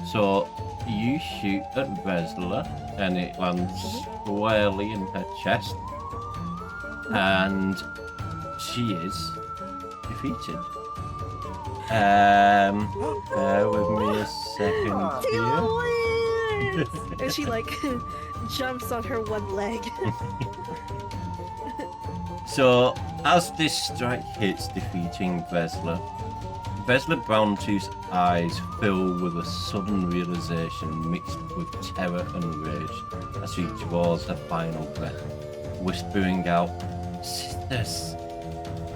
So you shoot at Vesla and it lands squarely in her chest. And she is defeated. Bear with me a second here. And she like jumps on her one leg. So, as this strike hits, defeating Vesla Browntooth's eyes fill with a sudden realization mixed with terror and rage as she draws her final breath, whispering out, "Sisters,"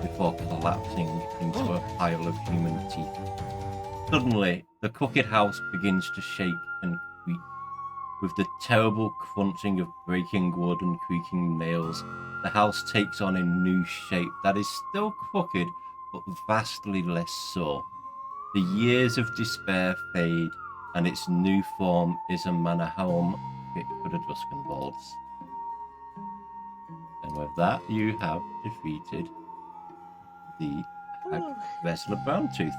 before collapsing into a pile of human teeth. Suddenly, the crooked house begins to shake and creak. With the terrible crunching of breaking wood and creaking nails, the house takes on a new shape that is still crooked, but vastly less so. The years of despair fade, and its new form is a manor home fit for the Duskenwalds. And with that, you have defeated the Vesla Browntooth.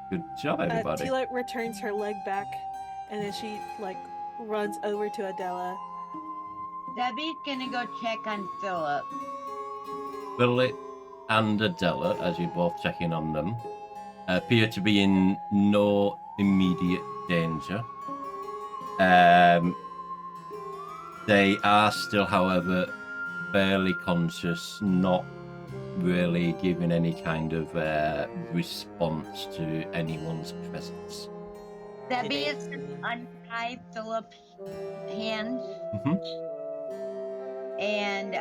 Good job, everybody. Tila returns her leg back, and then she like runs over to Adela. Debbie's gonna go check on Philip. Philip and Adela, as you're both checking on them, appear to be in no immediate danger. They are still, however, fairly conscious, not really giving any kind of response to anyone's presence. Debbie is to untie Philip's hands and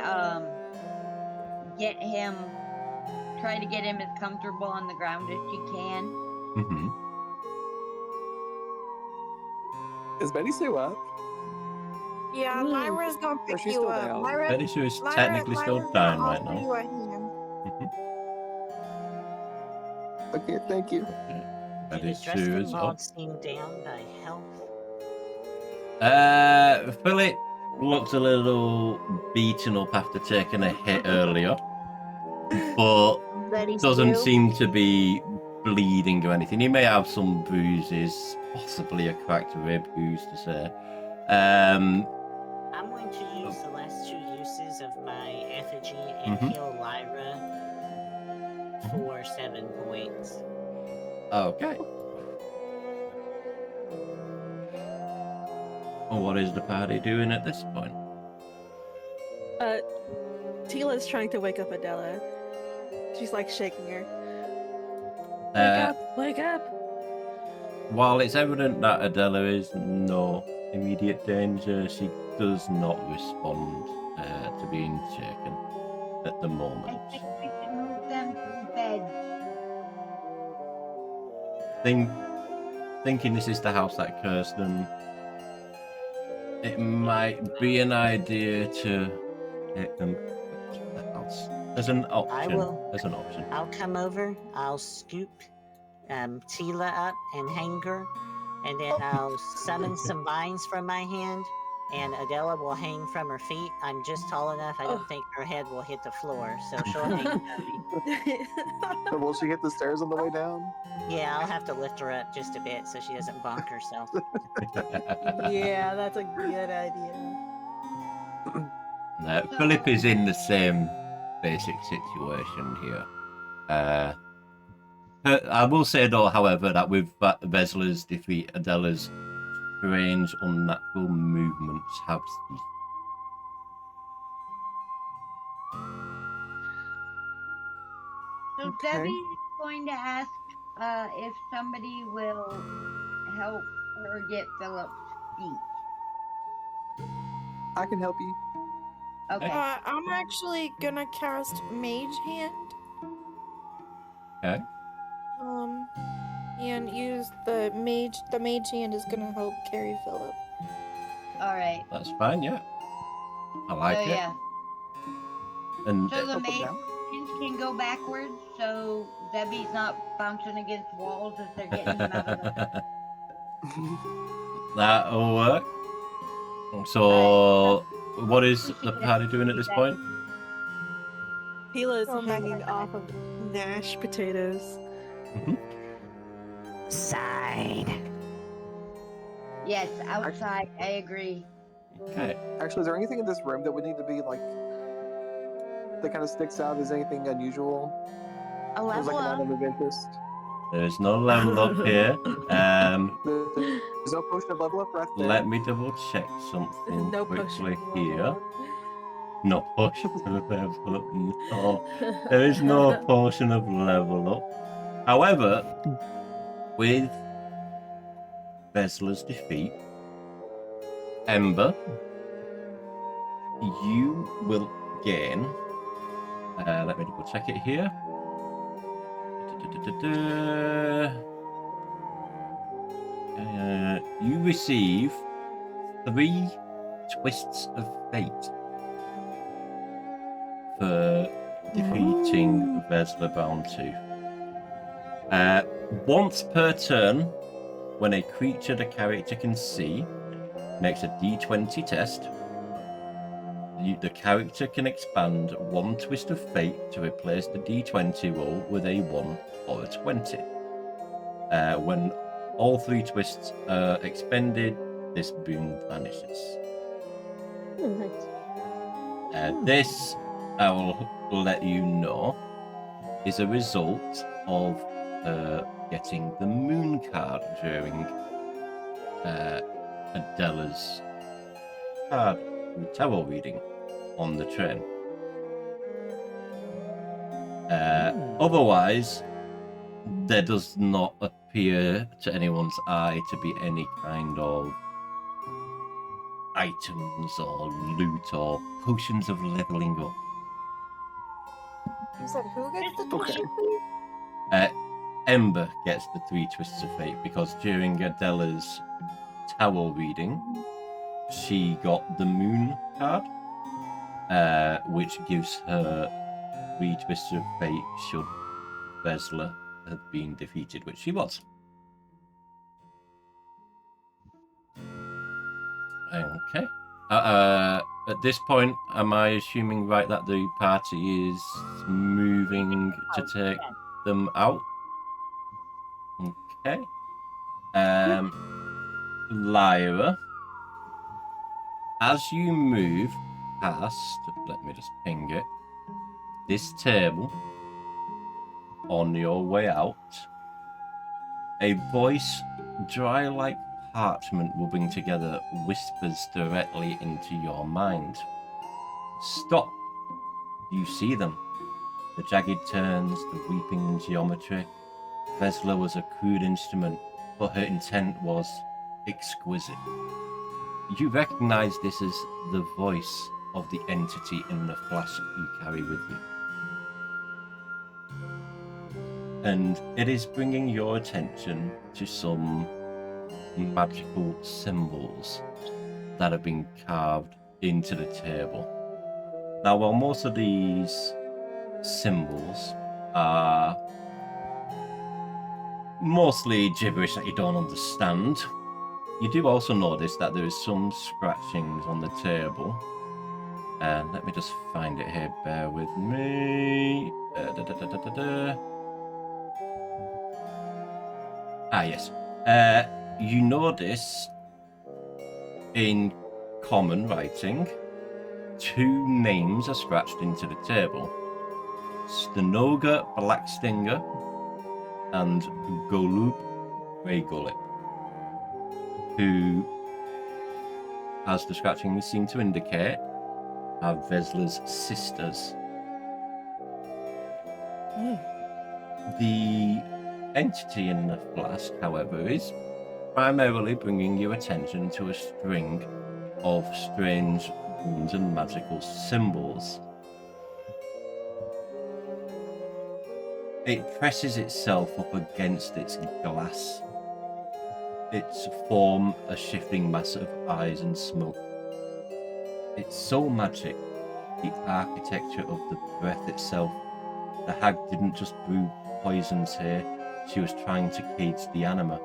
try to get him as comfortable on the ground as she can. Is Betty Sue up? Yeah, Lyra's gonna Or pick she's you still up. down? Lyra, Betty Sue is Lyra- technically still Lyra's down gonna right offer now. you a hand. Okay, thank you. Do Betty the Sue is up. Duskenwalds seem down by health? Philip looks a little beaten up after taking a hit earlier, but Betty doesn't Sue. seem to be bleeding or anything. He may have some bruises, possibly a cracked rib, who's to say. I'm going to use the last two uses of my effigy and heal Lyra for 7 points. Okay. Well, what is the party doing at this point? Tila's trying to wake up Adela. She's like shaking her. Wake up! While it's evident that Adela is in no immediate danger, she does not respond to being shaken at the I moment. think we should move them to bed. Thinking this is the house that cursed them, it might be an idea to take them to the house. As an option. As an option. I'll come over, I'll scoop Tila up and hang her, and then I'll summon some vines from my hand, and Adela will hang from her feet. I'm just tall enough, I don't think her head will hit the floor, so she'll hang from me. So will she hit the stairs on the way down? Yeah, I'll have to lift her up just a bit so she doesn't bonk herself. Yeah, that's a good idea. Philip is in the same basic situation here. I will say though, however, that with Vesla's defeat, Adela's strange, unnatural movements have ceased. So Debbie's going to ask if somebody will help her get Philip's feet. I can help you. Okay. I'm actually gonna cast Mage Hand. Okay. And use the mage. The Mage Hand is gonna help carry Philip. All right. That's fine, yeah. I like it. Yeah. And So the Up and mage down. can go backwards, so Debbie's not bouncing against walls as they're getting them out of the... that'll work. So, what is the party doing at this point? Tila's Oh, my hanging God. off of Nash potatoes. Side. Yes, outside. I agree. Okay. Actually, is there anything in this room that would need to be like that kind of sticks out as anything unusual? A There's like level an up. item of interest. There's no level up here. There's no potion of level up right there. Let me double check something No potion quickly of level here. up. No potion of level up. No, there is no potion of level up. However, with Vesla's defeat, Ember, you will gain. Let me double check it here. You receive 3 twists of fate for defeating Vesla Boundtooth. Once per turn, when a creature the character can see makes a d20 test, the character can expand 1 twist of fate to replace the d20 roll with a 1 or a 20. When all 3 twists are expended, this boon vanishes. This, I will let you know, is a result of getting the moon card during Adela's card tarot reading on the train. Otherwise, there does not appear to anyone's eye to be any kind of items or loot or potions of leveling up. You said who gets the Okay. potion? Ember gets the 3 twists of fate because during Adela's tarot reading, she got the moon card, which gives her 3 twists of fate should Vesla have been defeated, which she was. Okay. At this point, am I assuming right that the party is moving to take them out? Okay. Lyra, as you move past, let me just ping it, this table on your way out, a voice dry like parchment rubbing together whispers directly into your mind. Stop. You see them. The jagged turns, the weeping geometry. Vesla was a crude instrument, but her intent was exquisite. You recognize this as the voice of the entity in the flask you carry with you. And it is bringing your attention to some magical symbols that have been carved into the table. Now, while most of these symbols are mostly gibberish that you don't understand, you do also notice that there is some scratchings on the table. And let me just find it here, bear with me. Yes. You notice in common writing, 2 names are scratched into the table. Stenoga Blackstinger and Golub Greygullet, who, as the scratching seem to indicate, are Vesla's sisters. The entity in the flask, however, is primarily bringing your attention to a string of strange runes and magical symbols. It presses itself up against its glass, its form a shifting mass of eyes and smoke. It's so magic, the architecture of the breath itself. The hag didn't just brew poisons here, she was trying to cage the anima.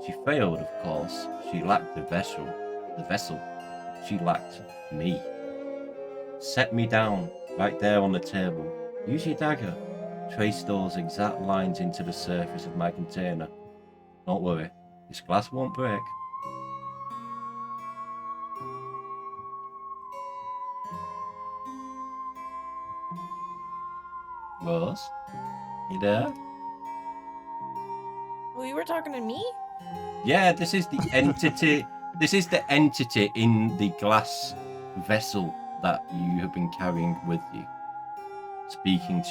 She failed, of course. She lacked the vessel. She lacked me. Set me down, right there on the table. Use your dagger. Trace those exact lines into the surface of my container. Don't worry, this glass won't break. Rose, you there? Oh, you were talking to me? Yeah, this is the entity. This is the entity in the glass vessel that you have been carrying with you, speaking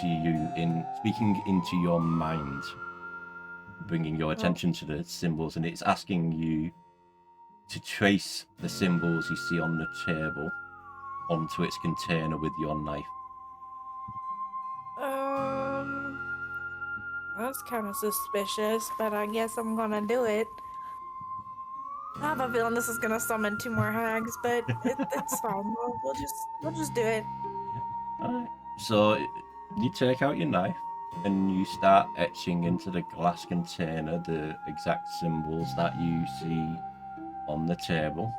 into your mind, bringing your attention to the symbols, and it's asking you to trace the symbols you see on the table onto its container with your knife. That's kind of suspicious, but I guess I'm gonna do it. I have a feeling this is gonna summon 2 more hags, but it's fine. We'll just do it. Alright. So you take out your knife and you start etching into the glass container the exact symbols that you see on the table.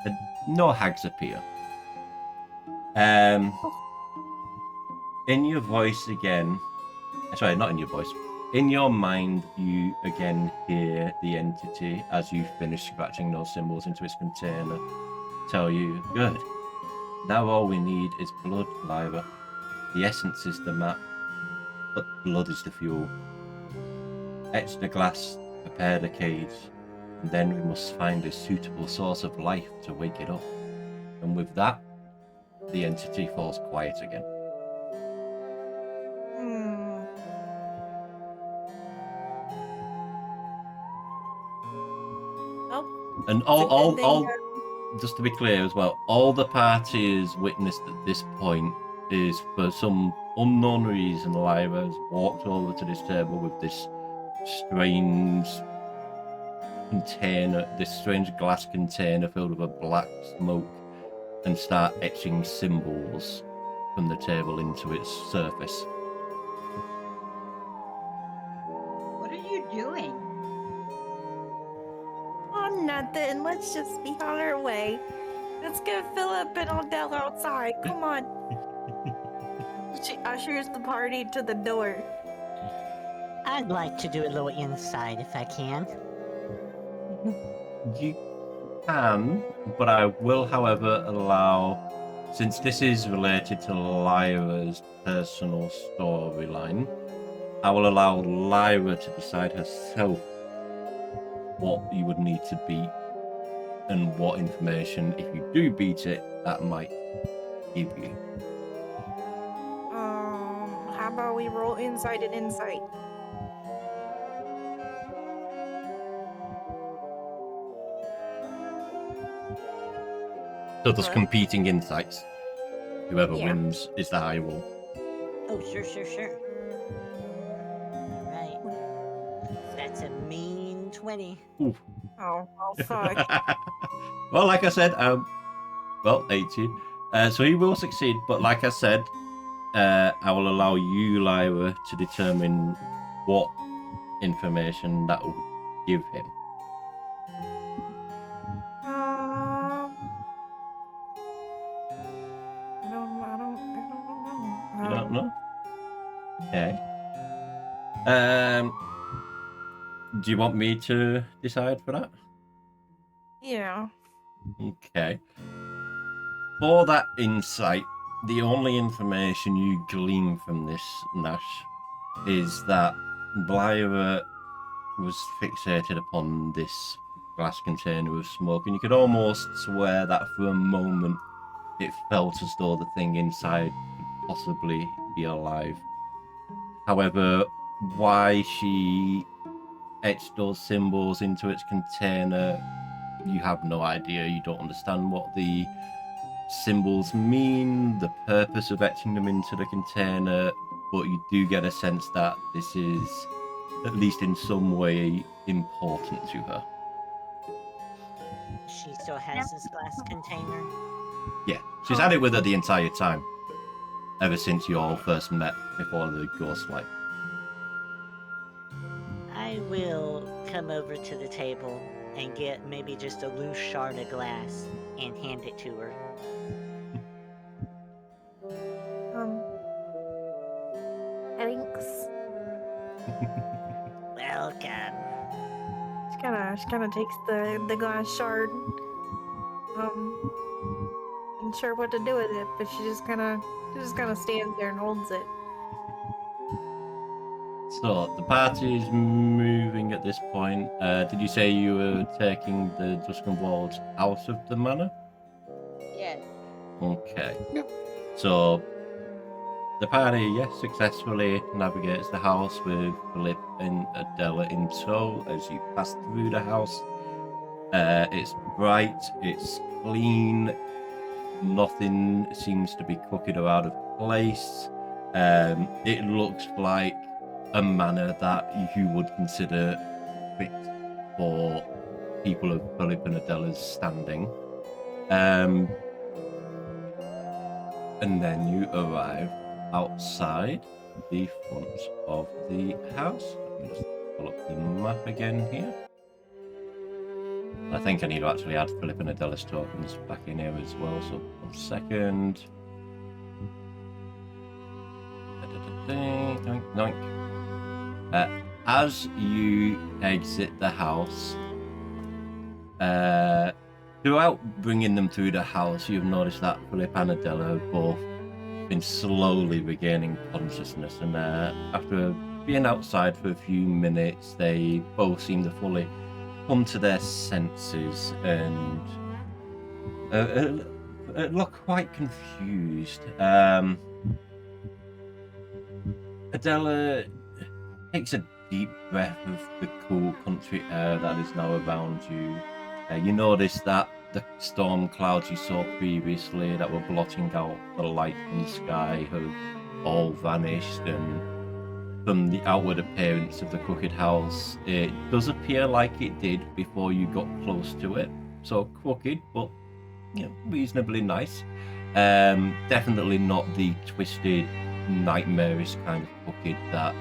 And no hags appear. In your voice again, sorry, not in your voice. In your mind, you again hear the entity as you finish scratching those symbols into its container tell you, good. Now all we need is blood, Lyra. The essence is the map, but blood is the fuel. Etch the glass, prepare the cage, and then we must find a suitable source of life to wake it up. And with that, the entity falls quiet again. Oh, And all just to be clear as well, all the party has witnessed at this point is for some unknown reason, Lyra has walked over to this table with this strange container, this strange glass container filled with a black smoke, and start etching symbols from the table into its surface. What are you doing? Oh, nothing. Let's just be on our way. Let's get Philip and Odell outside. Come on. She ushers the party to the door. I'd like to do a little inside if I can. You can, but I will, however, allow, since this is related to Lyra's personal storyline, I will allow Lyra to decide herself what you would need to beat and what information, if you do beat it, that might give you. How about we roll insight and insight? So there's competing insights. Whoever Yeah. wins is the high roll. Oh, sure. Alright. That's a mean 20. Ooh. Oh fuck. Well, like I said, 18. So he will succeed, but like I said, I will allow you, Lyra, to determine what information that will give him. I don't know. You don't know? Okay. Do you want me to decide for that? Yeah. Okay. For that insight, the only information you glean from this, Nash, is that Lyra was fixated upon this glass container of smoke, and you could almost swear that for a moment it felt as though the thing inside could possibly be alive. However, why she etched those symbols into its container, you have no idea. You don't understand what the symbols mean, the purpose of etching them into the container, but you do get a sense that this is, at least in some way, important to her. She still has this glass container. Yeah, she's had it with her the entire time, ever since you all first met before the ghost light. I will come over to the table and get maybe just a loose shard of glass and hand it to her. Thanks. Welcome. She kind of takes the glass shard. Not sure what to do with it, but she just kind of stands there and holds it. So the party is moving at this point. Did you say you were taking the Tuscan Wards out of the manor? Yes. Okay. So the party, yes, successfully navigates the house with Philip and Adela in tow as you pass through the house. It's bright, it's clean, nothing seems to be crooked or out of place. It looks like a manor that you would consider fit for people of Philip and Adela's standing. And then you arrive outside the front of the house. Let me just pull up the map again here. I think I need to actually add Philip and Adela's tokens back in here as well, so 1 second. Doink, doink. As you exit the house, throughout bringing them through the house, you've noticed that Philip and Adela have both been slowly regaining consciousness, and after being outside for a few minutes, they both seem to fully come to their senses and look quite confused. Adela takes a deep breath of the cool country air that is now around you. You notice that the storm clouds you saw previously that were blotting out the light in the sky have all vanished, and from the outward appearance of the crooked house, it does appear like it did before you got close to it. So crooked, but reasonably nice. Definitely not the twisted, nightmarish kind of crooked that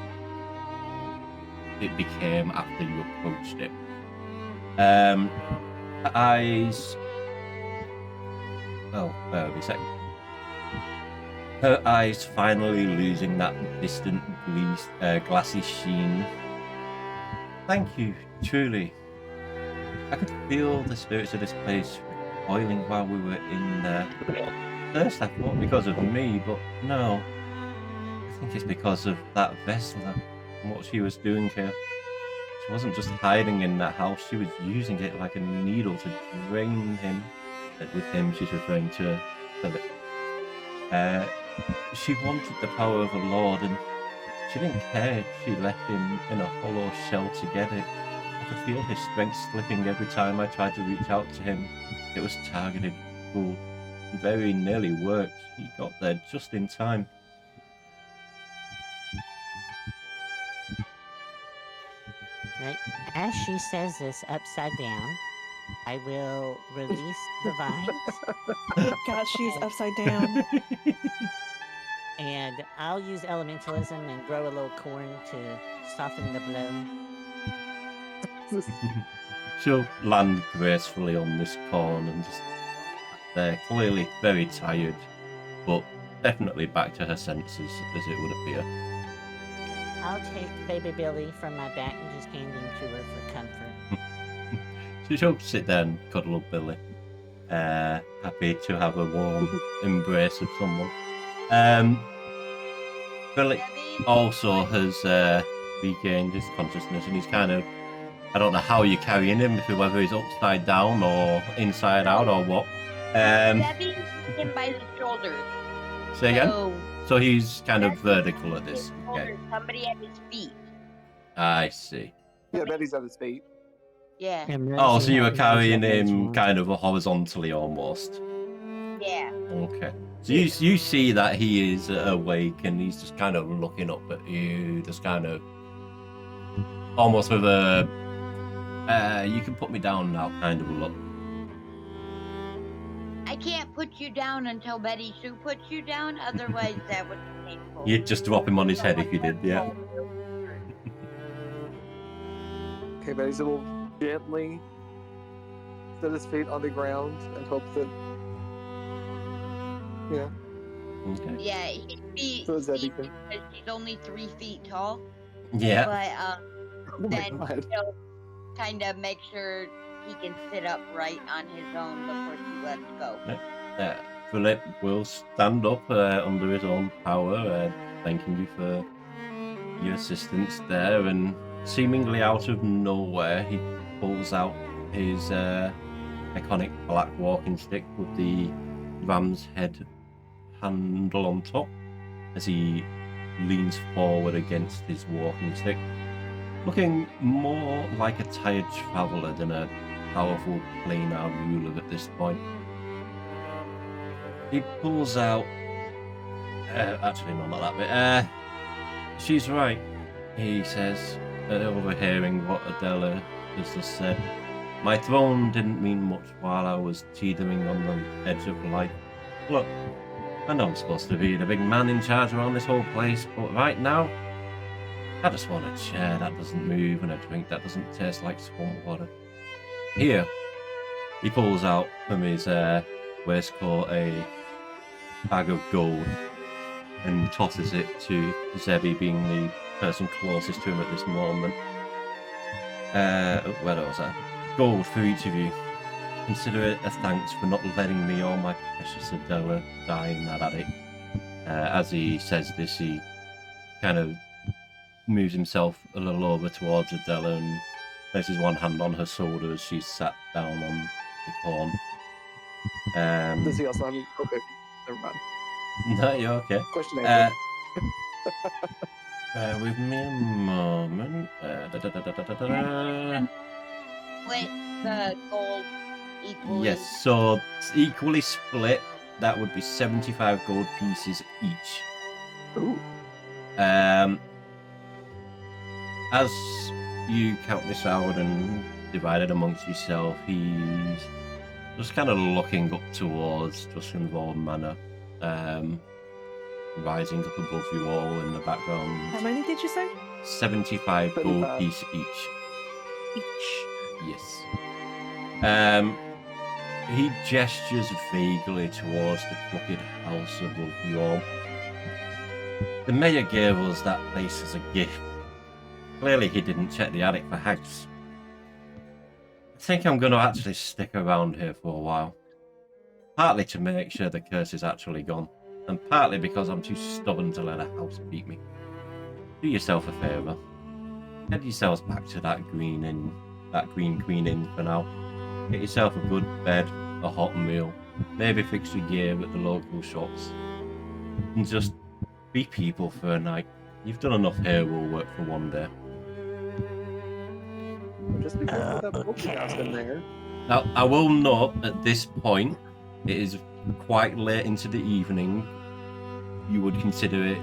it became after you approached it. Eyes. Oh, bear with me a second. Her eyes finally losing that distant, glassy sheen. Thank you, truly. I could feel the spirits of this place boiling while we were in there. First I thought because of me, but no. I think it's because of that vessel and what she was doing here. She wasn't just hiding in that house, she was using it like a needle to drain him. With him, she's referring to Philip. She wanted the power of the Lord, and she didn't care if she left him in a hollow shell to get it. I could feel his strength slipping every time I tried to reach out to him. It was targeted, cruel, very nearly worked. He got there just in time. Right. As she says this upside down, I will release the vines. God, she's upside down. And I'll use elementalism and grow a little corn to soften the blow. She'll land gracefully on this corn and just they're clearly very tired, but definitely back to her senses as it would appear. I'll take baby Billy from my back and just hand him to her for comfort. So she'll sit there and cuddle up Billy, happy to have a warm embrace of someone. Billy also has regained his consciousness, and he's kind of, I don't know how you're carrying him, whether he's upside down or inside out or what. Debbie's him by the shoulders. Say again? So he's kind of vertical at this. Okay. Somebody at his feet. I see. Yeah, Betty's at his feet. Yeah. Oh, so you were carrying him kind of horizontally almost. Yeah. Okay. So you see that he is awake and he's just kind of looking up at you, just kind of almost with a you can put me down now kind of a look. I can't put you down until Betty Sue puts you down, otherwise that would be painful. You'd just drop him on his head if you did, yeah. Okay, Betty's a little gently set his feet on the ground and hope that, Okay. Yeah, he'd be So is that steep because- because he's only 3 feet tall. Yeah. But Oh my then god. he'll kind of make sure he can sit upright on his own before she lets go. Philip will stand up under his own power, thanking you for your assistance there, and seemingly out of nowhere, he pulls out his iconic black walking stick with the ram's head handle on top as he leans forward against his walking stick, looking more like a tired traveller than a powerful planar ruler at this point. He pulls out... actually, no, not that bit. She's right, he says, overhearing what Adela has just said. My throne didn't mean much while I was teetering on the edge of life. Look, I know I'm supposed to be the big man in charge around this whole place, but right now, I just want a chair that doesn't move and a drink that doesn't taste like swamp water. Here, he pulls out from his waistcoat a bag of gold and tosses it to Zebby, being the person closest to him at this moment. Where was I? Gold for each of you. Consider it a thanks for not letting me or my precious Adela die in that attic. As he says this, he kind of moves himself a little over towards Adela and places one hand on her shoulder as she's sat down on the corn. Does he also have me? Okay, never mind. No, you're okay. Question answered. Bear with me a moment. With the gold equally. Yes, so equally split, that would be 75 gold pieces each. Ooh. As you count this out and divide it amongst yourself, he's just kind of looking up towards Dustinvold Manor, rising up above you all in the background. How many did you say? 75 gold 75. piece each. Each. Yes. He gestures vaguely towards the crooked house above you all. The mayor gave us that place as a gift. Clearly he didn't check the attic for hags. I think I'm going to actually stick around here for a while. Partly to make sure the curse is actually gone, and partly because I'm too stubborn to let a house beat me. Do yourself a favour. Head yourselves back to that Green Queen Inn for now. Get yourself a good bed, a hot meal, maybe fix your gear at the local shops. And just be people for a night. You've done enough hero work for one day. Just because of that Okay. house in there. Now, I will note at this point, it is quite late into the evening. You would consider it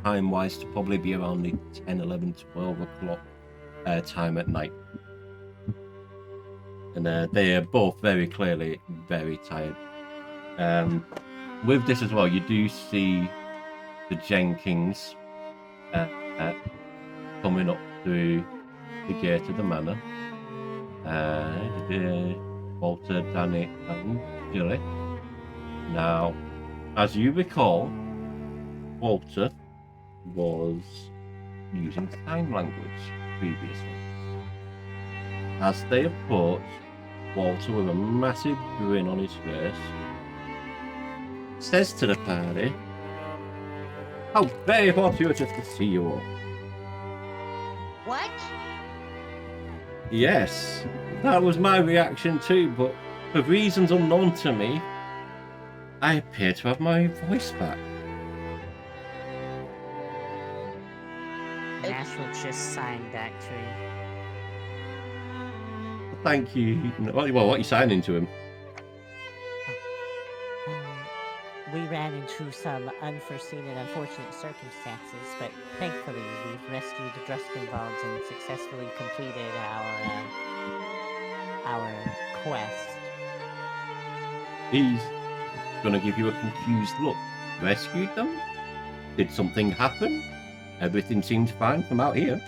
time-wise to probably be around the 10, 11, 12 o'clock time at night. And they are both very clearly very tired. With this as well, you do see the Jenkins coming up through the gate of the manor. Walter, Danny, and Gilly. Now, as you recall, Walter was using sign language previously. As they approach, Walter, with a massive grin on his face, says to the party, "How very fortuitous to see you all." What? Yes, that was my reaction too, but for reasons unknown to me, I appear to have my voice back. Nash will just sign back to him. Thank you. Well, what are you signing to him? We ran into some unforeseen and unfortunate circumstances, but thankfully we've rescued the Druskenwalds and successfully completed our quest. He's gonna give you a confused look. Rescued them? Did something happen? Everything seemed fine from out here.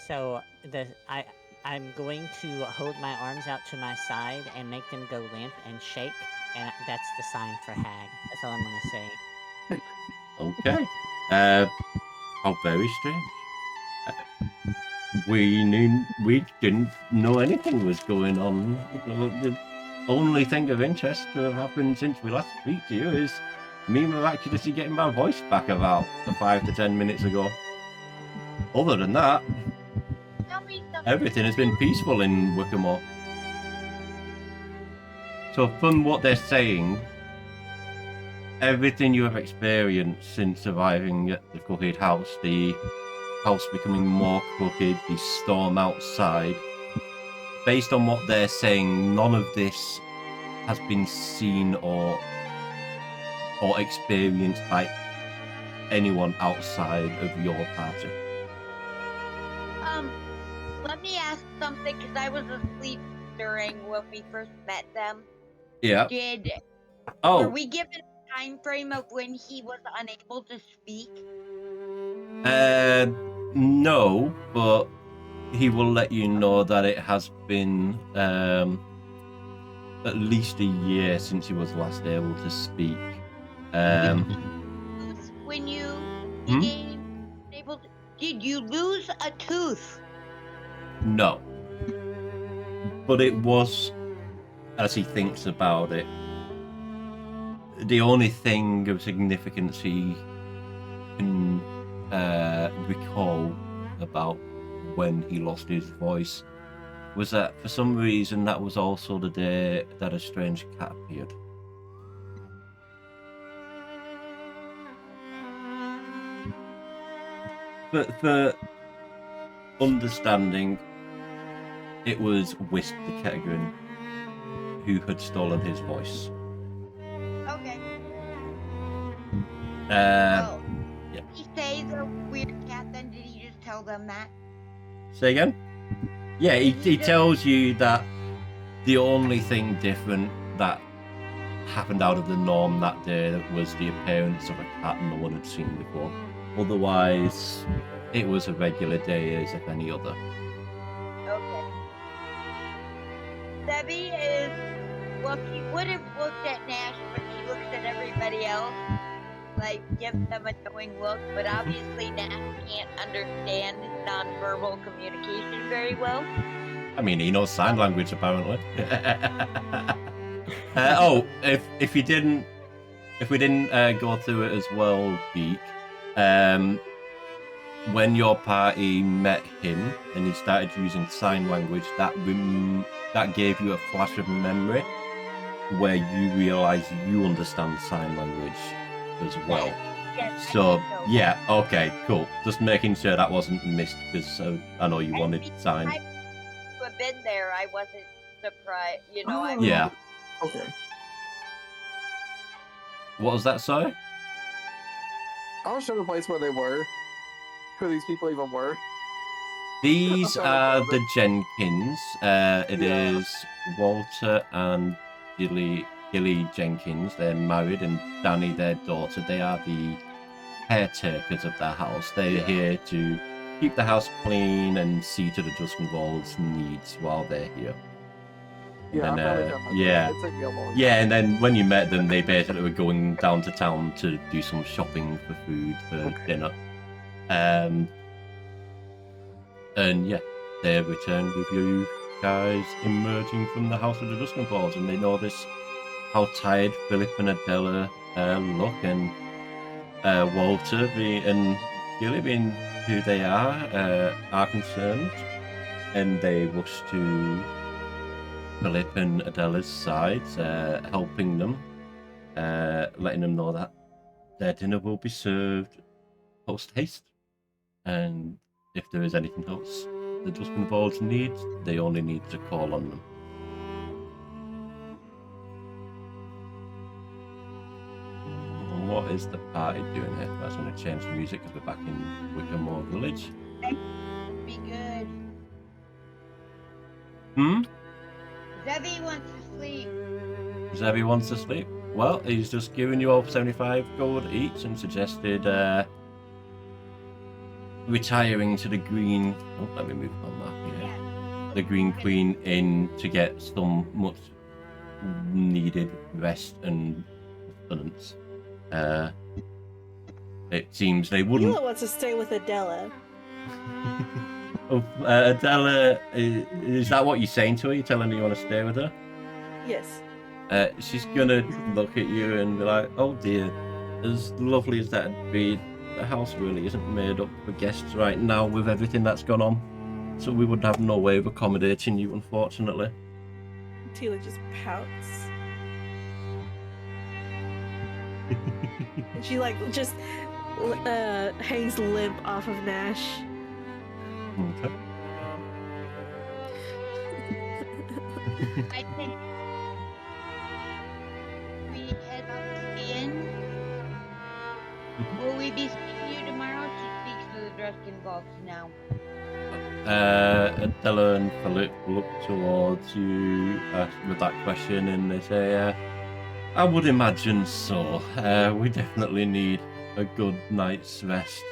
So I I'm going to hold my arms out to my side and make them go limp and shake, and that's the sign for hag. That's all I'm going to say. Okay. How very strange. We didn't know anything was going on. The only thing of interest to have happened since we last speak to you is me miraculously getting my voice back about 5 to 10 minutes ago. Other than that, Tell me something. everything has been peaceful in Wickamore. So from what they're saying, everything you have experienced since arriving at the crooked house, the house becoming more crooked, the storm outside, based on what they're saying, none of this has been seen or experienced by anyone outside of your party. Let me ask something, because I was asleep during when we first met them. Yeah. Were we given a time frame of when he was unable to speak? No, but he will let you know that it has been at least a year since he was last able to speak. When you became able to, did you lose a tooth? No. But it was, as he thinks about it, the only thing of significance he can recall about when he lost his voice was that for some reason that was also the day that a strange cat appeared. But for understanding, it was Wisp the Kettigren who had stolen his voice. Okay. Yeah. Did he say the weird cat then? Did he just tell them that? Say again? Yeah, he tells you that the only thing different that happened out of the norm that day was the appearance of a cat no one had seen before. Otherwise, it was a regular day as if any other. Okay. Debbie is, well, she would have looked at Nash, but she looks at everybody else, like, gives them a knowing look, but obviously Nash can't understand nonverbal communication very well. I mean, he knows sign language, apparently. If we didn't go through it as well, Geek, when your party met him and he started using sign language, that gave you a flash of memory where you realise you understand sign language as well. Yes, So, yeah, okay, cool. Just making sure that wasn't missed, because I know you wanted sign. I have been there, I wasn't surprised, you know. Yeah. Okay. What was that, sorry? I was showing the place where they were. Who these people even were. These are the Jenkins. It is Walter and Gilly Jenkins. They're married, and Danny, their daughter. They are the caretakers of their house. They're here to keep the house clean and see to the Duskenwald's needs while they're here. Yeah, And, it took me a long time. and then when you met them, they basically were going down to town to do some shopping for food for dinner. And yeah, they returned with you guys emerging from the House of the Duskenwalds, and they notice how tired Philip and Adela look, and Walter and Gilly, being who they are concerned, and they rush to Philip and Adela's sides, helping them, letting them know that their dinner will be served post haste, and if there is anything else the Duskenwalds need, they only need to call on them. What is the party doing here? I was going to change the music because we're back in Wickamore Village. Be good. Zevi wants to sleep. Zevi wants to sleep. Well, he's just giving you all 75 gold each and suggested retiring to the green. Oh, let me move my map here. the Green Queen in to get some much needed rest and sustenance. It seems they wouldn't. Tila wants to stay with Adela. Oh, Adela, is that what you're saying to her? You're telling her you want to stay with her? Yes. She's gonna look at you and be like, "Oh dear, as lovely as that'd be, the house really isn't made up for guests right now with everything that's gone on. So we would have no way of accommodating you, unfortunately." Tila just pouts. And she like just hangs limp off of Nash. Okay. I think we head up to the inn. Will we be seeing you tomorrow? She speaks to the Dreskin now. Adela and Philip look towards you with that question, and they say, "I would imagine so. We definitely need a good night's rest.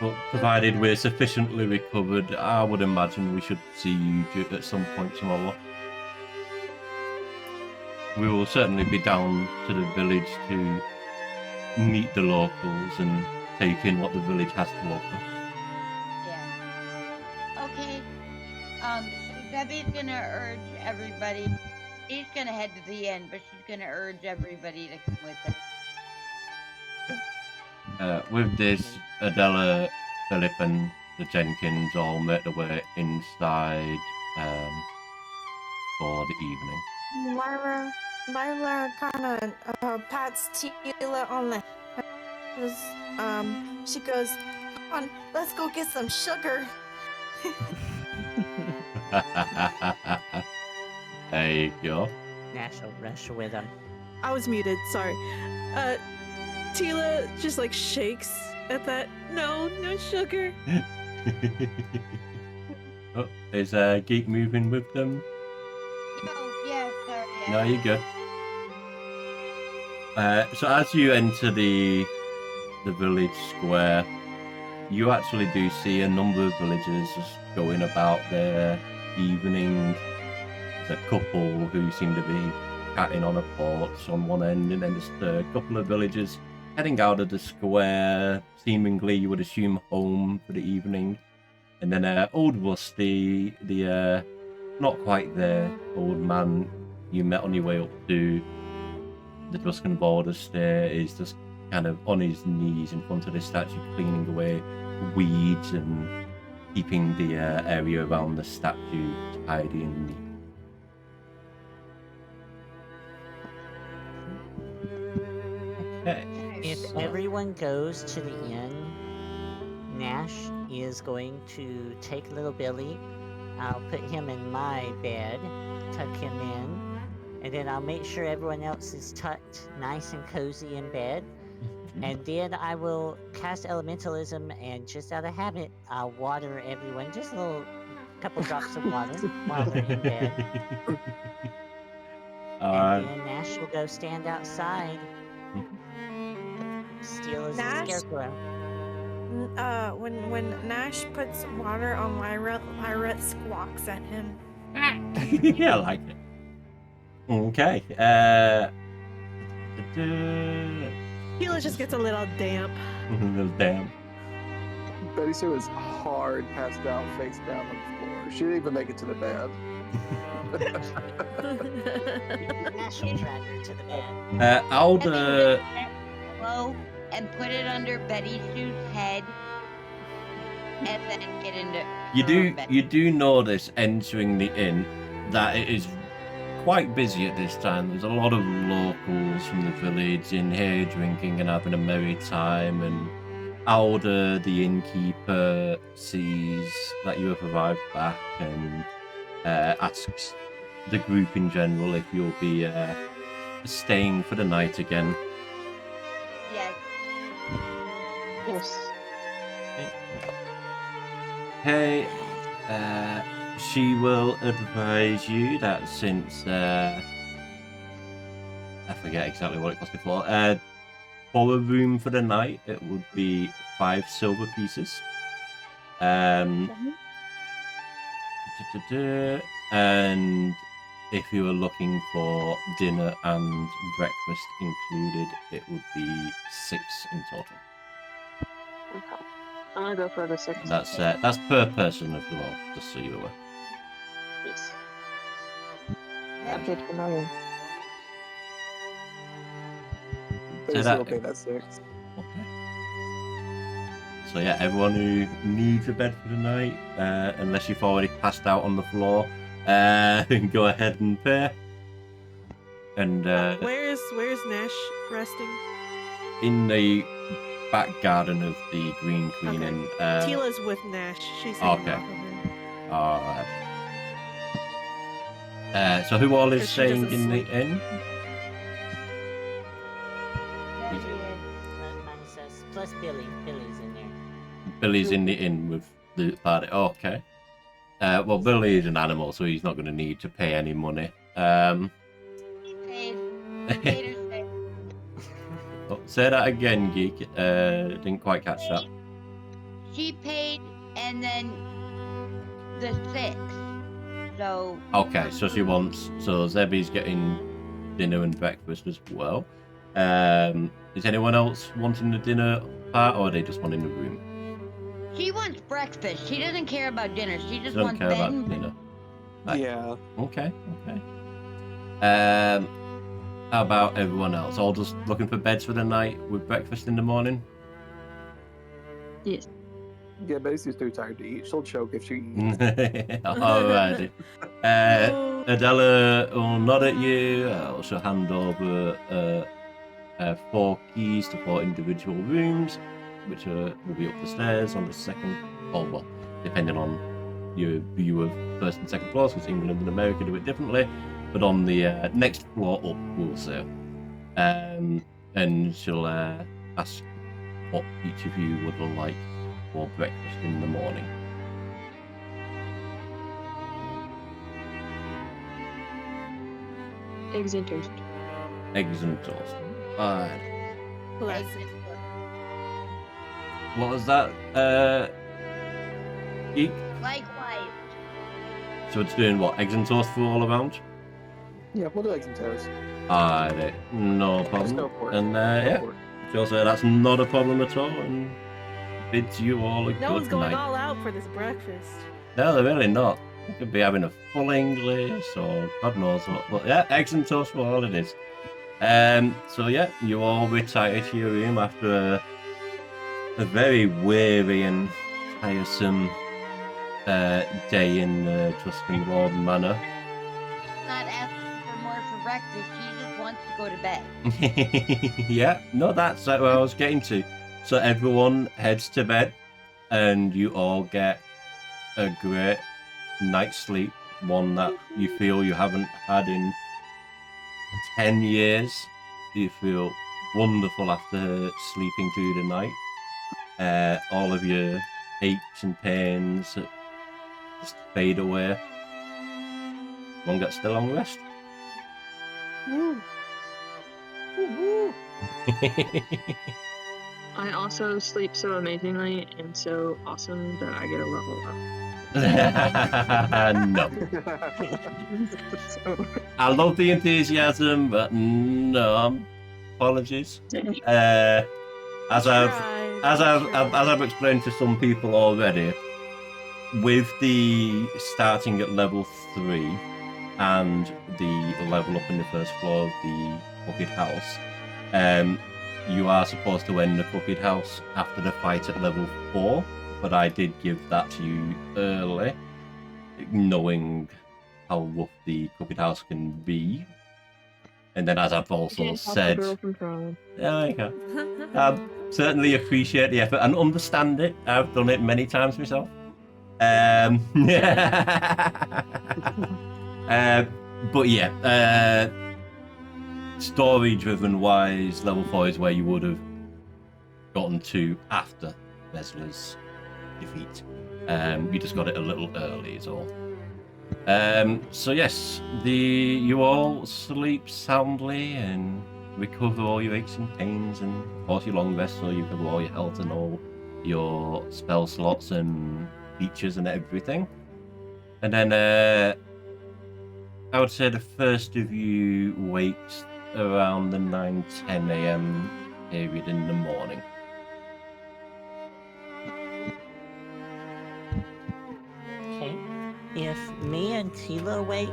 But provided we're sufficiently recovered, I would imagine we should see you at some point tomorrow. We will certainly be down to the village to meet the locals and take in what the village has to offer." Yeah. Okay. So Debbie's gonna urge everybody. She's gonna head to the inn, but she's gonna urge everybody to come with her. With this, Adela, Philip, and the Jenkins all make their way inside for the evening. Lyra kind of pats Tila on the head. She goes, "Come on, let's go get some sugar." There you go. Nash will rush with him. I was muted, sorry. Tila just like shakes at that. No sugar. Oh, is Geek moving with them? Oh, yeah, sorry. Yeah. No, you're good. So as you enter the village square, you actually do see a number of villagers just going about their evening. There's a couple who seem to be chatting on a porch on one end, and then just a couple of villagers heading out of the square, seemingly you would assume home for the evening. And then old Rusty, the not quite there old man you met on your way up to the Tuscan border stay is just kind of on his knees in front of the statue, cleaning away weeds and keeping the area around the statue tidy and neat. Okay. If everyone goes to the inn, Nash is going to take little Billy. I'll put him in my bed, tuck him in, and then I'll make sure everyone else is tucked nice and cozy in bed. And then I will cast elementalism, and just out of habit, I'll water everyone, just a little couple drops of water while they're in bed. And then Nash will go stand outside, steal as a Nash? scarecrow. When Nash puts water on Lyra squawks at him. Yeah, I like it. Okay. Tila just gets a little damp. Little damn. Betty Sue is hard passed out, face down on the floor. She didn't even make it to the bed. Nash will drag her to the bed. Alda. Low and put it under Betty Sue's head, and then get into. You do notice entering the inn that it is quite busy at this time. There's a lot of locals from the village in here drinking and having a merry time, and Alda, the innkeeper, sees that you have arrived back and asks the group in general if you'll be staying for the night again. Yes. Yes. Hey, she will advise you that since I forget exactly what it cost before. For a room for the night, it would be 5 silver pieces. And if you were looking for dinner and breakfast included, it would be 6 in total. Okay. I'm gonna go for the 6. That's per person as well, just so you're aware. Yes. I'm good for knowing. Say Basically, that. I'll pay that 6. Okay. So yeah, everyone who needs a bed for the night, unless you've already passed out on the floor, go ahead and pay. And Where's Nash resting? in the back garden of the Green Queen Okay. Inn. Tila's with Nash. She's hanging Okay. off of him. Alright. So who all is Because she staying doesn't in the sleep. inn? Minus us, plus Billy. Billy's in there. Billy's in the inn with the party. Okay. Well, Billy is an animal, so he's not going to need to pay any money. Paid. Paid or said. Oh, say that again, Geek. Didn't quite catch that. She paid and then the 6. So Okay, so she wants. So Zebby's getting dinner and breakfast as well. Is anyone else wanting the dinner part, or are they just wanting the room? she wants breakfast. She doesn't care about dinner. She just Don't wants care bed about and dinner. Right. Yeah. Okay. How about everyone else? All just looking for beds for the night with breakfast in the morning? Yes. Yeah, Basie's too tired to eat. She'll choke if she eats. Alrighty. Adela will nod at you. She'll hand over 4 keys to 4 individual rooms, which will be up the stairs on the second. Oh, well, depending on your view of first and second floors, because England and America do it differently. But on the next floor up, we'll say. And she'll ask what each of you would like for breakfast in the morning. Eggs and toast. Eggs and toast. Fine. Classic. What was that? Geek? likewise. So it's doing what? Eggs and toast for all around? Yeah, we'll do eggs and toast. Alright, no Just problem. go for it. And Go yeah, for it. she'll say that's not a problem at all, and bids you all a No one's good going night. all out for this breakfast. No, they're really not. You could be having a full English or God knows what. But yeah, eggs and toast for all it is. So yeah, you all retire to your room after a very weary and tiresome day in Tuscan Lord Manor. She's not asking for more for breakfast. She just wants to go to bed. Yeah, no, that's where I was getting to. So everyone heads to bed, and you all get a great night's sleep, one that you feel you haven't had in 10 years. You feel wonderful after sleeping through the night. All of your aches and pains just fade away. One gets the long rest. Woo. Woo woo. I also sleep so amazingly and so awesome that I get a level up. No. So, I love the enthusiasm, but no, apologies. As I've explained to some people already, with the starting at level 3 and the level up in the first floor of the Crooked House, you are supposed to end the Crooked House after the fight at level 4, but I did give that to you early, knowing how rough the Crooked House can be. And then, as I've also can't stop said, the girl from trying. there you go. Certainly appreciate the effort and understand it. I've done it many times myself. But yeah, story-driven wise, level 4 is where you would have gotten to after Vesler's defeat. You just got it a little early is all. So yes, you all sleep soundly and recover all your aches and pains, and of course your long rest, so you recover all your health and all your spell slots and features and everything. And then I would say the first of you wakes around the 9-10 a.m. period in the morning. Okay. If me and Tila wake,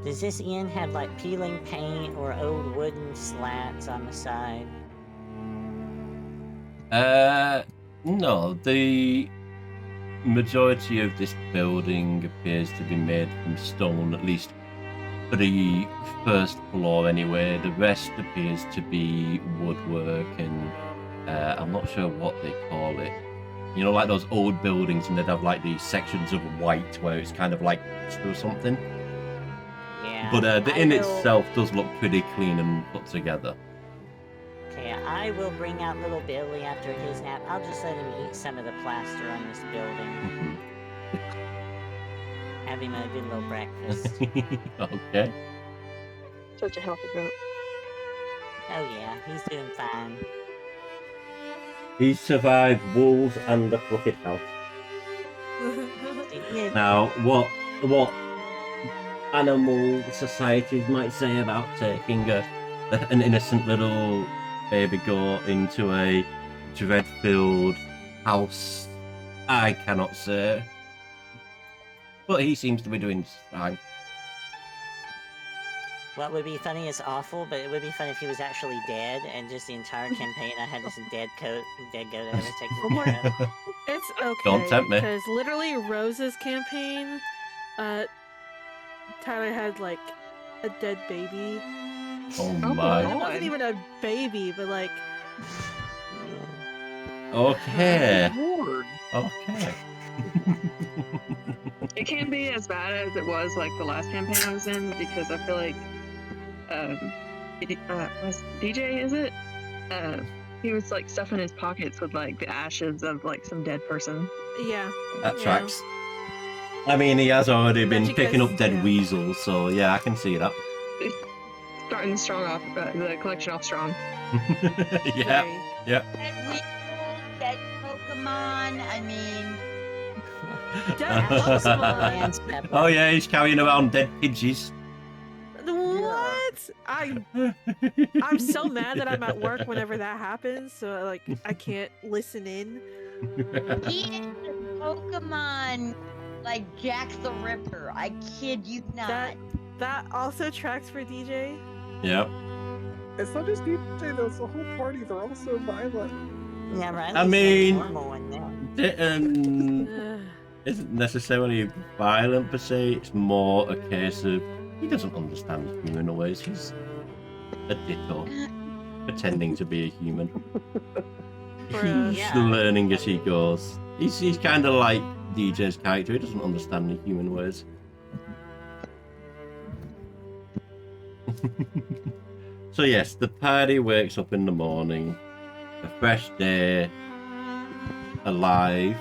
does this inn have like peeling paint or old wooden slats on the side? No, the majority of this building appears to be made from stone, at least for the first floor anyway. The rest appears to be woodwork and I'm not sure what they call it. You know, like those old buildings and they'd have like these sections of white where it's kind of like or something. Yeah. But the I inn will- itself does look pretty clean and put together. Okay, I will bring out little Billy after his nap. I'll just let him eat some of the plaster on this building. Have him a good little breakfast. Okay. Such a healthy goat. Oh yeah, he's doing fine. He survived wolves and the flooded house. He did. Now, what animal societies might say about taking an innocent little baby goat into a dread-filled house, I cannot say. But he seems to be doing fine. What would be funny is awful, but it would be funny if he was actually dead and just the entire campaign I had this dead goat I was taking care of. It's okay. Don't tempt me. Because literally Rose's campaign, Tyler had like a dead baby. Oh Oh my. It my. wasn't even a baby, but like Okay. Lord. Okay. It can't be as bad as it was like the last campaign I was in because I feel like was DJ, is it? He was like stuffing his pockets with like the ashes of like some dead person. yeah. That Yeah. tracks. I mean, he has already been Magic picking is- up dead yeah. weasels, so yeah, I can see that. Starting strong off, the collection off strong. Yeah. Very. Yeah. Dead weasels, dead Pokemon. I mean, Dead Ashes of Pokemon. Lance Pepper. Oh yeah, he's carrying around dead Pidgeys. What? I'm so mad that I'm at work whenever that happens, so like I can't listen in. he is a Pokemon like Jack the Ripper. I kid you not. That also tracks for DJ. Yep. It's not just DJ though, it's the whole party. They're all so violent. Yeah, right. I mean- normal one now. Ugh. Isn't necessarily violent per se. It's more a case of he doesn't understand human ways. He's a ditto, pretending to be a human. Bruh. He's Yeah. learning as he goes. He's kind of like DJ's character. He doesn't understand the human ways. So yes, the party wakes up in the morning, a fresh day, alive,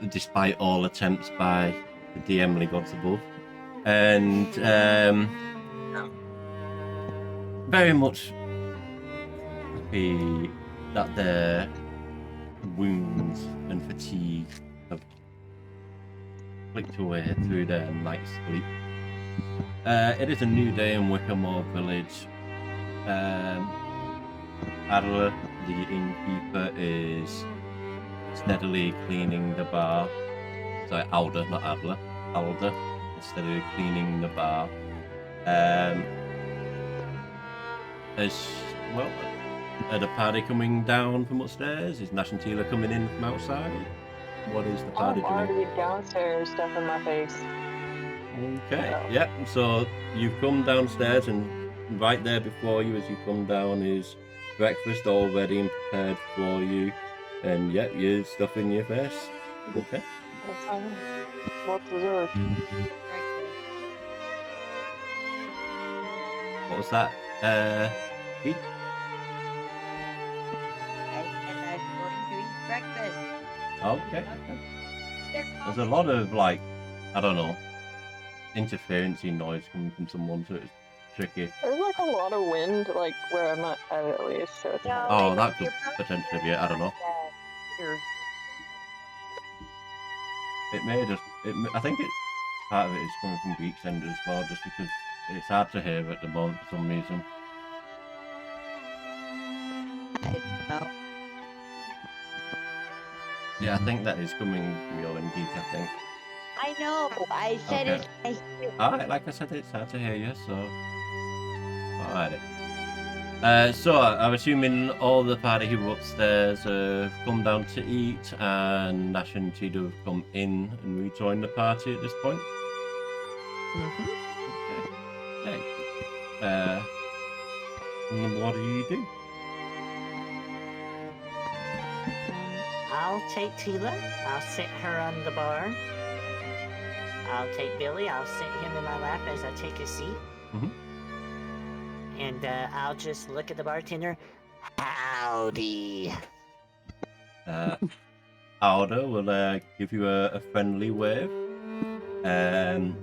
despite all attempts by the DM gods above, and very much happy that their wounds and fatigue have flicked away through their night's sleep. It is a new day in Wickermore Village. Adler, the innkeeper, is steadily cleaning the bar. Sorry, Alder, not Adler. Alder is steadily cleaning the bar. Are the party coming down from upstairs? Is Nash and Tila coming in from outside? What is the party I'm doing? already downstairs, stuffing my face. Okay, yeah, so you've come downstairs and right there before you as you come down is breakfast all ready and prepared for you. And yeah, you're stuffing your face. Okay. That's fine. What's reserved? What was that? Pete? I said I was going to eat breakfast. Okay. They're There's a lot of like, I don't know, interference noise coming from someone, so it's tricky. There's like a lot of wind, like where I'm at least. So it's No, Oh, it's- that could you're probably potentially be it, I don't know. Here. it made us. I think part of it is coming from Beach End as well, just because it's hard to hear at the moment for some reason. I don't know. Yeah, I think that is coming from your end, Geek, I think. I know. I said Okay. it's. Alright, like I said, it's hard to hear you, so. Alrighty. So, I'm assuming all the party who were upstairs have come down to eat, and Nash and Cheetah have come in and rejoined the party at this point. Mm-hmm. Okay. Hey. What do you do? I'll take Tila. I'll sit her on the bar. I'll take Billy. I'll sit him in my lap as I take a seat. Mhm. And I'll just look at the bartender. Howdy. Alda will give you a friendly wave, and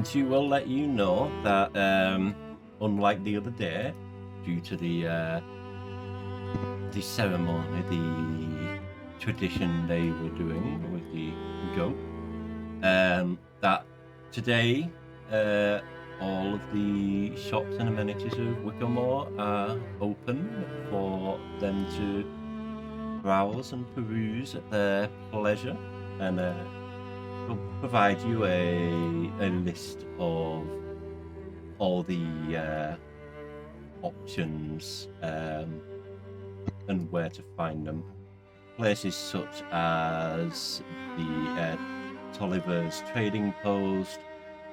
she will let you know that unlike the other day, due to the ceremony, the tradition they were doing with the goat, that today all of the shops and amenities of Wickermore are open for them to browse and peruse at their pleasure, and we'll provide you a list of all the options and where to find them. Places such as the Tolliver's Trading Post,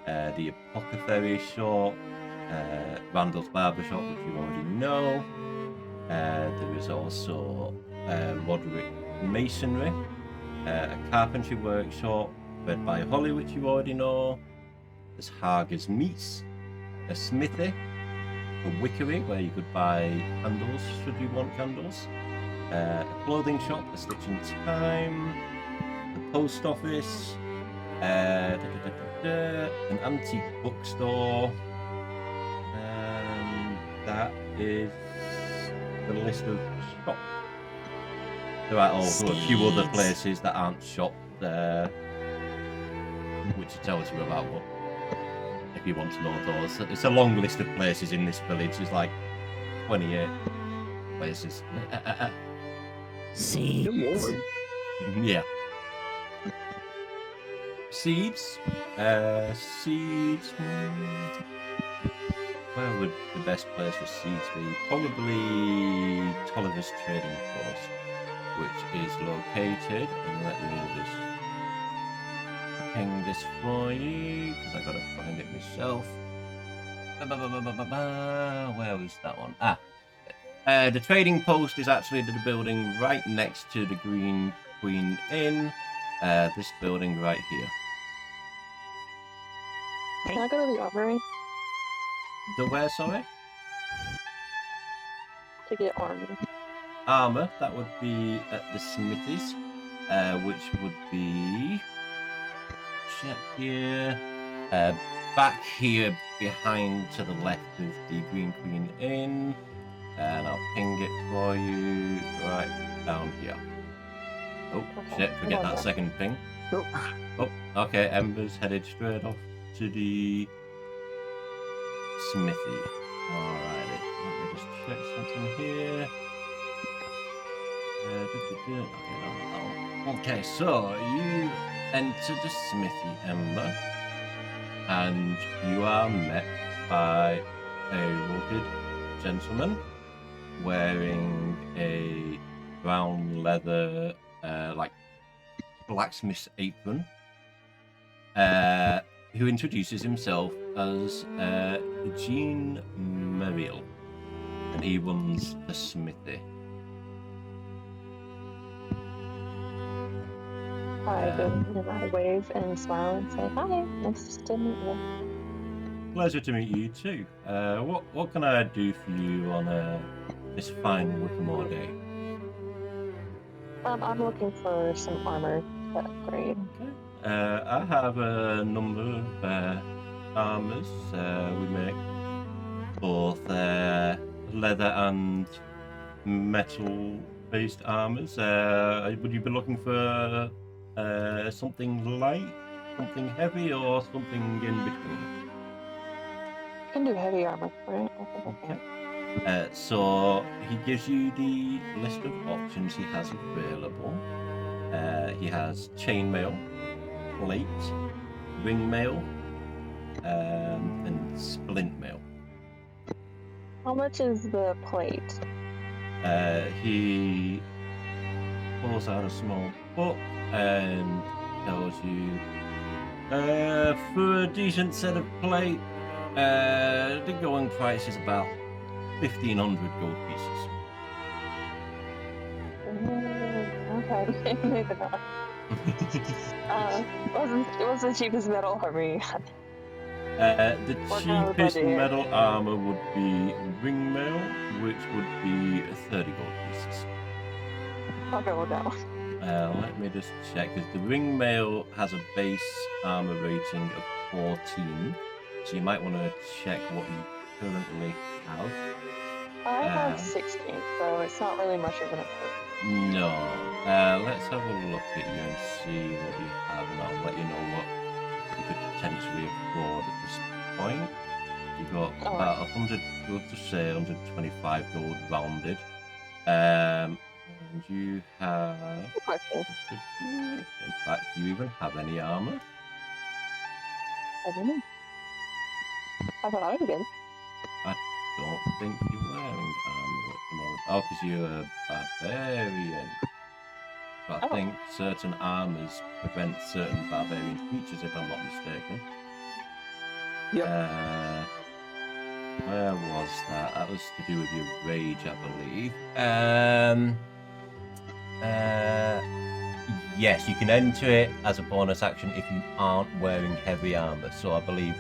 the Apothecary Shop, Randall's Barbershop, which you already know. There is also Roderick Masonry, a carpentry workshop, Read by Holly, which you already know. There's Hager's Meats, a smithy, a wickery where you could buy candles should you want candles, a clothing shop, a Stitch in Time, the post office, an antique bookstore, and that is the list of shops. There are also a few other places that aren't shops, which tells you about what, if you want to know those. It's a long list of places in this village. There's like 28 places. See. Good lord. Yeah. Seeds. Seeds. Where would the best place for seeds be? Probably Tolliver's Trading Post, which is located. And let me just ping this for you because I gotta find it myself. Where was that one? The Trading Post is actually the building right next to the Green Queen Inn. This building right here. Can I go to the armory The where, sorry? to get armor? Armor, that would be at the Smithies, which would be... check here. Back here behind to the left of the Green Queen Inn. And I'll ping it for you right down here. Oh, shit, forget that second ping. Nope. Oh, okay, Ember's headed straight off to the smithy. Alrighty, let me just check something here. Okay, so you enter the smithy, Ember, and you are met by a rugged gentleman wearing a brown leather, like blacksmith's apron, who introduces himself as Jean Muriel, and he runs the smithy. I go and I wave and smile and say, hi, nice to meet you. Pleasure to meet you too. What can I do for you on this fine Wickermore day? I'm looking for some armor to upgrade. Okay. I have a number of armors. We make both leather and metal-based armors. Would you be looking for something light, something heavy, or something in between? I can do heavy armor, right? I think I can. So he gives you the list of options he has available. He has chainmail, plate, ring mail, and splint mail. How much is the plate? He pulls out a small book and tells you, for a decent set of plate, the going price is about 1,500 gold pieces. Okay, maybe not. What's the cheapest metal armor you got? The What kind of cheapest budget here? metal armor would be ring mail, which would be 30 gold pieces. I'll go with that one. Let me just check, because the ring mail has a base armor rating of 14, so you might want to check what you currently have. I have 16, so it's not really much of an improvement. No. Let's have a look at you and see what you have, and I'll let you know what you could potentially afford at this point. You've got about 100, let's just say 125 gold rounded. And you have... Question. In fact, do you even have any armor? I don't know. I thought I did. I don't think you're wearing armor at the moment. Oh, because you're a barbarian. But I think certain armors prevent certain barbarian creatures, if I'm not mistaken. Yep. Where was that? That was to do with your rage, I believe. Yes, you can enter it as a bonus action if you aren't wearing heavy armor. So I believe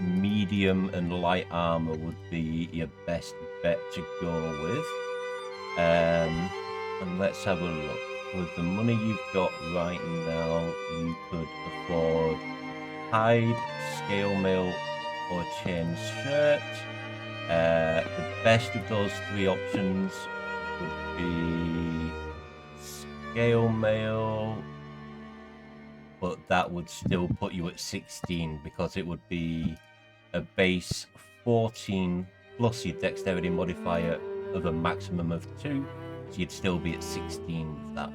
medium and light armor would be your best bet to go with. And let's have a look. With the money you've got right now, you could afford hide, scale mail, or a chain shirt. The best of those three options would be scale mail, but that would still put you at 16 because it would be a base 14 plus your dexterity modifier of a maximum of 2, so you'd still be at 16 with that.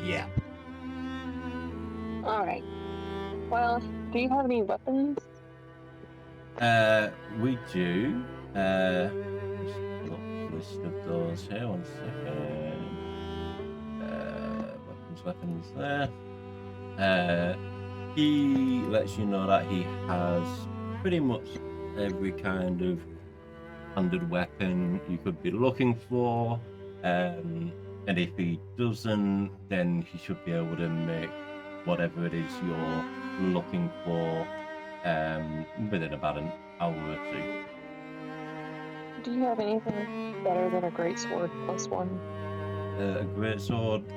Yeah. Alright. Well, do you have any weapons? We do. Just pull up the list of those here. 1 second. Weapons there. He lets you know that he has pretty much every kind of standard weapon you could be looking for. And if he doesn't, then he should be able to make whatever it is you're looking for within about an hour or 2. Do you have anything better than a great sword +1? A great sword +1.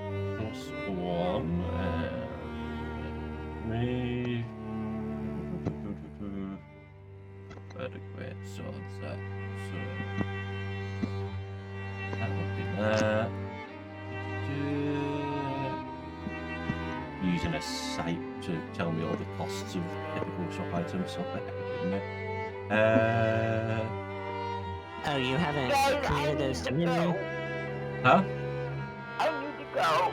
Where the great swords at? So that would be that. Using a site to tell me all the costs of typical shop items, so Oh, you haven't committed those to memory? Huh? I need to go.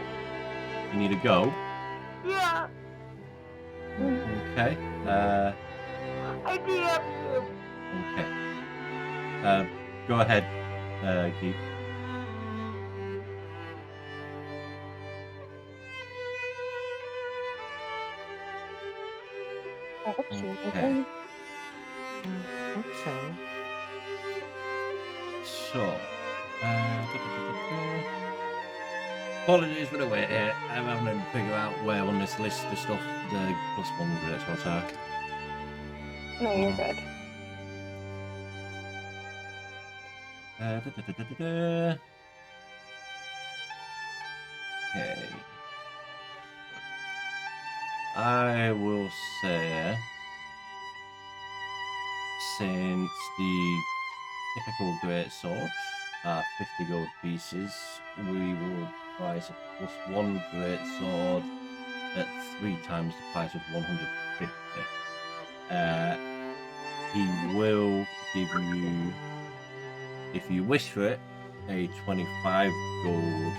You need to go? Yeah, Okay. I do have to. Okay. Go ahead, Keith. Okay. Okay. So, apologies for the wait here. I'm having to figure out where on this list the stuff, the +1 great swords are. No, you're good. Okay. I will say, since the typical great swords are 50 gold pieces, we will price a +1 great sword at 3 times the price of 150. He will give you, if you wish for it, a 25 gold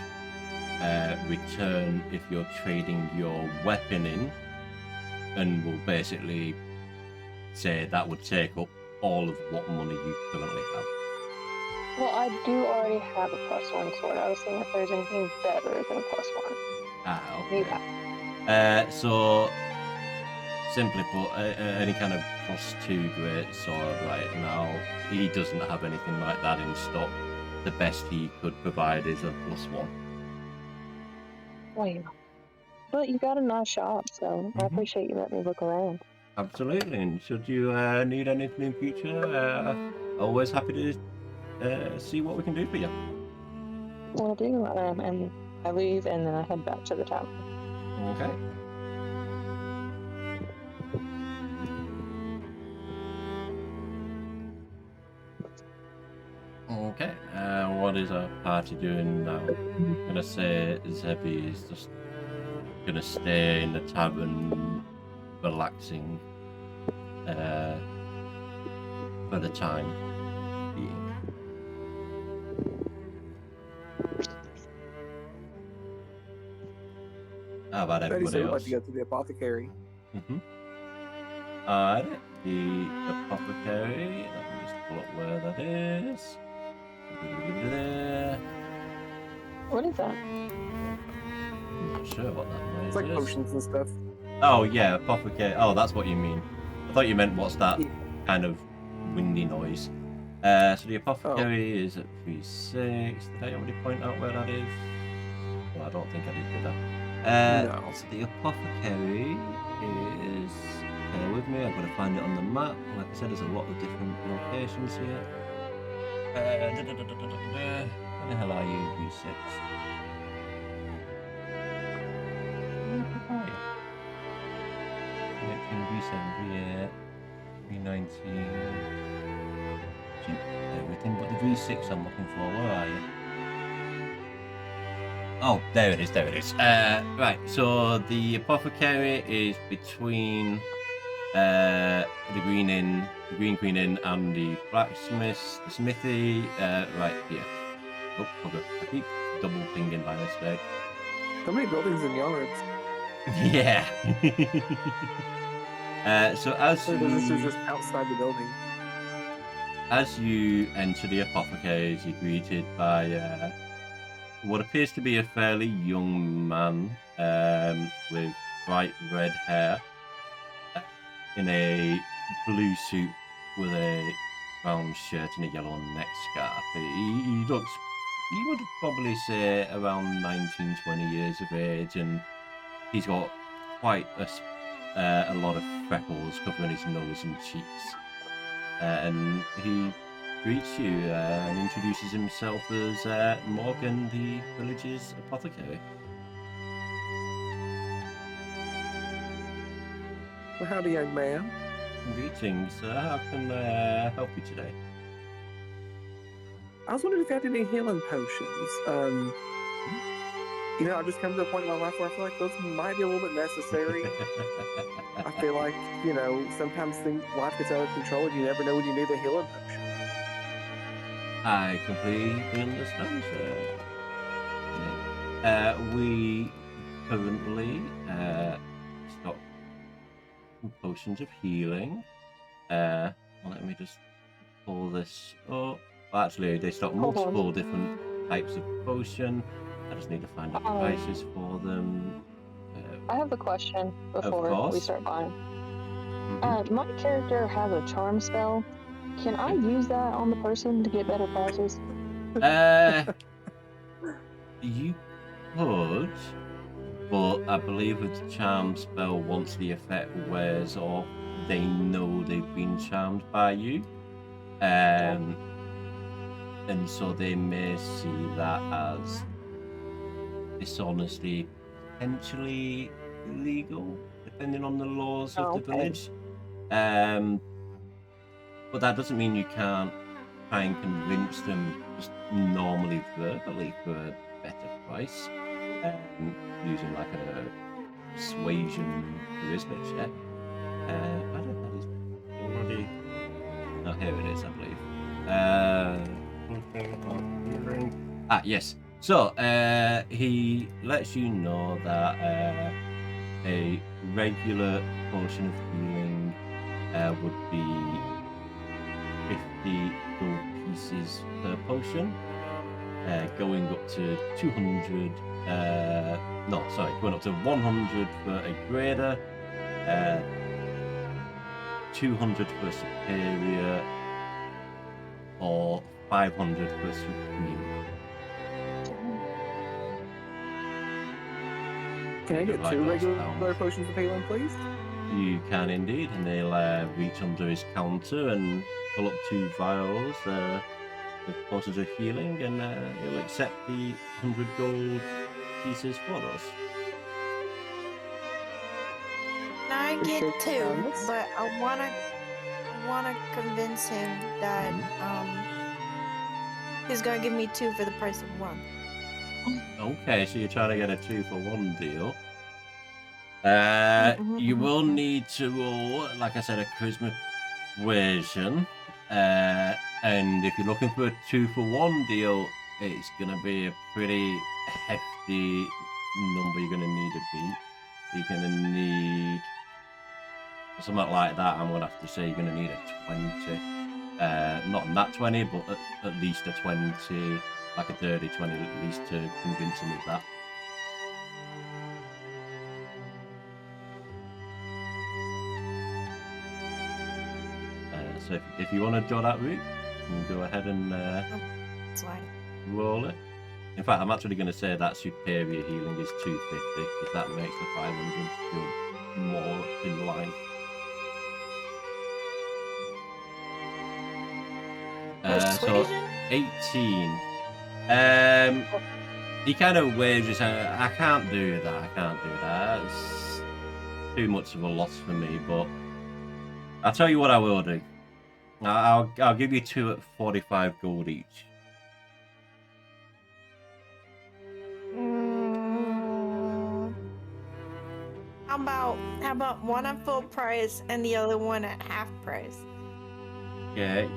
return if you're trading your weapon in, and will basically say that would take up all of what money you currently have. Well, I do already have a +1 sword. I was seeing if there's anything better than a +1. Okay. So, simply put, any kind of +2 great sword right now, he doesn't have anything like that in stock. The best he could provide is a +1. Wait. But you got a nice shop, so I appreciate you letting me look around. Absolutely, and should you need anything in future, always happy to see what we can do for you. Will do. And I leave, and then I head back to the town. Okay. Okay, what is our party doing now? I'm gonna say Zebby is just gonna stay in the tavern, relaxing for the time being. How about Betty everybody said we'd like else? to go to the apothecary. Alright, the apothecary. Let me just pull up where that is. What is that? I'm not sure what that noise It's like is. potions and stuff. Oh yeah, apothecary. Oh, that's what you mean. I thought you meant what's that kind of windy noise. So the apothecary is at 3-6. Did I already point out where that is? Well, I don't think I did I? No. So the apothecary is... Bear with me, I've got to find it on the map. Like I said, there's a lot of different locations here. Where the hell are you, V6? Where are you? V7, V8, V19. Everything but the V6 I'm looking for. Where are you? Oh, there it is, there it is. Right, so the apothecary is between the Green Queen Inn and the blacksmith, the smithy, right here. Oh, okay. I keep double pinging by mistake. So many buildings and yards. Yeah. So as So this is just outside the building. As you enter the apothecary, you're greeted by what appears to be a fairly young man with bright red hair in a blue suit with a brown shirt and a yellow neck scarf. He looks, you would probably say, around 19, 20 years of age, and he's got quite a lot of freckles covering his nose and cheeks. And he greets you and introduces himself as Morgan, the village's apothecary. Well, howdy, young man. Greetings, how can I help you today? I was wondering if you had any healing potions. You know, I've just come to a point in my life where I feel like those might be a little bit necessary. I feel like, you know, sometimes life gets out of control and you never know when you need a healing potion. I completely understand, sir. We currently stock potions of healing. Let me just pull this up. Well, actually, they stock multiple different types of potion. I just need to find the prices for them. I have a question before we start buying. My character has a charm spell. Can I use that on the person to get better prices? You could, but I believe with the charm spell, once the effect wears off, they know they've been charmed by you. And so they may see that as dishonesty, potentially illegal, depending on the laws of the village. But that doesn't mean you can't try and convince them just normally verbally for a better price, using like a persuasion charisma check. I don't know that is already. Oh, here it is, I believe. Yes. So he lets you know that a regular potion of healing would be 50 gold pieces per potion, going up to 200. Going up to 100 for a greater, 200 for superior, or 500 for supreme. Can I get Write 2 those regular down. potions of healing, please? You can indeed, and they'll reach under his counter and pull up 2 vials with potions of healing, and he'll accept the 100 gold pieces for us. Now I get Appreciate 2, the kindness. but I wanna convince him that he's gonna give me 2 for the price of 1. Okay, so you're trying to get a 2-for-1 deal. You will need to roll, like I said, a charisma version. And if you're looking for a 2-for-1 deal, it's going to be a pretty hefty number you're going to need to beat. You're going to need something like that. I'm going to have to say you're going to need a 20. Not that 20, but at least a 20, like a 30, 20 at least to convince him of that. So if you want to draw that route, you can go ahead and roll it. In fact, I'm actually going to say that superior healing is 250, if that makes the 500 feel more in line. So 18. He kind of waves his hand. I can't do that. It's too much of a loss for me, but I'll tell you what I will do. I'll give you 2 at 45 gold each. How about 1 at full price and the other 1 at half price? Okay,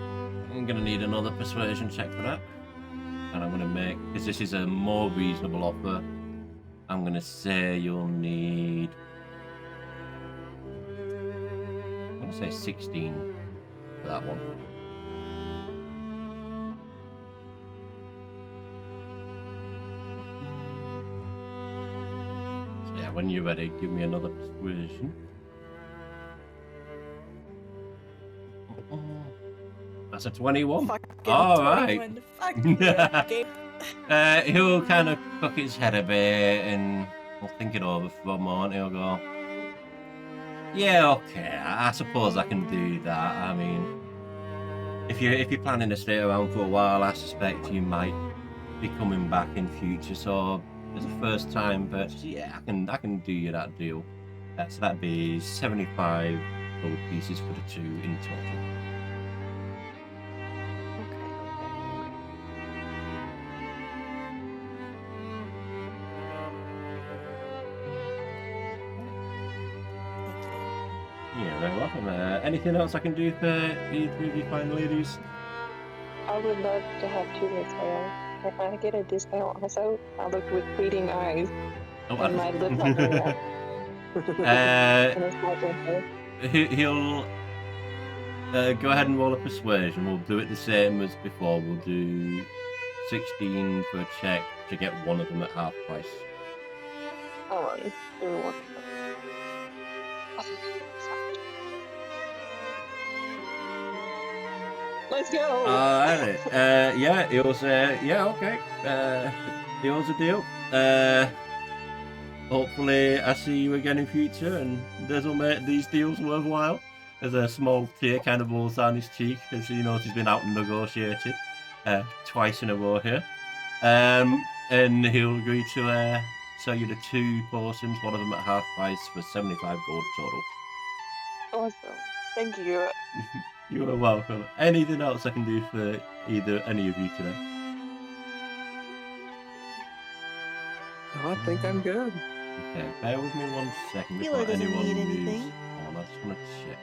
I'm gonna need another persuasion check for that, and I'm gonna make, because this is a more reasonable offer, I'm gonna say you'll need, I'm gonna say 16 for that one. So yeah, when you're ready, give me another persuasion. That's a 21. All right. He'll kind of cock his head a bit and he'll think it over for a moment. He'll go, yeah, okay, I suppose I can do that. I mean, if you're planning to stay around for a while, I suspect you might be coming back in future. So as a first time purchase, yeah, I can do you that deal. So that'd be 75 gold pieces for the 2 in total. Yeah, very welcome. Anything else I can do for either of you fine ladies? I would love to have 2 as well. If I get a discount also, I look with pleading eyes. Oh, and my lip like he'll go ahead and roll a persuasion. We'll do it the same as before. We'll do 16 for a check to get one of them at half price. Alright, everyone. Let's go. Alright. Yeah, he'll say, yeah, okay. Deal's a deal. Hopefully I see you again in future and this will make these deals worthwhile. There's a small tear kind of rolls down his cheek as he knows he's been out and negotiated twice in a row here. And he'll agree to sell you the 2 potions, one of them at half price for 75 gold total. Awesome. Thank you. You are welcome. Anything else I can do for any of you today? I think I'm good. Okay, bear with me 1 second before Healer doesn't anyone need moves anything. on. I just want to check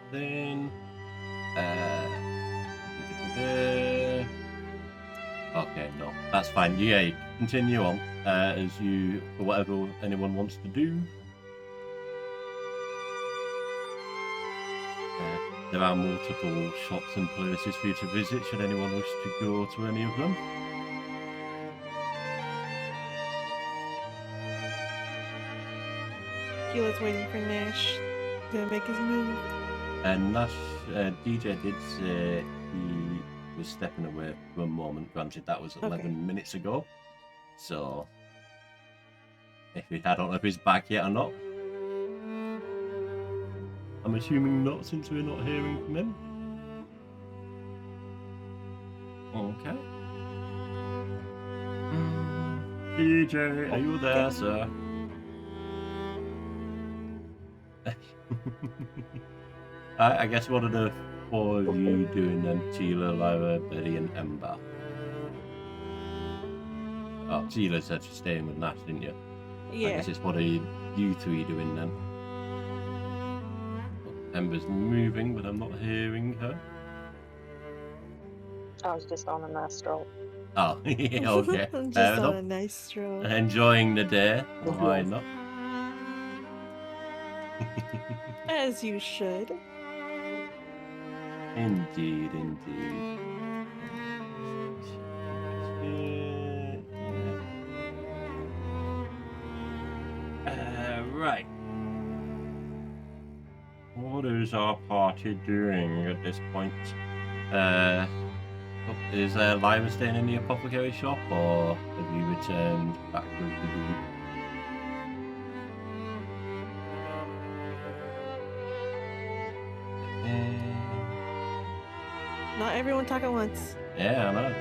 something. Okay, no, that's fine. Yeah, you can continue on as you, for whatever anyone wants to do. There are multiple shops and places for you to visit should anyone wish to go to any of them. Healer's waiting for Nash to make his move. And Nash, DJ did say he was stepping away for a moment. Granted, that was 11 minutes ago. So, I don't know if he's back yet or not. I'm assuming not, since we're not hearing from him. Okay. DJ, are you there, sir? I guess what are the 4 of you doing then? Tila, Lyra, Betty, and Ember. Oh, Tila said she's staying with Nash, didn't you? Yeah. I guess it's what are you 3 doing then? Ember's moving, but I'm not hearing her. I was just on a nice stroll. Oh, yeah, okay. I'm Fair just on enough. a nice stroll. Enjoying the day. Why not? As you should. Indeed, indeed. Right. What is our party doing at this point? Is Lyra staying in the apothecary shop, or have you returned back with the group? Not everyone talk at once. Yeah, I know.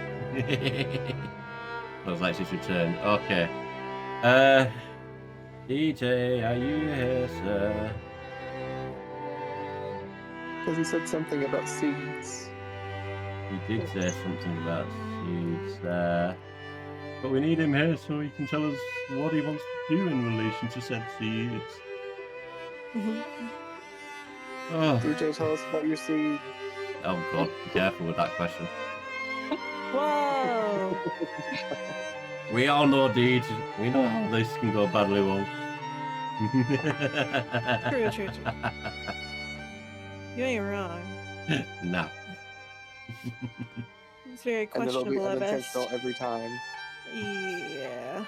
Looks like she's returned. Okay. DJ, are you here, sir? Because he said something about seeds. He did say something about seeds, but we need him here so he can tell us what he wants to do in relation to said seeds. Oh. DJ, tell us about your seed. Oh god, be careful with that question. Whoa! We all know, Deej. We know how this can go badly wrong. True. You ain't wrong. No. It's very And it'll be questionable at best. unintentional every time. Yeah.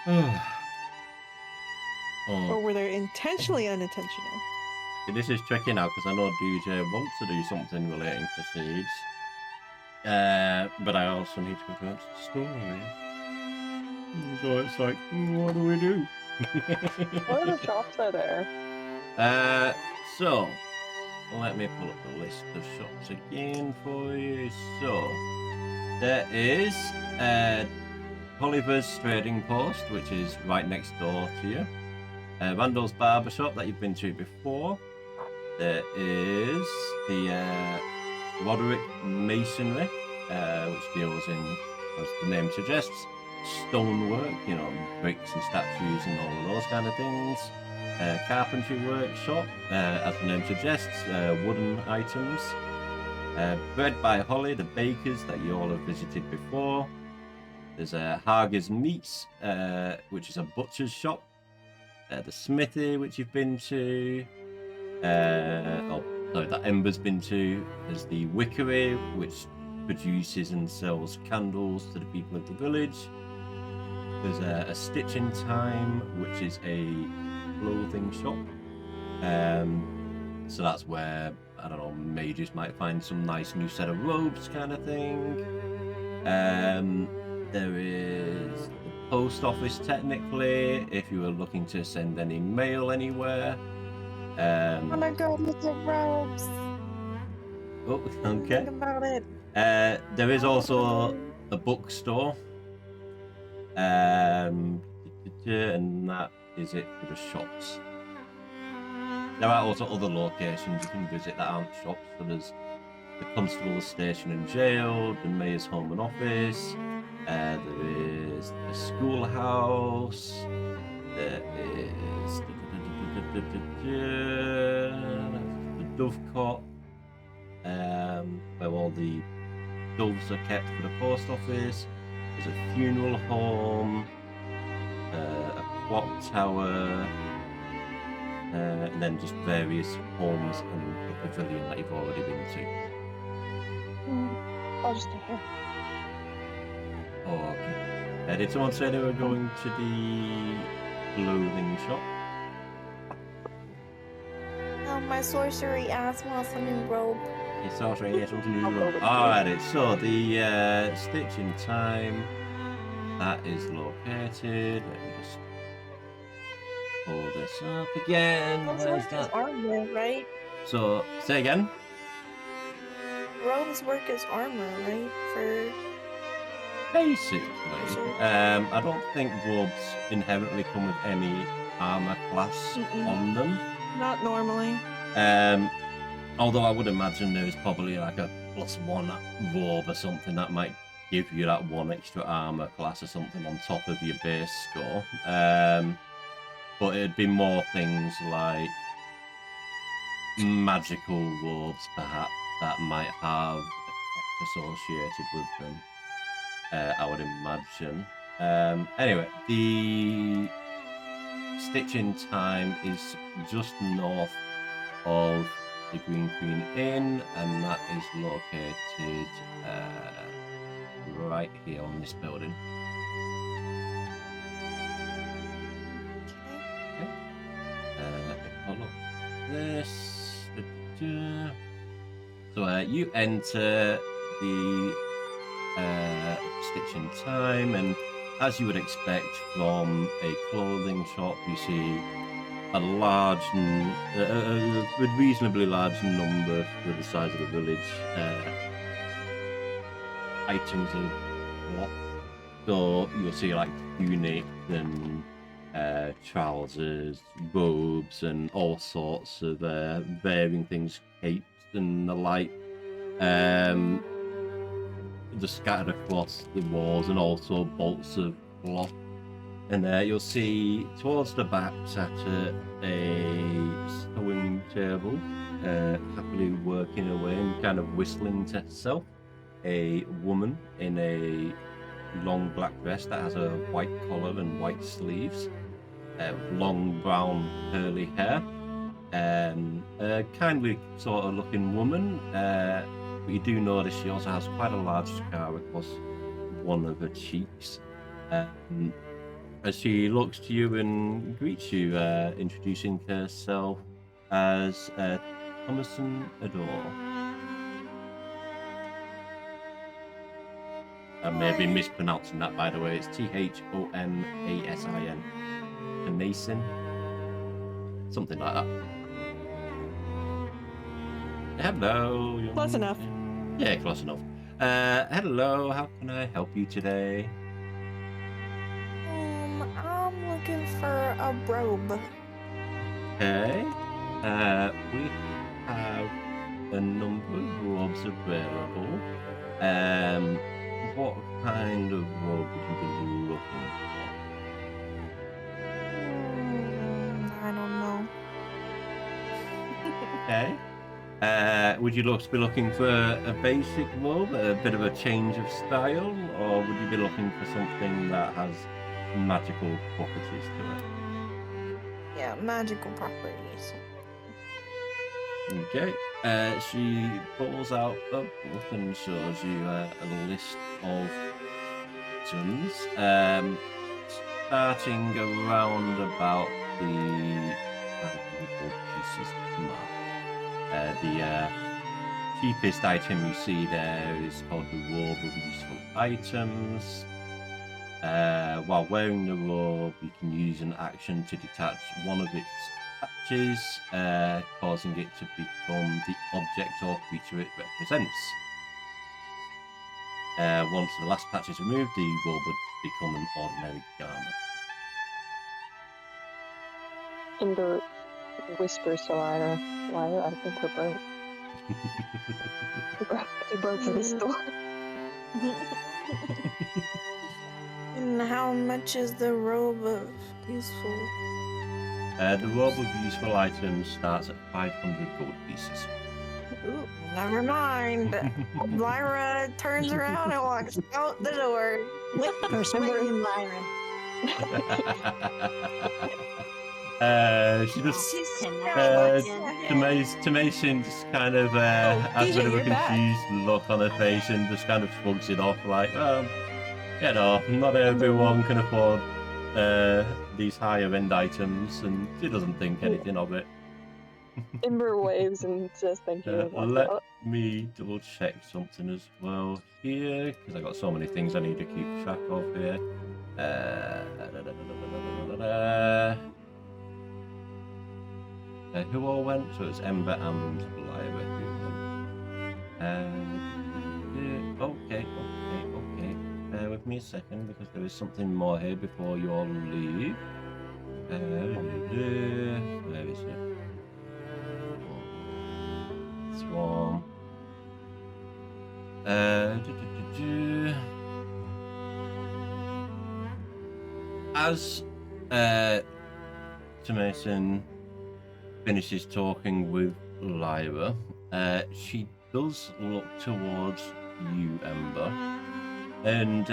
Oh. Or were they intentionally unintentional? This is tricky now because I know DJ wants to do something relating to seeds. But I also need to advance the story. So it's like, what do we do? What are the shops are there? So, let me pull up the list of shops again for you. So, there is Oliver's Trading Post, which is right next door to you. Randall's Barbershop that you've been to before. There is the Roderick Masonry, which deals in, as the name suggests, stonework, you know, bricks and statues and all of those kind of things. Carpentry workshop, as the name suggests, wooden items. Bread by Holly, the bakers that you all have visited before. There's Hager's Meats, which is a butcher's shop. The Smithy, which you've been to. That Ember's been to. There's the Wickery, which produces and sells candles to the people of the village. There's a Stitch in Time, which is a clothing shop. So that's where, I don't know, mages might find some nice new set of robes kind of thing. There is the post office, technically, if you were looking to send any mail anywhere. Oh my god, look at robes! Oh, okay. Think about it. There is also a bookstore. And that is it for the shops. There are also other locations you can visit that aren't shops. So there's the Constable's Station and Jail, the Mayor's Home and Office. There is the schoolhouse. There is the Dovecot, where all the doves are kept for the post office. There's a funeral home, a clock tower, and then just various homes and a pavilion that you've already been to. I'll just stay here. Oh, okay. Did someone say they were going to the clothing shop? Oh, my sorcery ass wants a new robe. It's also here, something new. Alrighty, so the Stitch in Time, that is located. Let me just pull this up again. Those Where's work that? as armor, right? So, say again. Robes work as armor, right? For Basically, I don't think robes inherently come with any armor class on them. not normally. Although I would imagine there's probably like a +1 robe or something that might give you that 1 extra armor class or something on top of your base score. But it'd be more things like magical robes, perhaps, that might have effects associated with them. I would imagine. Anyway, the Stitch in Time is just north of the Green Queen Inn, and that is located right here on this building. Okay. Let me pull up this. So you enter the Stitch in Time, and as you would expect from a clothing shop, you see a reasonably large number for the size of the village items of cloth. So you'll see like tunics and trousers, robes, and all sorts of varying things, capes and the like. Just scattered across the walls, and also bolts of cloth. And you'll see towards the back, sat at a sewing table, happily working away and kind of whistling to herself, a woman in a long black dress that has a white collar and white sleeves, long brown curly hair, a kindly sort of looking woman. But you do notice she also has quite a large scar across one of her cheeks. As she looks to you and greets you, introducing herself as Thomason Adore. I may be mispronouncing that, by the way. It's Thomasin. Mason. Something like that. Hello. Close enough. Yeah, close enough. Hello, how can I help you today? I'm looking for a robe. Okay. We have a number of robes available. What kind of robe would you be looking for? I don't know. Okay. Would you be looking for a basic robe, a bit of a change of style, or would you be looking for something that has magical properties to it? Yeah, magical properties. Okay. She pulls out a book and shows you a list of items, starting around about the pieces mark. The cheapest item you see there is called the Robe of Useful Items. While wearing the robe, you can use an action to detach one of its patches, causing it to become the object or creature it represents. Once the last patch is removed, the robe would become an ordinary garment. And the whispers to Lyra. Lyra, I think we're broke. We're broke for this store. And how much is the robe of useful? The robe of useful items starts at 500 gold pieces. Ooh, never mind. Lyra turns around and walks out the door. With persuasion, Lyra. She just She's Tomation just kind of has a DJ, bit of a you're back. confused look on her face and just kind of shrugs it off like, you know, not everyone can afford these higher end items, and she doesn't think anything of it. Ember waves and says thank you. and walks Let out. me double check something as well here, because I got so many things I need to keep track of here. Who all went? So it's Ember and Lyra who went. Okay. Bear with me a second, because there is something more here before you all leave. Where is it? Swarm. As Tomason finishes talking with Lyra, she does look towards you, Ember, and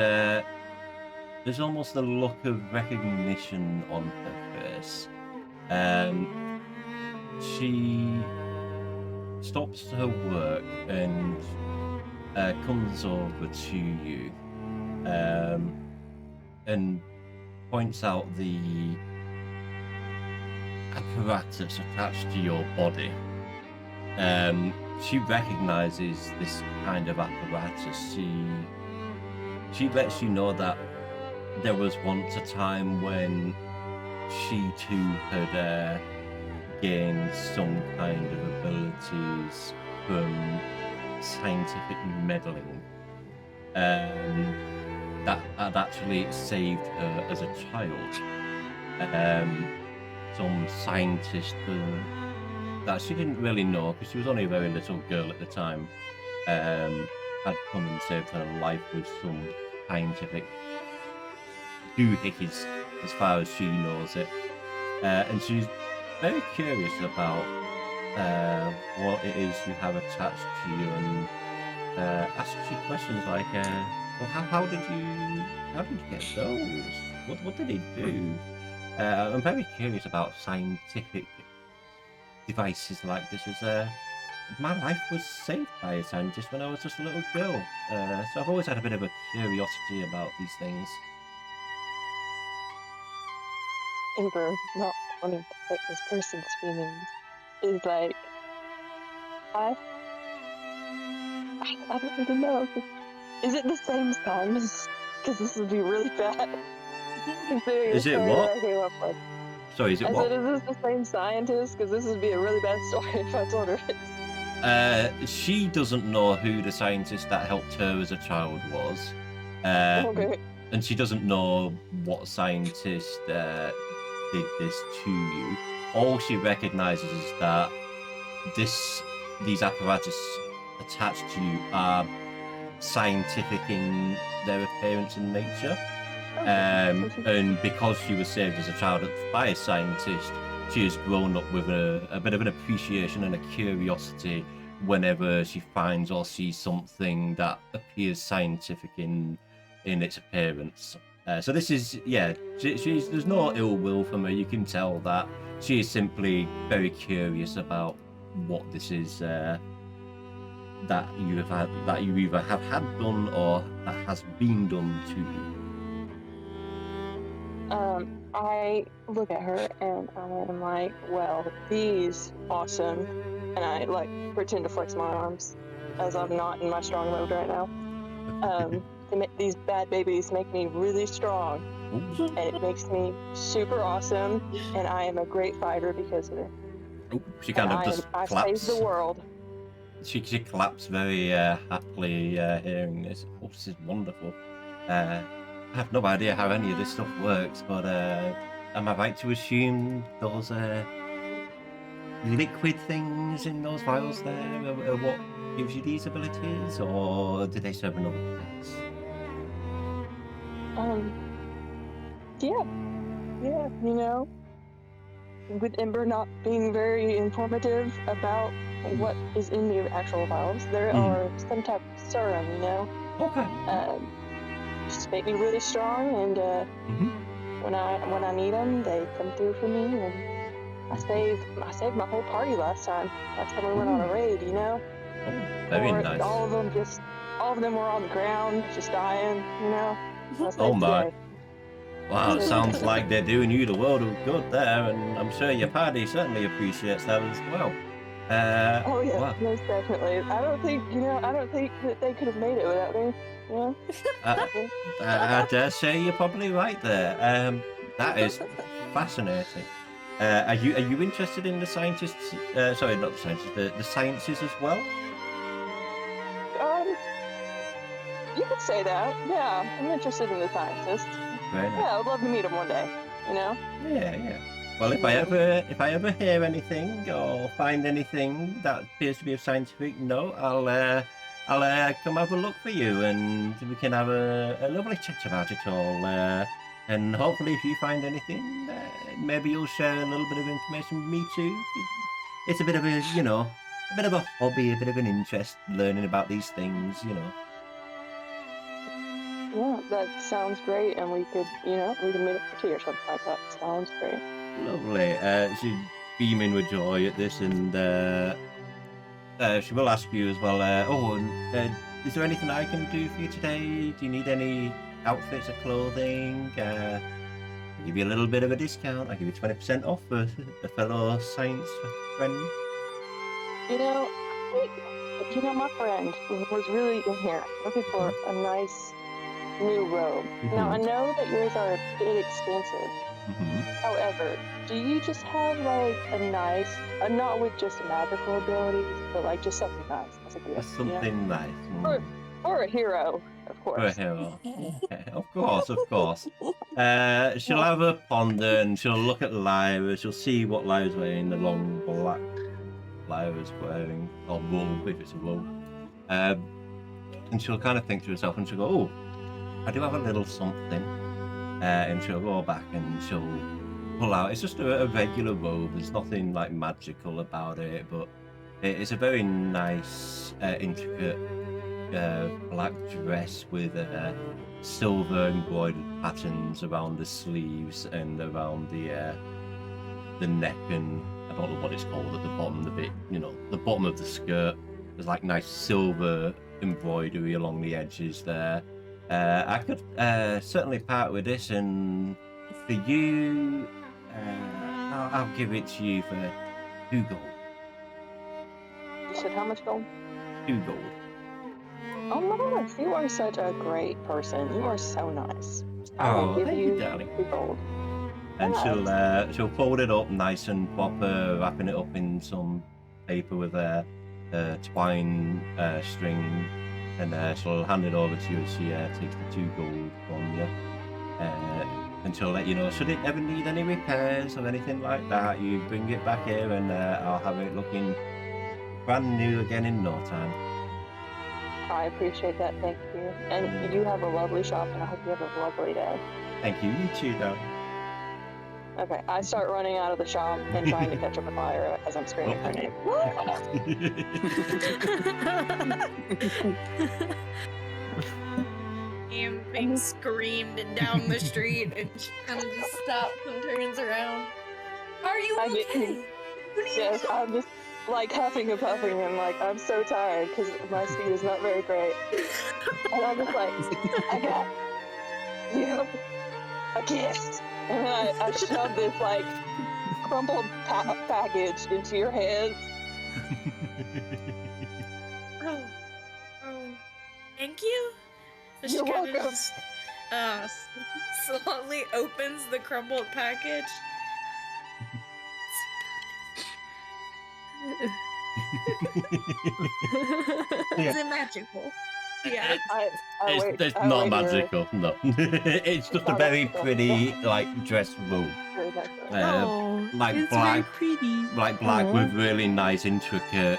there's almost a look of recognition on her face. She stops her work and comes over to you and points out the apparatus attached to your body. She recognizes this kind of apparatus. She lets you know that there was once a time when she too had gained some kind of abilities from scientific meddling that had actually saved her as a child. Some scientist that she didn't really know, because she was only a very little girl at the time, had come and saved her life with some scientific doohickeys, as far as she knows it. And she's very curious about what it is you have attached to you, and asks you questions like, well, how did you get those? What did he do? I'm very curious about scientific devices like this, as my life was saved by a scientist when I was just a little girl. So I've always had a bit of a curiosity about these things. Ember, not wanting to hurt this person's feelings, is like, I don't even know. Is it the same scientist? Because this would be really bad. Considering Is the it story what? that I came up with. Sorry, is it I what? said, is this the same scientist? Because this would be a really bad story if I told her it. She doesn't know who the scientist that helped her as a child was. Okay. And she doesn't know what scientist did this to you. All she recognizes is that these apparatus attached to you are scientific in their appearance and nature. And because she was saved as a child by a scientist, she has grown up with a bit of an appreciation and a curiosity whenever she finds or sees something that appears scientific in its appearance. So this is, there's no ill will from her. You can tell that she is simply very curious about what this is that you either have had done or that has been done to you. I look at her and I'm like, well, these awesome, and I like pretend to flex my arms as I'm not in my strong mode right now. These bad babies make me really strong, and it makes me super awesome, and I am a great fighter because of it. She kind of just I claps. saved the world. She claps very happily hearing this. Oh, this is wonderful. I have no idea how any of this stuff works, but am I right to assume those liquid things in those vials there are what gives you these abilities, or do they serve another purpose? Yeah, you know, with Ember not being very informative about what is in the actual vials, there are some type of serum, you know. Okay. Just make me really strong, and when I need them, they come through for me, and I saved my whole party last time. Last time we went on a raid, you know. Oh, very nice. All of them were on the ground, just dying, you know. I saved Oh the my. day. Wow, it sounds like they're doing you the world of good there, and I'm sure your party certainly appreciates that as well. Oh yeah, wow. most definitely. I don't think that they could have made it without me. You know? I dare say you're probably right there. That is fascinating. Are you interested in the scientists? Sorry, not the scientists. The sciences as well. You could say that. Yeah, I'm interested in the scientists. Very nice. Yeah, I would love to meet them one day. You know? Yeah. Well, if I ever hear anything or find anything that appears to be of scientific note, I'll come have a look for you, and we can have a lovely chat about it all. And hopefully, if you find anything, maybe you'll share a little bit of information with me too. It's a bit of a, a bit of a hobby, a bit of an interest learning about these things, Yeah, that sounds great, and we could meet up for tea or something like that. Sounds great. Lovely. She's beaming with joy at this, and she will ask you as well. Is there anything I can do for you today? Do you need any outfits or clothing? I'll give you a little bit of a discount. I'll give you 20% off for a fellow science friend. My friend was really in here looking for a nice new robe. Now I know that yours are a bit expensive. However, do you just have like a nice, not with just magical abilities, but like just something nice as a gift? Something nice. For a hero, of course. For a hero. Okay. Of course. She'll have a ponder, and she'll look at Lyra. She'll see what Lyra's wearing, the long black Lyra's wearing, or wool, if it's a wool. And she'll kind of think to herself, and she'll go, "Oh, I do have a little something." And she'll go back and she'll pull out. It's just a regular robe. There's nothing like magical about it, but it's a very nice, intricate black dress with silver embroidered patterns around the sleeves and around the neck, and I don't know what it's called at the bottom, the bottom of the skirt. There's like nice silver embroidery along the edges there. I could certainly part with this, and for you, I'll give it to you for 2 gold. You said how much gold? 2 gold. Oh my gosh, you are such a great person. You are so nice. Oh, thank you, darling. 2 gold. And she'll fold it up nice and proper, wrapping it up in some paper with a twine string. And she'll hand it over to you as she takes the 2 gold from you. And she'll let you know, should it ever need any repairs or anything like that, you bring it back here, and I'll have it looking brand new again in no time. I appreciate that, thank you. And you have a lovely shop, and I hope you have a lovely day. Thank you, you too, darling. Okay, I start running out of the shop and trying to catch up with Lyra as I'm screaming her name. Am being screamed down the street, and she kind of just stops and turns around. Are you okay? Yes, I'm just like huffing and puffing, and like I'm so tired because my speed is not very great. And I'm just like, I got you a kiss. And then I shove this like crumpled package into your hands. Oh, thank you. She You're kind of welcome. just slowly opens the crumpled package. Is it magical? Yeah. It's not magical, no. It's just a very pretty, like, dress robe. Like it's black, very pretty. with really nice, intricate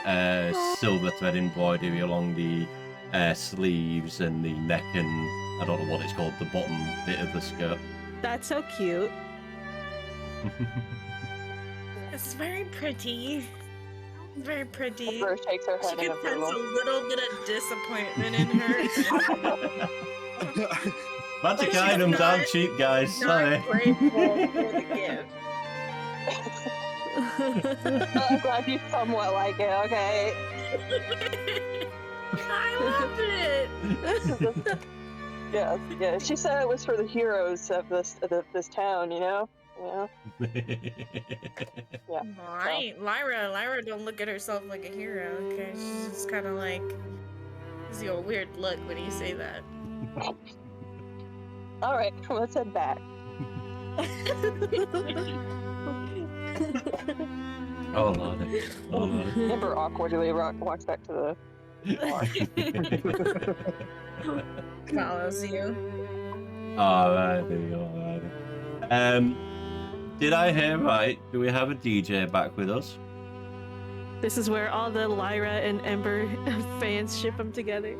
silver thread embroidery along the sleeves and the neck and I don't know what it's called, the bottom bit of the skirt. That's so cute. It's very pretty. Very pretty. Amber shakes her She head in could sense a approval. little bit of disappointment in her. Magic she's items not- aren't cheap, guys. Not Sorry. grateful for the gift. I'm glad you somewhat like it, okay? I love it. Yeah. She said it was for the heroes of this town, you know? Yeah. Lyra don't look at herself like a hero, okay? She's just kind of like, gives you a weird look when you say that. All right, let's head back. Oh lord. Oh lord. Amber awkwardly walks back to the bar. Follows you. Alrighty. Did I hear right? Do we have a DJ back with us? This is where all the Lyra and Ember fans ship them together.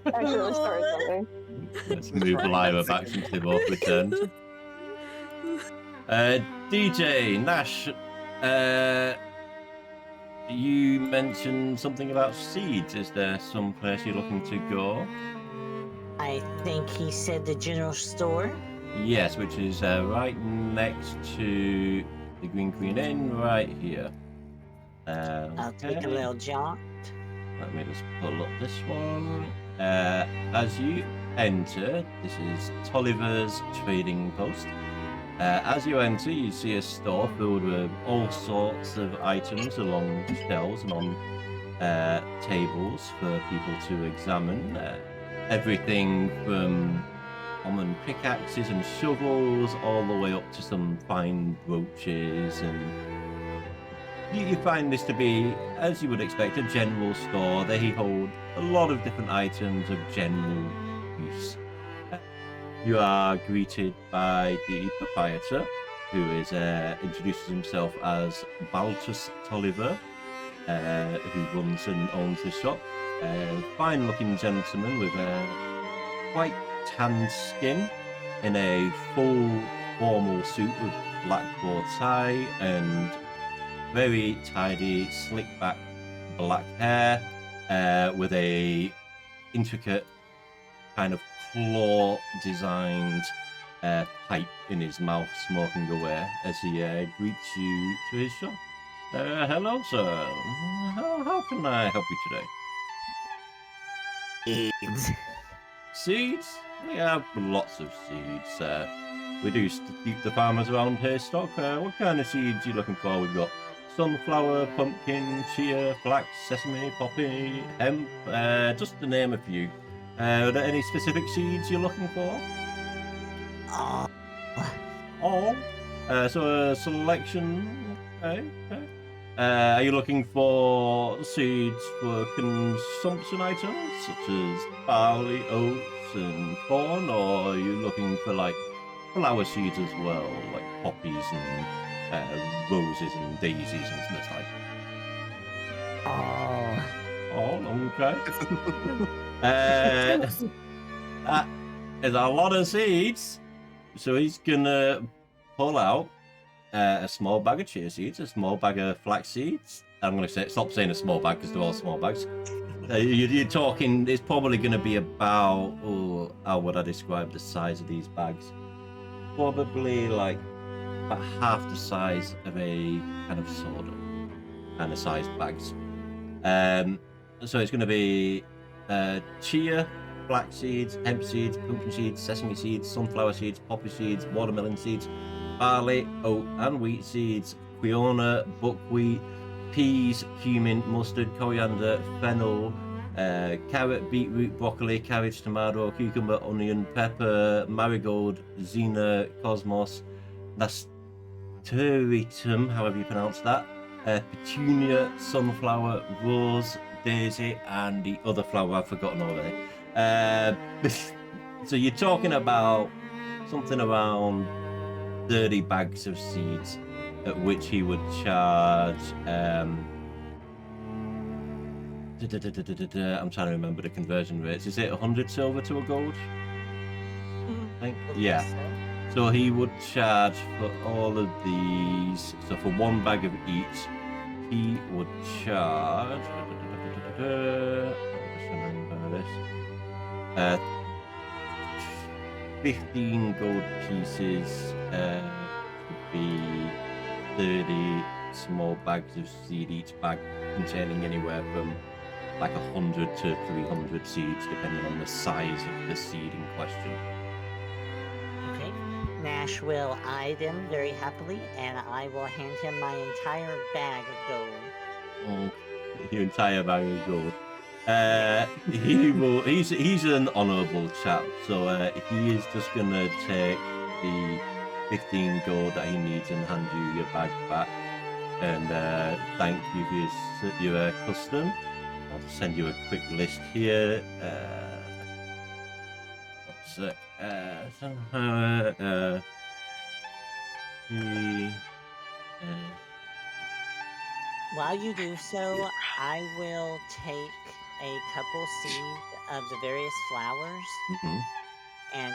Actually, sorry, something. Let's move Lyra back since they've both returned. DJ Nash, you mentioned something about seeds. Is there some place you're looking to go? I think he said the general store. Yes, which is right next to the Green Queen Inn, right here. I'll take a little jaunt. Let me just pull up this one. As you enter, this is Tolliver's trading post. As you enter, you see a store filled with all sorts of items along shelves and on tables for people to examine. Everything from common pickaxes and shovels all the way up to some fine brooches, and you find this to be, as you would expect, a general store. They hold a lot of different items of general use. You are greeted by the proprietor, who is introduces himself as Baltus Tolliver, who runs and owns the shop. Fine-looking gentleman with a quite tanned skin, in a full formal suit with black bow tie and very tidy, slick-back black hair, with a intricate kind of claw-designed pipe in his mouth, smoking away as he greets you to his shop. Hello, sir. How can I help you today? Seeds. Seeds? We have lots of seeds. We do keep the farmers around here stock. What kind of seeds are you looking for? We've got sunflower, pumpkin, chia, flax, sesame, poppy, hemp, just to name a few. Are there any specific seeds you're looking for? Oh, All? So a selection. Okay. Are you looking for seeds for consumption items, such as barley, oats, and corn, or are you looking for like flower seeds as well, like poppies and roses and daisies and stuff like? Oh, okay. That is a lot of seeds, so he's gonna pull out a small bag of chia seeds, a small bag of flax seeds. I'm going to stop saying a small bag because they're all small bags. You're talking, it's probably going to be about, how would I describe the size of these bags? Probably like about half the size of a kind of soda kind of sized bags. So it's going to be chia, flax seeds, hemp seeds, pumpkin seeds, sesame seeds, sunflower seeds, poppy seeds, watermelon seeds, barley, oat and wheat seeds, quinoa, buckwheat, peas, cumin, mustard, coriander, fennel, carrot, beetroot, broccoli, cabbage, tomato, cucumber, onion, pepper, marigold, xena, cosmos, nasturtium, however you pronounce that, Petunia, Sunflower, Rose, Daisy, and the other flower I've forgotten already. So you're talking about something around 30 bags of seeds, at which he would charge. I'm trying to remember the conversion rates. Is it 100 silver to a gold? I think. Yeah. So he would charge for all of these. So for one bag of each, he would charge. Just remember this. 15 gold pieces would be 30 small bags of seed, each bag containing anywhere from like 100 to 300 seeds, depending on the size of the seed in question. Okay. Nash will eye them very happily, and I will hand him my entire bag of gold. Oh, your entire bag of gold. He will. He's an honourable chap, so he is just gonna take the 15 gold that he needs and hand you your bag back, and thank you for your custom. I'll just send you a quick list here. While you do so, I will take a couple seeds of the various flowers, and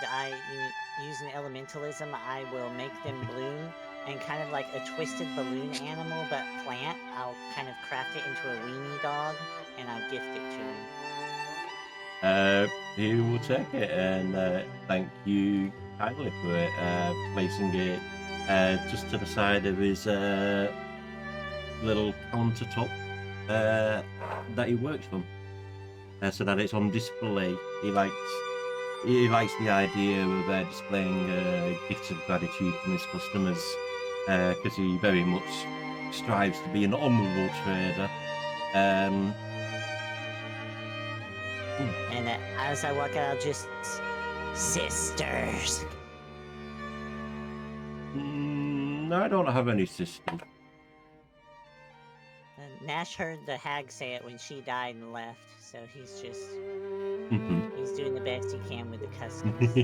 using elementalism, I will make them bloom, and kind of like a twisted balloon animal, but plant. I'll kind of craft it into a weenie dog, and I'll gift it to him. He will take it, and thank you kindly for it, placing it just to the side of his little countertop that he works from, so that it's on display. He likes the idea of displaying gifts of gratitude from his customers, because he very much strives to be an honourable trader. And as I walk out, I'll just sisters. No, I don't have any sisters. Nash heard the hag say it when she died and left, so he's just he's doing the best he can with the customs.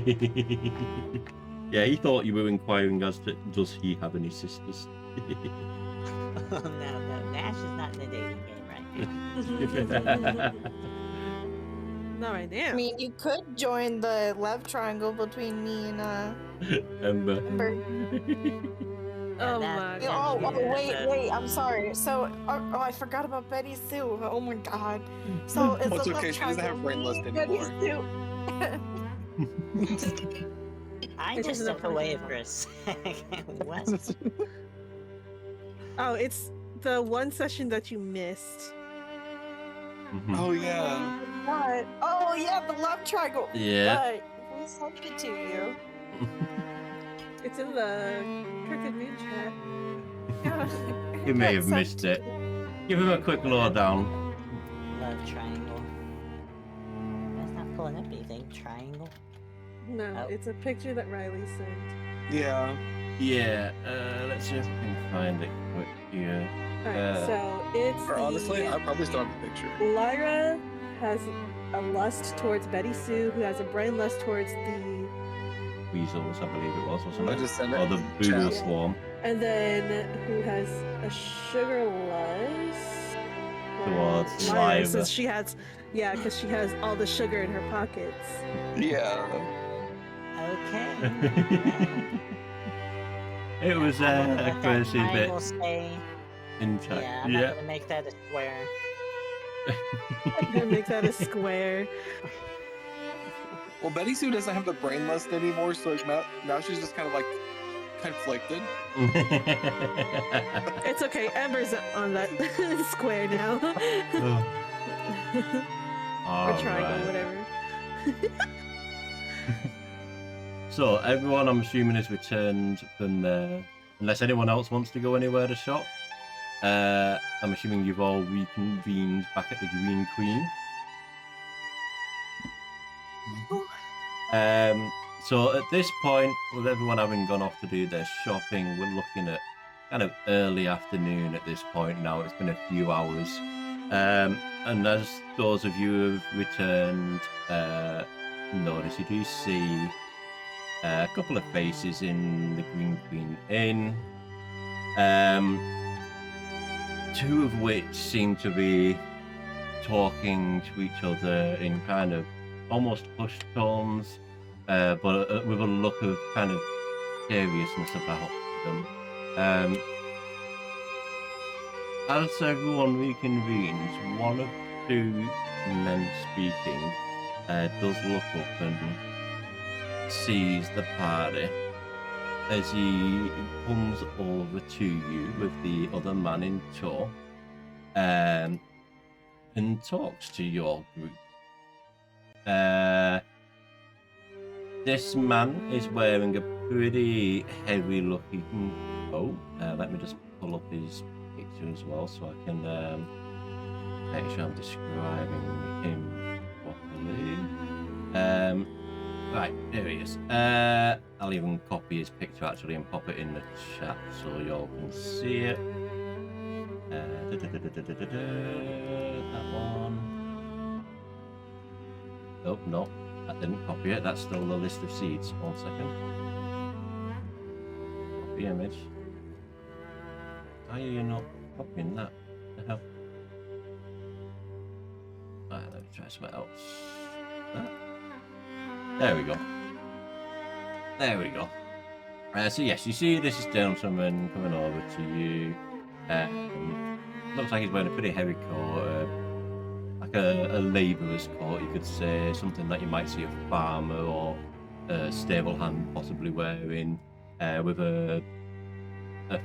Yeah, he thought you were inquiring as to does he have any sisters. Oh, no, Nash is not in the dating game right now. Not right now. I mean, you could join the love triangle between me and Ember. Oh my Oh, god. wait, I'm sorry. So, I forgot about Betty Sue. Oh my god. So, it's It's the okay, love she doesn't have triangle brain me, lust Betty anymore. Sue. I It just doesn't stepped away apply. for a second. What? Oh, it's the one session that you missed. Oh yeah. God. Oh, yeah, the love triangle. Yeah. Right. We sent it to you. It's in the Crooked Moon chat. You may have missed it. Give him a quick lowdown. Love triangle. That's not pulling up anything. Triangle. No, Oh. it's a picture that Riley sent. Yeah. Yeah, let's see if we can find it quick here. Alright, so it's Or honestly, I probably still have the picture. Lyra has a lust towards Betty Sue, who has a brain lust towards the Weasels, I believe it was, wasn't I it? just sent it Or the in Boodle chat. Swarm and then who has a sugar lust towards Lyra, Lyra. since she has because she has all the sugar in her pockets. Yeah. Okay. It was a crazy I bit will say, in chat. yeah, I'm not gonna make that a square. I'm gonna make that a square. Well, Betty Sue doesn't have the brain lust anymore, so like now she's just kind of like conflicted. It's okay, Ember's on that square now. Or triangle, whatever. So everyone, I'm assuming, is returned from there, unless anyone else wants to go anywhere to shop. I'm assuming you've all reconvened back at the Green Queen. So at this point, with everyone having gone off to do their shopping, we're looking at kind of early afternoon at this point now. It's been a few hours. And as those of you have returned, notice, you do see a couple of faces in the Green Queen Inn. Two of which seem to be talking to each other in kind of almost hushed tones, but with a look of kind of seriousness about them. As everyone reconvenes, one of two men speaking does look up and sees the party as he comes over to you with the other man in tow and talks to your group. This man is wearing a pretty heavy looking coat. Let me just pull up his picture as well so I can make sure I'm describing him properly. Right, there he is. I'll even copy his picture actually and pop it in the chat so y'all can see it. That one. Oh, no, I didn't copy it. That's still the list of seeds. 1 second. Copy image. Why are you not copying that? The hell? Right, let me try something else. There we go. There we go. So yes, you see this is gentleman coming over to you. Looks like he's wearing a pretty heavy coat, like a labourer's coat, you could say, something that you might see a farmer or a stable hand possibly wearing, with a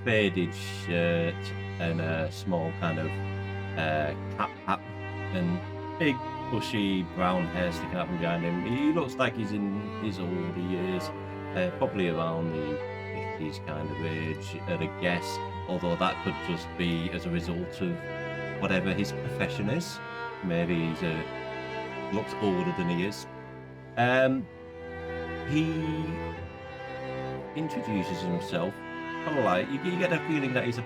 faded shirt and a small kind of cap hat and big bushy brown hair sticking out from behind him. He looks like he's in his older years, probably around the 50s kind of age at a guess, although that could just be as a result of whatever his profession is. Maybe he's looks older than he is. He introduces himself polite. You get a feeling that he's a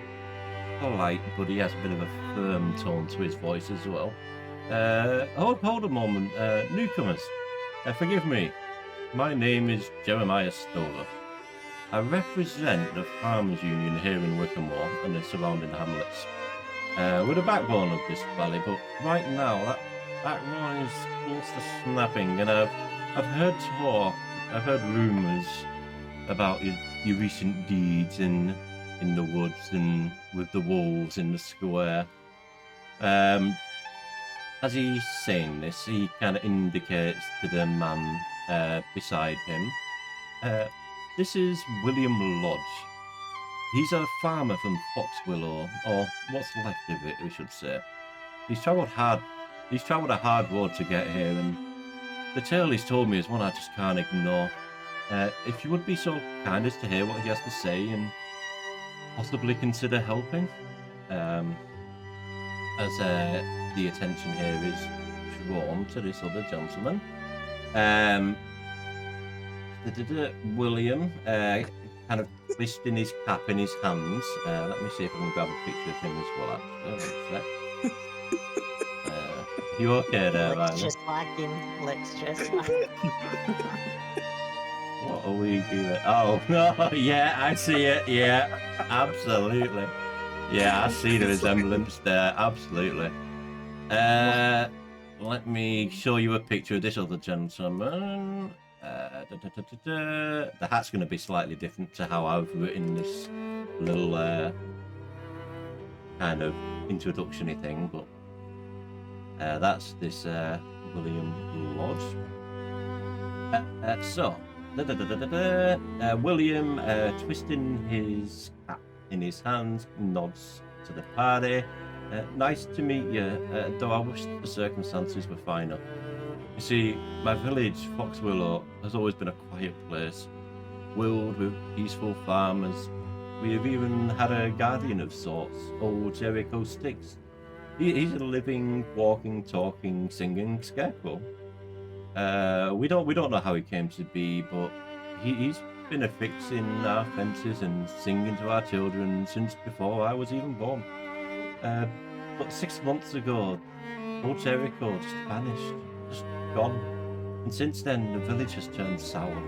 polite, but he has a bit of a firm tone to his voice as well. Hold a moment, newcomers. Forgive me. My name is Jeremiah Stover. I represent the Farmers Union here in Wickermore and the surrounding hamlets. We're the backbone of this valley, but right now that backbone is close to snapping, and I've heard talk, I've heard rumours about your recent deeds in the woods and with the wolves in the square. As he's saying this, he kind of indicates to the man beside him. This is William Lodge. He's a farmer from Foxwillow, or what's left of it, we should say. He's travelled a hard road to get here, and the tale he's told me is one I just can't ignore. If you would be so kind as to hear what he has to say and possibly consider helping, as the attention here is drawn to this other gentleman. William, kind of twisting his cap in his hands. Let me see if I can grab a picture of him as well, actually. You okay there, Riley? Looks just like him. Looks just like him. What are we doing? Oh, no, yeah, I see it. Yeah, absolutely. Yeah, I see the resemblance there. Absolutely. Let me show you a picture of this other gentleman. The hat's going to be slightly different to how I've written this little kind of introduction-y thing, but that's this William Lodge. William, twisting his cap in his hands, nods to the party. Nice to meet you, though I wish the circumstances were finer. You see, my village, Foxwillow, has always been a quiet place, willed with peaceful farmers. We have even had a guardian of sorts, old Jericho Sticks. He's a living, walking, talking, singing scarecrow. We don't know how he came to be, but he's been affixing our fences and singing to our children since before I was even born. But 6 months ago, old Jericho just vanished, just gone. And since then, the village has turned sour.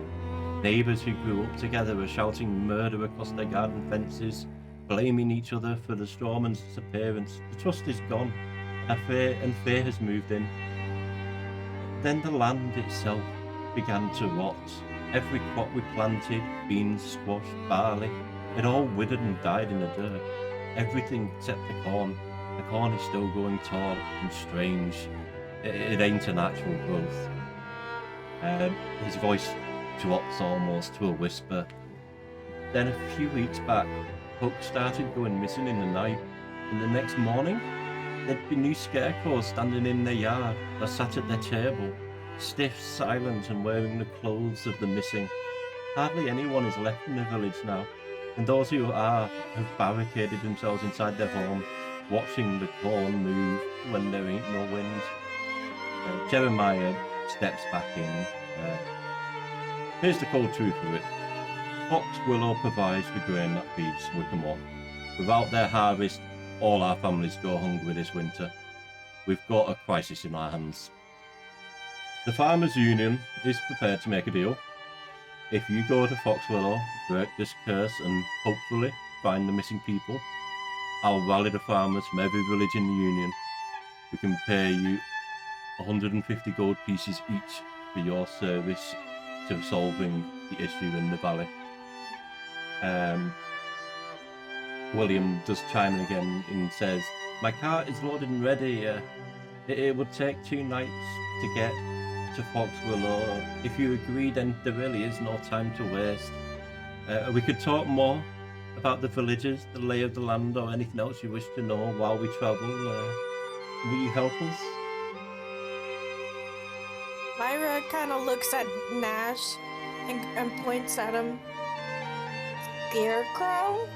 Neighbours who grew up together are shouting murder across their garden fences, blaming each other for the strawman's disappearance. The trust is gone, and fear has moved in. Then the land itself began to rot. Every crop we planted, beans, squash, barley, it all withered and died in the dirt. Everything except the corn. The corn is still growing tall and strange. It ain't a natural growth. His voice drops almost to a whisper. Then a few weeks back, folks started going missing in the night, and the next morning, there'd be new scarecrows standing in their yard or sat at their table, stiff, silent, and wearing the clothes of the missing. Hardly anyone is left in the village now, and those who are have barricaded themselves inside their home, watching the corn move when there ain't no wind. Jeremiah steps back in. Here's the cold truth of it. Fox Willow provides the grain that feeds Wickham. Without their harvest, all our families go hungry this winter. We've got a crisis in our hands. The Farmers' Union is prepared to make a deal. If you go to Fox Willow, break this curse, and hopefully find the missing people, I'll rally the farmers from every village in the Union. We can pay you 150 gold pieces each for your service to solving the issue in the valley. William does chime in again and says, my cart is loaded and ready. It would take 2 nights to get to Fox Willow. If you agree, then there really is no time to waste. We could talk more about the villages, the lay of the land, or anything else you wish to know while we travel. Will you help us? Lyra kind of looks at Nash and points at him. Scarecrow?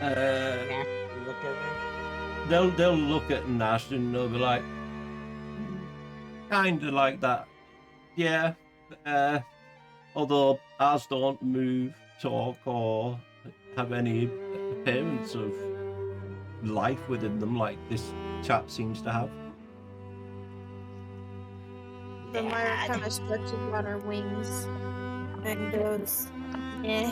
Nash will look over. They'll look at Nash and they'll be like, kinda like that. Yeah. Although ours don't move, talk, or have any appearance of life within them like this chap seems to have. Then Lyra kind of stretches out her wings and goes, eh.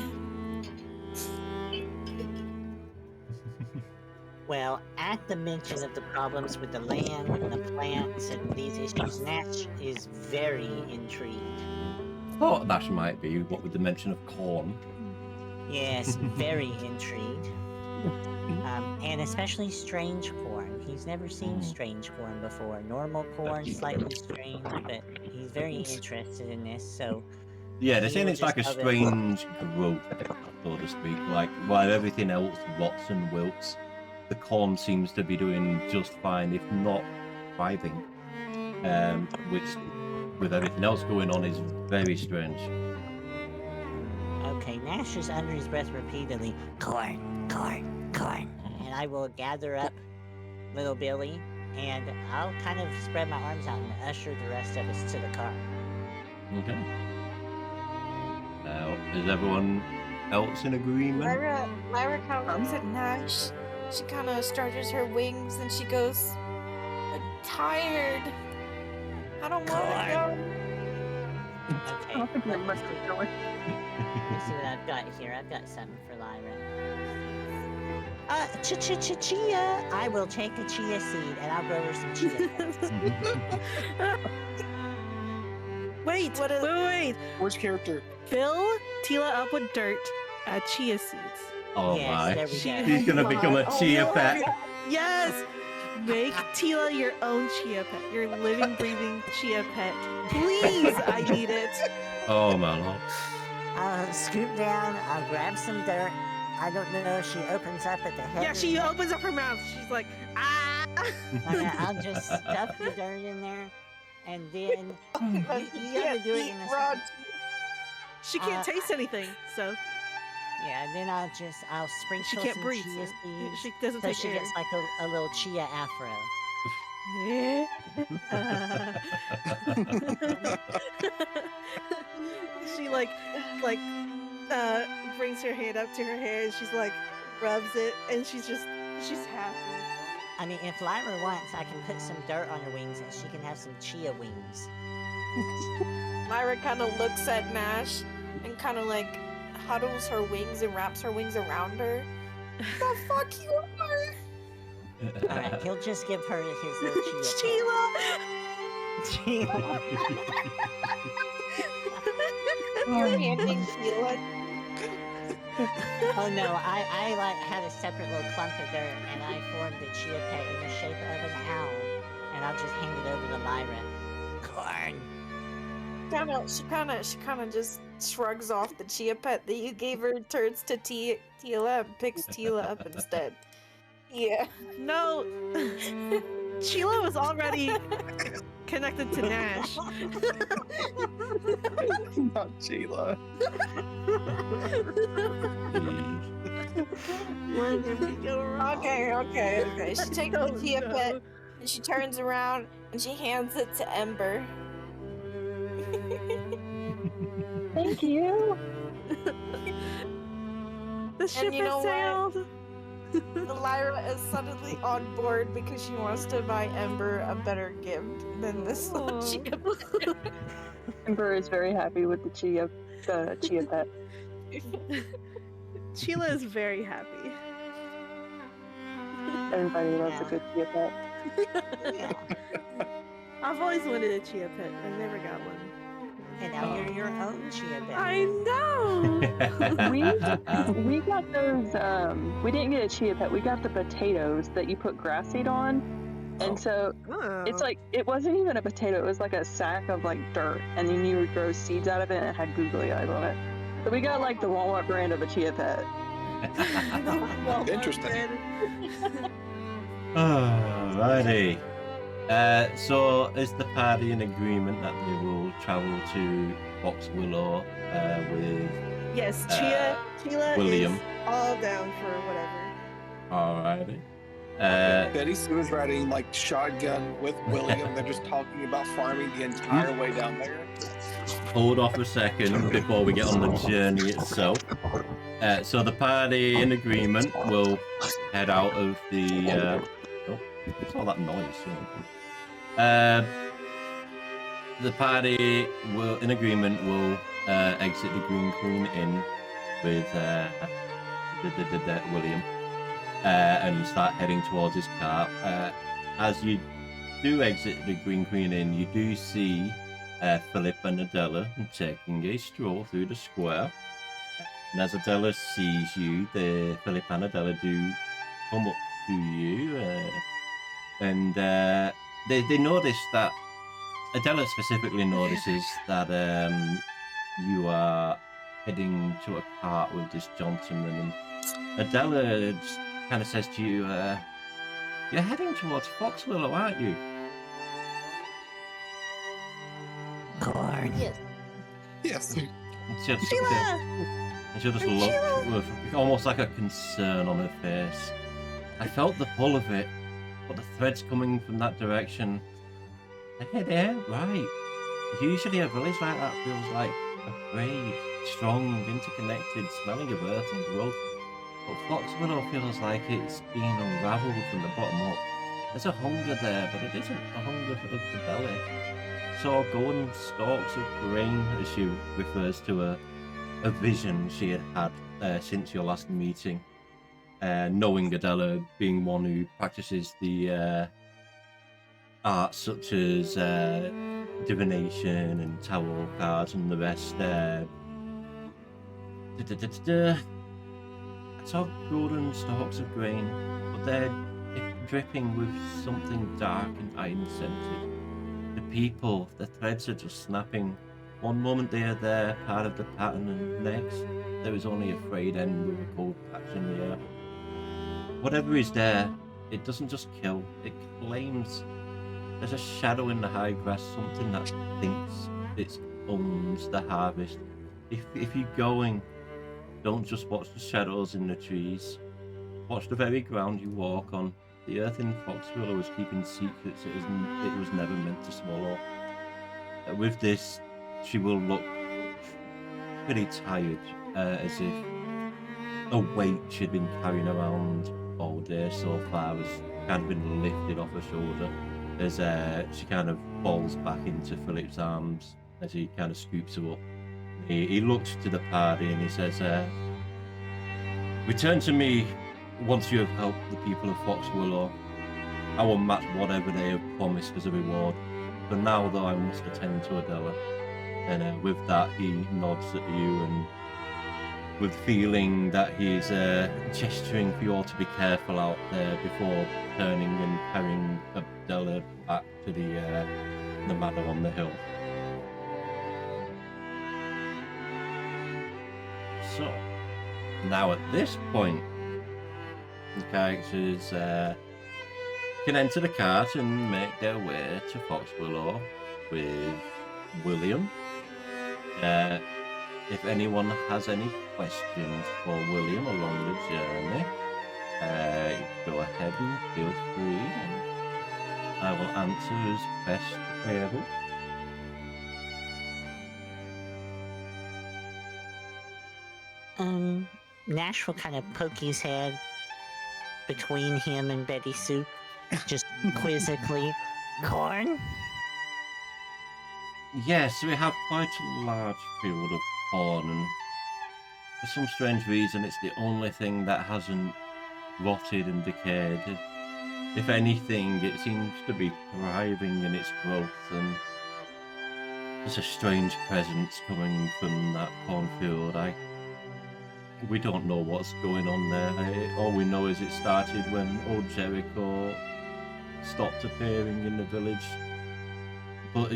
Well, at the mention of the problems with the land and the plants and these issues, Nash is very intrigued. Thought Nash might be, what with the mention of corn. Yes, very intrigued. And especially strange corn. He's never seen strange corn before. Normal corn, slightly strange, but he's very interested in this, so... Yeah, they're saying will it's like a just love it. strange growth, so to speak. Like, while everything else rots and wilts, the corn seems to be doing just fine, if not thriving. Which, with everything else going on, is very strange. Okay, Nash is under his breath repeatedly, corn, corn, corn. And I will gather up little Billy, and I'll kind of spread my arms out and usher the rest of us to the car. Okay. Now, is everyone else in agreement? Lyra kind of looks at Nash. She kind of stretches her wings and she goes, I'm tired. I don't want to go. Okay, let me see what I've got here. I've got something for Lyra. Chia. I will take a chia seed and I'll grow her some chia pets. Wait. Which character? Fill Tila up with dirt, add chia seeds. Oh Yes, my. there we go. He's gonna become a chia pet. Yes! Make Tila your own chia pet. Your living, breathing chia pet. Please, I need it. Oh my lord. I'll scoop down, I'll grab some dirt. I don't know if she opens up at the head. Yeah, she opens up her mouth. She's like, ah! I'll just stuff the dirt in there, and then you gotta do it in a She can't taste anything, so yeah. Then I'll sprinkle she can't some breathe. chia So seeds, she doesn't so take she air. gets like a little chia afro. like brings her hand up to her hair and she's like rubs it and she's happy. I mean, if Lyra wants, I can put some dirt on her wings and she can have some chia wings. Lyra kind of looks at Nash and kind of like huddles her wings and wraps her wings around her. The fuck you are? Alright, he'll just give her his little chia. Sheila! Chia. You're handing Sheila. Oh no, I like had a separate little clump of dirt and I formed a chia pet in the shape of an owl. And I'll just hand it over to Lyra. Corn. She kind of just shrugs off the chia pet that you gave her, turns to Tila and picks Tila up instead. Yeah. No, Sheila was already connected to Nash. Not Sheila. Where did we go wrong? Okay. She takes the chia pet and she turns around and she hands it to Ember. Thank you. The ship you know has sailed. Lyra is suddenly on board because she wants to buy Ember a better gift than this little chia pet. Ember is very happy with the chia pet. Sheila is very happy. Everybody loves a good chia pet. Yeah. I've always wanted a chia pet. I never got one. And now you're your own chia pet. I know. We got those. We didn't get a chia pet. We got the potatoes that you put grass seed on, and so it's like it wasn't even a potato. It was like a sack of like dirt, and then you would grow seeds out of it, and it had googly eyes on it. So we got like the Walmart brand of a chia pet. Interesting. Alrighty. So is the party in agreement that they will travel to Fox Willow with Yes, Sheila William? is all down for whatever. Alrighty. Betty Sue is riding like shotgun with William. They're just talking about farming the entire way down there. Hold off a second before we get on the journey itself. So the party in agreement will head out of the. What's all that noise? The party will, in agreement, will exit the Green Queen Inn with William and start heading towards his car. As you do exit the Green Queen Inn, you do see Philip and Adela taking a stroll through the square. And as Adela sees you, Philip and Adela do come up to you, and they notice that Adela specifically notices that you are heading to a cart with this gentleman, and Adela just kind of says to you, "You're heading towards Fox Willow, aren't you?" Corn. Yes. She'll just look with almost like a concern on her face. I felt the pull of it, but the thread's coming from that direction. There, right. Usually a village like that feels like a brave, strong, interconnected, smelling of earth and growth. But Fox Willow feels like it's being unravelled from the bottom up. There's a hunger there, but it isn't a hunger for the belly. So golden stalks of grain, as she refers to a vision she had had since your last meeting. Knowing Adela being one who practices the arts such as divination and tarot cards and the rest. I saw golden stalks of grain, but they're dripping with something dark and iron scented. The people, the threads are just snapping. One moment they are there, part of the pattern, and next there is only a frayed end with a cold patch in the air. Whatever is there, it doesn't just kill, it claims. There's a shadow in the high grass, something that thinks it owns the harvest. If you're going, don't just watch the shadows in the trees. Watch the very ground you walk on. The earth in Fox Willow is keeping secrets it was never meant to swallow. With this, she will look pretty tired, as if a weight she'd been carrying around all day so far has kind of been lifted off her shoulder as she kind of falls back into Philip's arms as he kind of scoops her up. He looks to the party and he says, "Return to me once you have helped the people of Fox Willow. I will match whatever they have promised as a reward. For now, though, I must attend to Adela." And with that, he nods at you, and with feeling that he's gesturing for you all to be careful out there before turning and carrying Adela back to the manor on the hill. So, now at this point, the characters can enter the cart and make their way to Fox Willow with William. If anyone has any questions for William along the journey, go ahead and feel free. I will answer as best able. Nash will kind of poke his head between him and Betty Sue, just quizzically. Corn? Yes, we have quite a large field of corn, and for some strange reason, it's the only thing that hasn't rotted and decayed. If anything, it seems to be thriving in its growth, and there's a strange presence coming from that cornfield. We don't know what's going on there. All we know is it started when old Jericho stopped appearing in the village. But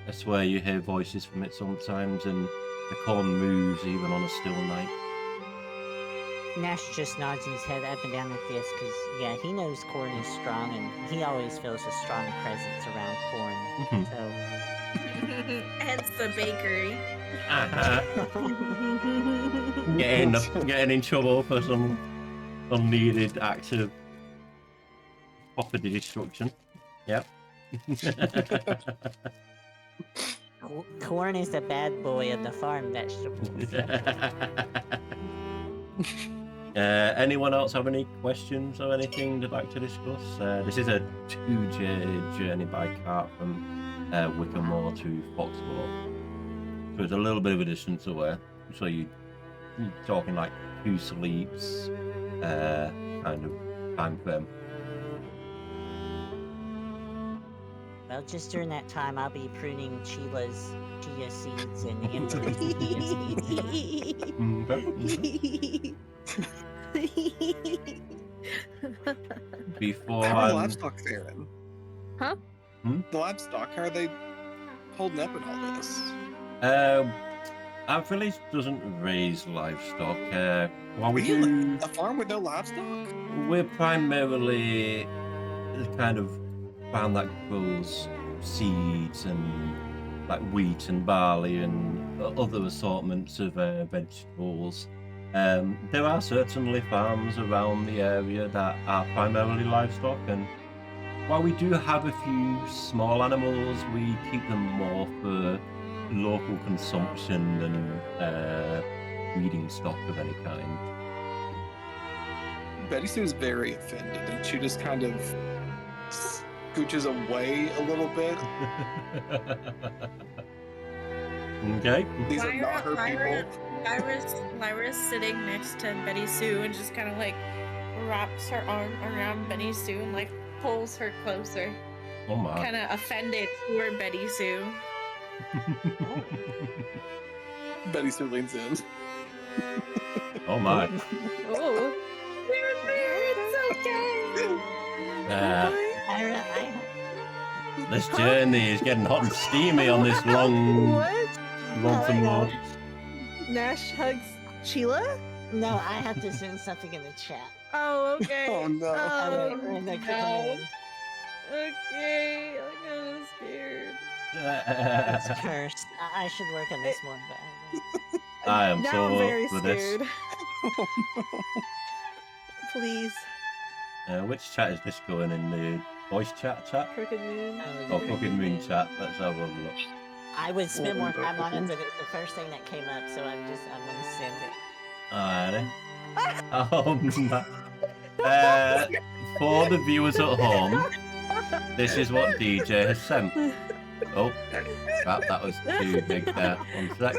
I swear you hear voices from it sometimes, and the corn moves even on a still night. Nash just nods his head up and down at this because, yeah, he knows corn is strong, and he always feels a strong presence around corn. So, Hence the bakery. Getting in trouble for some unneeded act of property destruction. Yep. Corn is the bad boy of the farm vegetables. Anyone else have any questions or anything they'd like to discuss? This is a 2-day journey by cart from Wickermore to Foxwell. So it's a little bit of a distance away. So you're talking like 2 sleeps kind of time frame. Well, just during that time, I'll be pruning Chila's chia seeds and Amber's chia seeds. Before How are the livestock faring? Huh? The livestock, how are they holding up in all this? Our village doesn't raise livestock. While we Really? do, A farm with no livestock? we're primarily the kind of farm that grows seeds and like wheat and barley and other assortments of vegetables. There are certainly farms around the area that are primarily livestock, and while we do have a few small animals, we keep them more for local consumption than breeding stock of any kind. Betty Sue's very offended, and she just kind of scooches away a little bit. Okay. These are not her people. Lyra's sitting next to Betty Sue and just kind of like wraps her arm around Betty Sue and like pulls her closer. Oh my. Kind of offended for Betty Sue. Betty Sue leans in. Oh my. Oh. It's okay. This journey is getting hot and steamy on this long lonesome road. Nash hugs Sheila? No, I have to send something in the chat. Oh, okay. Oh no. Oh, And they're clicking no. in. Okay, I'm kind of scared. It's cursed. I should work on this more, but I am now so I'm very up for this. scared. Please. Which chat is this going in? The voice chat? Crooked Moon. Oh, Crooked Moon chat. Let's have a look. I would spend more time on it, but it's the first thing that came up, so I'm gonna send it. Alrighty. For the viewers at home, this is what DJ has sent. Oh, crap, that was too big there. 1 sec.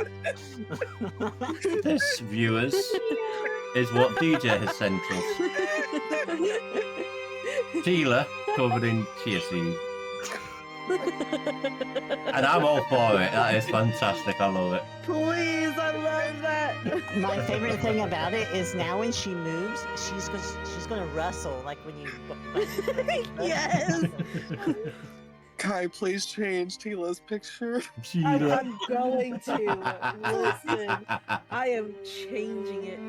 This, viewers, is what DJ has sent us. Sheila covered in chia seed. And I'm all for it. That is fantastic. I love it. Please, I love that. My favorite thing about it is now when she moves, she's gonna rustle like when you. Yes. Kai, please change Tila's picture. Sheila. I'm going to. Listen, I am changing it.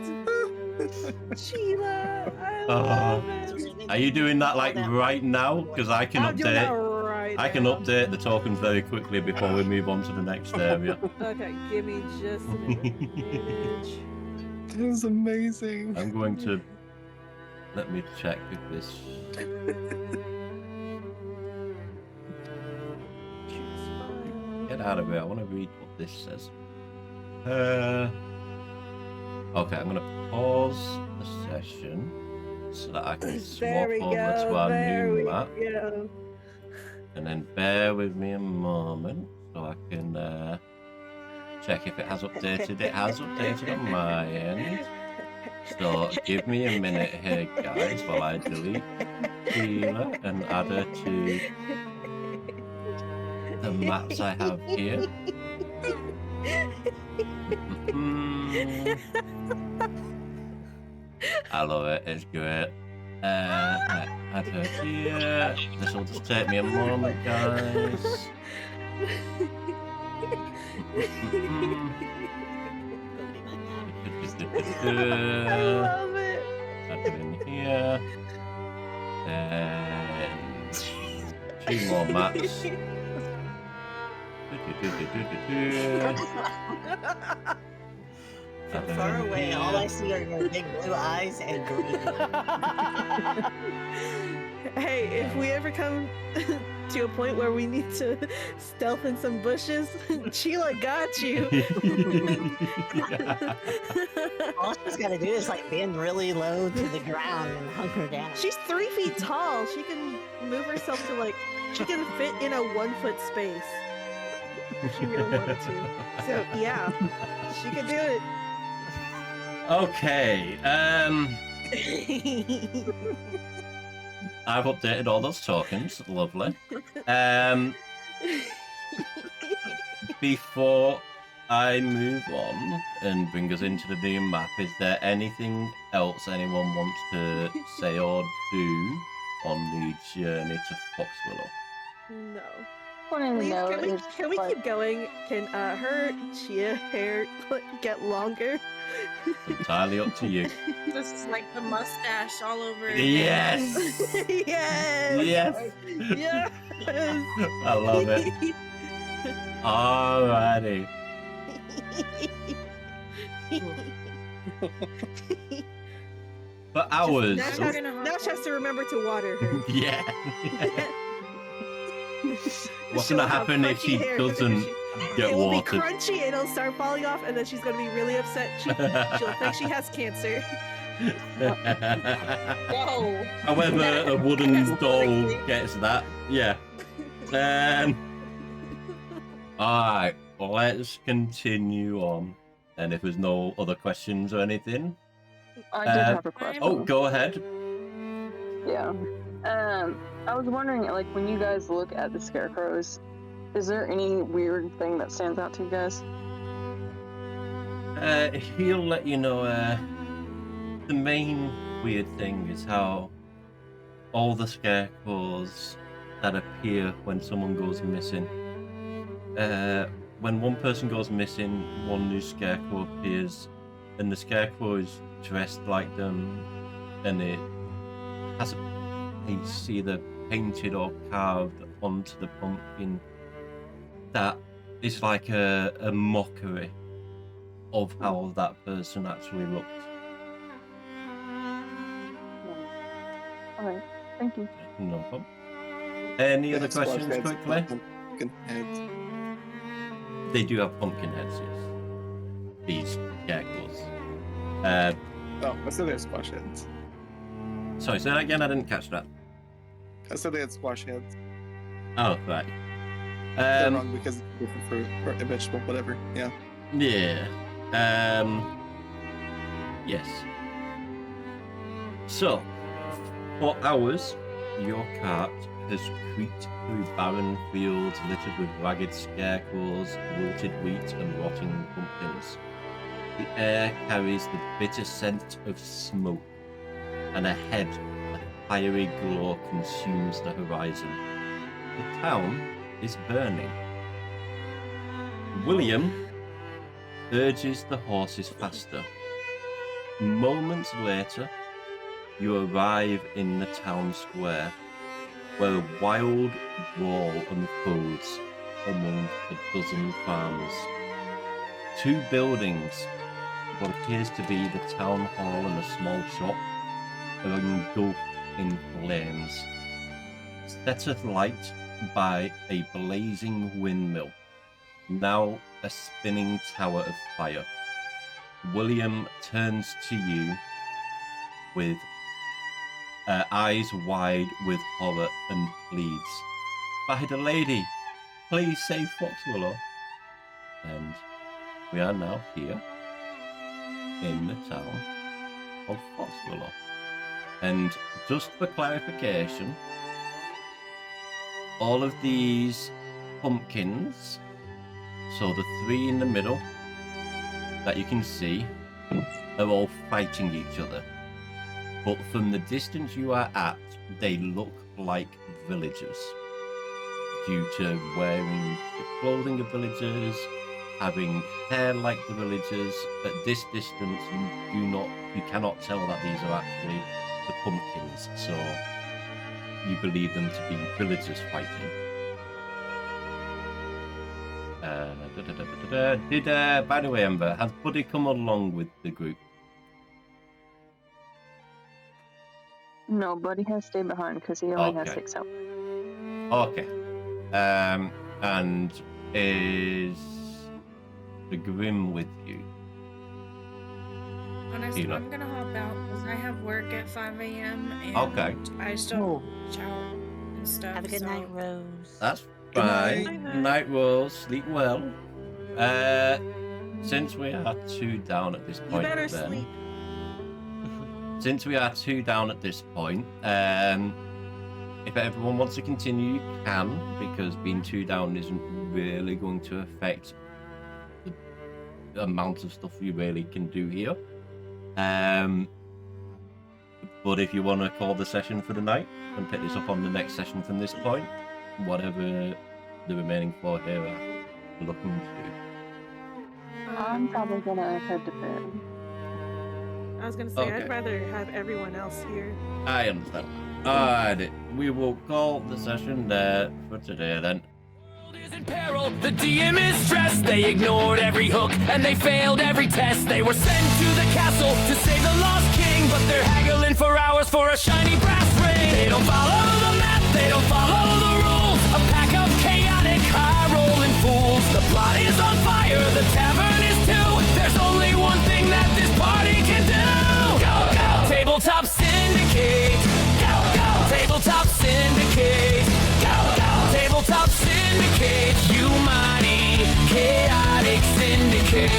Sheila, I love it. Are you doing that like right now? Because I can I'm doing that update. right I can now. update the tokens very quickly before we move on to the next area. Okay, give me just a minute. Image. That is amazing. I'm going to let me check if this. Get out of here. I want to read what this says. Okay, I'm going to pause the session so that I can swap There we over go. to our There new we map. go. And then bear with me a moment so I can check if it has updated. It has updated on my end. So give me a minute here, guys, while I delete Sheila and add her to the maps I have here. I love it. It's great. Add her here. This will just take me a moment, guys. I love it. Add her in here. And 2 more maps. From far away, all I see are your big blue eyes and green. Hey, if we ever come to a point where we need to stealth in some bushes, Sheila got you. All she's got to do is like bend really low to the ground and hunker down. She's 3 feet tall. She can move herself to like, she can fit in a 1 foot space. If she really wanted to. So yeah, she could do it. Okay. I've updated all those tokens. Lovely. Before I move on and bring us into the new map, is there anything else anyone wants to say or do on the journey to Foxwillow? No. Please, Can we keep going? Can her chia hair get longer? Entirely up to you. This is like the mustache all over again. Yes! Yes! Yes! Yes! I love it. Alrighty. For hours. Now she has to remember to water her. Yeah. What's She'll gonna have happen if she crunchy hair, doesn't get it will be watered? crunchy, it'll start falling off, and then she's gonna be really upset. She'll think she has cancer. Whoa. However, a wooden doll gets that. Yeah. Alright, well, let's continue on. And if there's no other questions or anything. I did have a question. Oh, go ahead. Yeah. I was wondering, like, when you guys look at the scarecrows, is there any weird thing that stands out to you guys? He'll let you know. The main weird thing is how all the scarecrows that appear when someone goes missing. When one person goes missing, one new scarecrow appears, and the scarecrow is dressed like them, and it has a face either painted or carved onto the pumpkin that is like a mockery of how that person actually looked. Alright, thank you. No problem. Any other That's why questions fancy quickly? fucking heads. They do have pumpkin heads, yes. These scarecrows. Oh, I said they had squash heads. Sorry, say that again. I didn't catch that. I said they had squash heads. Oh, right. They're wrong because it's different fruit or a vegetable, whatever. Yeah. Yeah. Yes. So, for hours, your cart has creaked through barren fields littered with ragged scarecrows, wilted wheat, and rotting pumpkins. The air carries the bitter scent of smoke, and ahead, a fiery glow consumes the horizon. The town is burning. William urges the horses faster. Moments later, you arrive in the town square, where a wild brawl unfolds among a dozen farms. Two buildings, what appears to be the town hall and a small shop, are engulfed in flames, set alight by a blazing windmill, now a spinning tower of fire. William turns to you with eyes wide with horror and pleads, "By the lady, please save Foxwillow." And we are now here in the town of Foxwillow. And just for clarification, all of these pumpkins, so the three in the middle that you can see, are all fighting each other. But from the distance you are at, they look like villagers due to wearing the clothing of villagers, having hair like the villagers. At this distance, you cannot tell that these are actually the pumpkins, so you believe them to be villagers fighting. By the way, Ember, has Buddy come along with the group? No, Buddy has stayed behind because he only has Okay. 6 health. Okay. And is the Grim with you? Honestly, Ela. I'm gonna hop out because I have work at 5 a.m. and Okay. I still chow and stuff. Have a good so- night, Rose. That's Good fine. night. Night Rose, sleep well. Since we are two down at this You point, better then, sleep. since we are two down at this point, if everyone wants to continue, you can, because being two down isn't really going to affect the amount of stuff you really can do here. But if you want to call the session for the night and pick this up on the next session from this point, whatever the remaining four here are looking to do. I'm probably gonna head to bed. I was gonna say, Okay. I'd rather have everyone else here. I understand. Alright, we will call the session there for today then. Is in peril, the DM is stressed. They ignored every hook and they failed every test. They were sent to the castle to save the lost king, but they're haggling for hours for a shiny brass ring. They don't follow the map, they don't follow the rules. A pack of chaotic, high-rolling fools. The plot is on fire, the tavern is too. There's only one thing that this party can do. Go, go! Tabletop Syndicate. Go, go! Tabletop Syndicate. Go, go! Tabletop Syndicate. You mighty chaotic syndicate.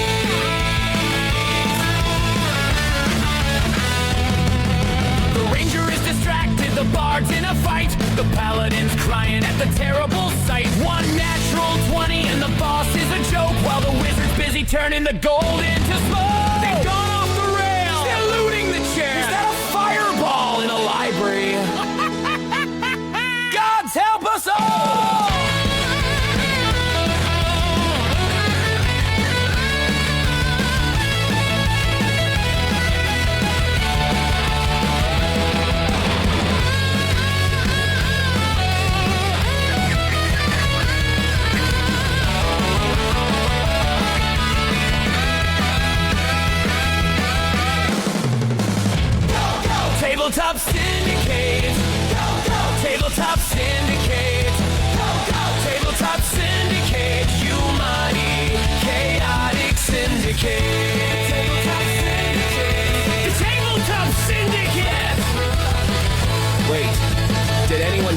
The ranger is distracted, the bard's in a fight. The paladin's crying at the terrible sight. One natural 20 and the boss is a joke, while the wizard's busy turning the gold into smoke. They've gone off the rails, they're looting the chair. Is that a fireball in a library? Gods help us all!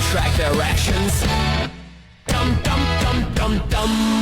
track their actions. Dum dum dum dum dum.